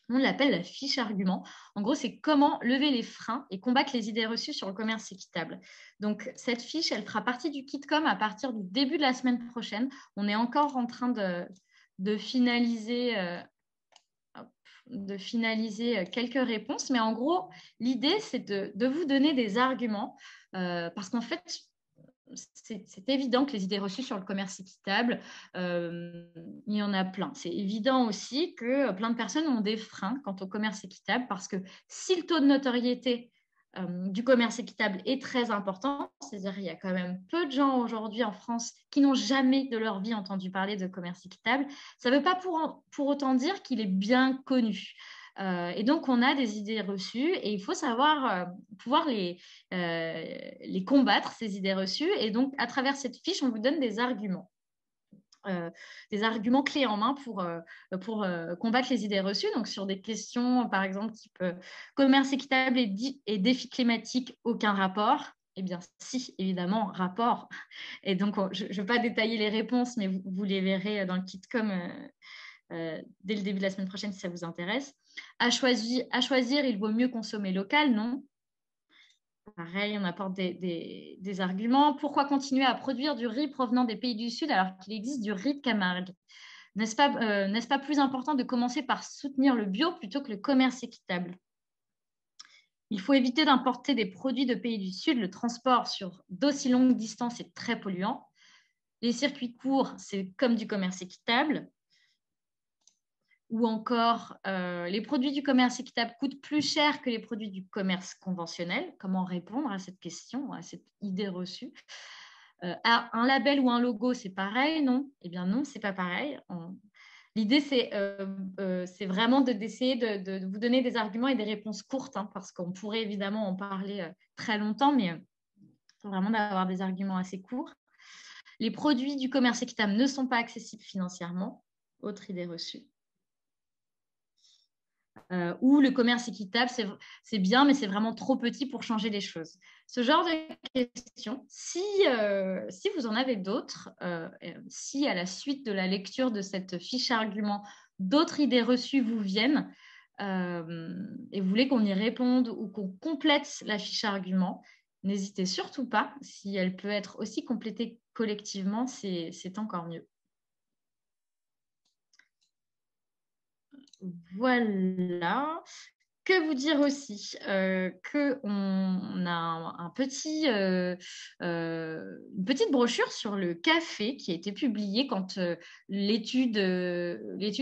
On l'appelle la fiche argument. En gros, c'est comment lever les freins et combattre les idées reçues sur le commerce équitable. Donc, cette fiche, elle fera partie du KitCom à partir du début de la semaine prochaine. On est encore en train de finaliser quelques réponses. Mais en gros, l'idée, c'est de vous donner des arguments parce qu'en fait, c'est évident que les idées reçues sur le commerce équitable, il y en a plein. C'est évident aussi que plein de personnes ont des freins quant au commerce équitable parce que si le taux de notoriété du commerce équitable est très important, c'est-à-dire qu'il y a quand même peu de gens aujourd'hui en France qui n'ont jamais de leur vie entendu parler de commerce équitable, ça ne veut pas pour autant dire qu'il est bien connu. Et donc, on a des idées reçues et il faut savoir pouvoir les combattre, ces idées reçues. Et donc, à travers cette fiche, on vous donne des arguments clés en main pour combattre les idées reçues. Donc, sur des questions, par exemple, type commerce équitable et défis climatiques, aucun rapport. Eh bien, si, évidemment, rapport. Et donc, je ne vais pas détailler les réponses, mais vous les verrez dans le KitCom dès le début de la semaine prochaine si ça vous intéresse. À choisir, il vaut mieux consommer local, non? Pareil, on apporte des arguments. Pourquoi continuer à produire du riz provenant des pays du Sud alors qu'il existe du riz de Camargue? N'est-ce pas plus important de commencer par soutenir le bio plutôt que le commerce équitable? Il faut éviter d'importer des produits de pays du Sud. Le transport sur d'aussi longues distances est très polluant. Les circuits courts, c'est comme du commerce équitable. Ou encore, les produits du commerce équitable coûtent plus cher que les produits du commerce conventionnel. Comment répondre à cette question, à cette idée reçue? Un label ou un logo, c'est pareil, non? Eh bien non, c'est pas pareil. L'idée, c'est vraiment d'essayer de vous donner des arguments et des réponses courtes, hein, parce qu'on pourrait évidemment en parler très longtemps, mais vraiment d'avoir des arguments assez courts. Les produits du commerce équitable ne sont pas accessibles financièrement. Autre idée reçue. Ou le commerce équitable, c'est bien, mais c'est vraiment trop petit pour changer les choses. Ce genre de questions, si vous en avez d'autres, si à la suite de la lecture de cette fiche argument, d'autres idées reçues vous viennent et vous voulez qu'on y réponde ou qu'on complète la fiche argument, n'hésitez surtout pas. Si elle peut être aussi complétée collectivement, c'est encore mieux. Voilà. Que vous dire aussi qu'on a une petite brochure sur le café qui a été publiée quand l'étude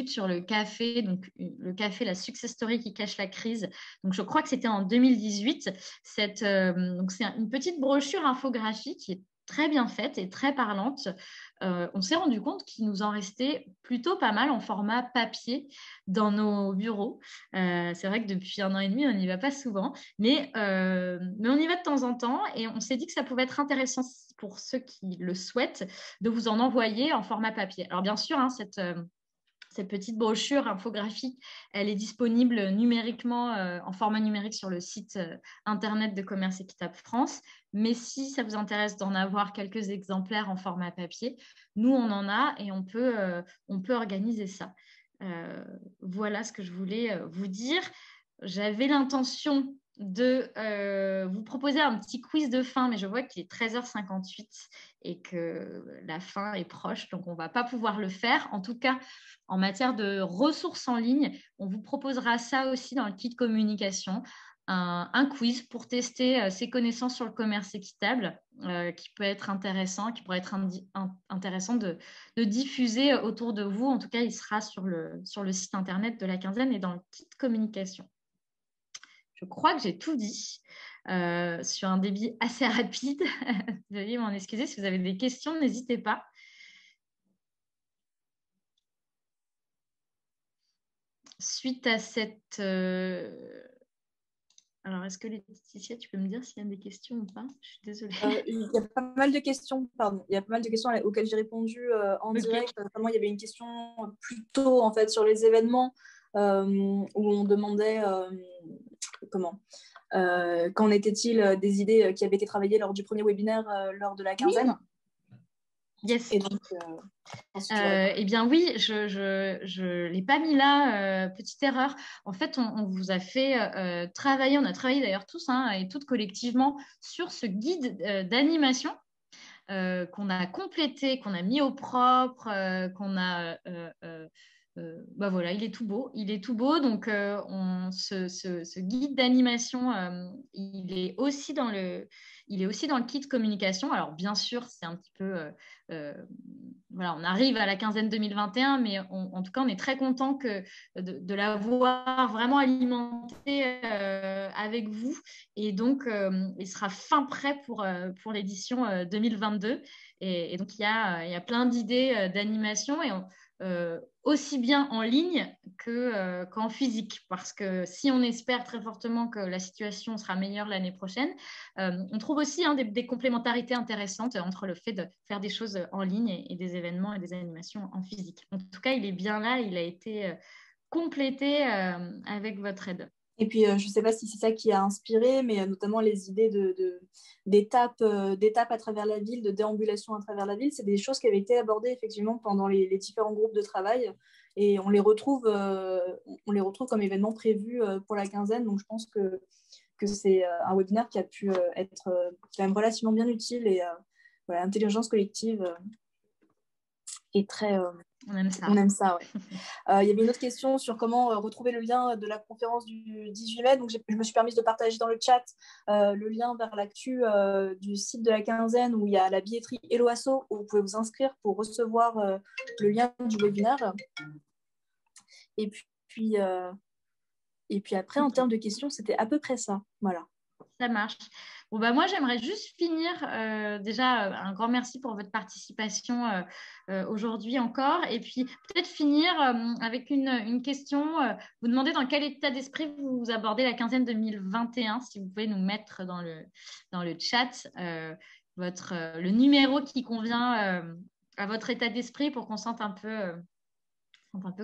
sur le café, donc le café, la success story qui cache la crise. Donc, je crois que c'était en 2018. Donc, c'est une petite brochure infographique qui est très bien faite et très parlante. On s'est rendu compte qu'il nous en restait plutôt pas mal en format papier dans nos bureaux. C'est vrai que depuis 1 an et demi, on n'y va pas souvent, mais on y va de temps en temps et on s'est dit que ça pouvait être intéressant pour ceux qui le souhaitent de vous en envoyer en format papier. Alors bien sûr, hein, cette petite brochure infographique, elle est disponible numériquement en format numérique sur le site internet de Commerce Équitable France. Mais si ça vous intéresse d'en avoir quelques exemplaires en format papier, nous, on en a et on peut organiser ça. Voilà ce que je voulais vous dire. J'avais l'intention de vous proposer un petit quiz de fin, mais je vois qu'il est 13h58 et que la fin est proche, donc on ne va pas pouvoir le faire. En tout cas, en matière de ressources en ligne, on vous proposera ça aussi dans le kit communication, un quiz pour tester ses connaissances sur le commerce équitable, qui peut être intéressant, qui pourrait être intéressant de diffuser autour de vous. En tout cas, il sera sur le site internet de la quinzaine et dans le kit communication. Je crois que j'ai tout dit sur un débit assez rapide. Veuillez m'en excuser. Si vous avez des questions, n'hésitez pas. Suite à cette... Alors, est-ce que Laetitia, tu peux me dire s'il y a des questions ou pas? Je suis désolée. Il y a pas mal de questions, pardon. Il y a pas mal de questions auxquelles j'ai répondu en direct. Notamment, il y avait une question plus tôt, en fait, sur les événements où on demandait qu'en était-il des idées qui avaient été travaillées lors du premier webinaire lors de la quinzaine. Yes. Et donc, eh bien oui, je l'ai pas mis là, petite erreur. En fait, on vous a fait travailler, on a travaillé d'ailleurs tous et toutes collectivement sur ce guide d'animation qu'on a complété, qu'on a mis au propre, qu'on a... voilà, il est tout beau. Donc, ce guide d'animation, il est aussi dans le kit communication. Alors, bien sûr, c'est un petit peu... voilà, on arrive à la quinzaine 2021, mais en tout cas, on est très content de l'avoir vraiment alimenté avec vous. Et donc, il sera fin prêt pour l'édition 2022. Et donc, il y a plein d'idées d'animation et aussi bien en ligne qu'en physique, parce que si on espère très fortement que la situation sera meilleure l'année prochaine, on trouve aussi des complémentarités intéressantes entre le fait de faire des choses en ligne et des événements et des animations en physique. En tout cas, il est bien là, il a été complété avec votre aide. Et puis, je ne sais pas si c'est ça qui a inspiré, mais notamment les idées d'étapes à travers la ville, de déambulation à travers la ville. C'est des choses qui avaient été abordées effectivement pendant les différents groupes de travail. Et on les retrouve comme événements prévus pour la quinzaine. Donc, je pense que c'est un webinaire qui a pu être quand même relativement bien utile. Et voilà, l'intelligence collective est très... On aime ça. On aime ça, ouais. Il y avait une autre question sur comment retrouver le lien de la conférence du 18 mai. Donc, je me suis permise de partager dans le chat le lien vers l'actu du site de la quinzaine où il y a la billetterie Hello Asso où vous pouvez vous inscrire pour recevoir le lien du webinaire. Et puis après, en termes de questions, c'était à peu près ça. Voilà. Ça marche. Bon, moi, j'aimerais juste finir. Déjà, un grand merci pour votre participation aujourd'hui encore. Et puis, peut-être finir avec une question. Vous demander dans quel état d'esprit vous abordez la quinzaine 2021. Si vous pouvez nous mettre dans le chat le numéro qui convient à votre état d'esprit pour qu'on sente un peu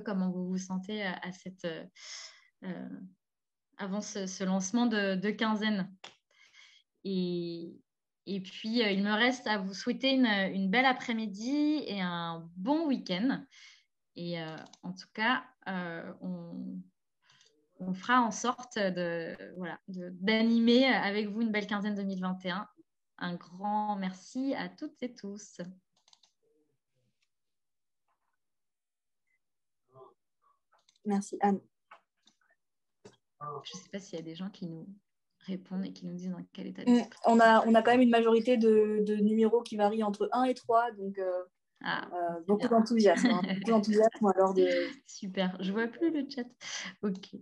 comment vous vous sentez avant ce lancement de quinzaine. Et puis, il me reste à vous souhaiter une belle après-midi et un bon week-end. Et en tout cas, on fera en sorte d'animer avec vous une belle quinzaine 2021. Un grand merci à toutes et tous. Merci, Anne. Je ne sais pas s'il y a des gens qui nous répondent et qui nous disent dans quel état d'esprit. On a quand même une majorité de numéros qui varient entre 1 et 3, donc beaucoup d'enthousiasme. Beaucoup d'enthousiasme alors Super, je ne vois plus le chat. Ok.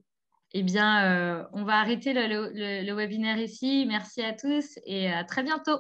Eh bien, on va arrêter le webinaire ici. Merci à tous et à très bientôt.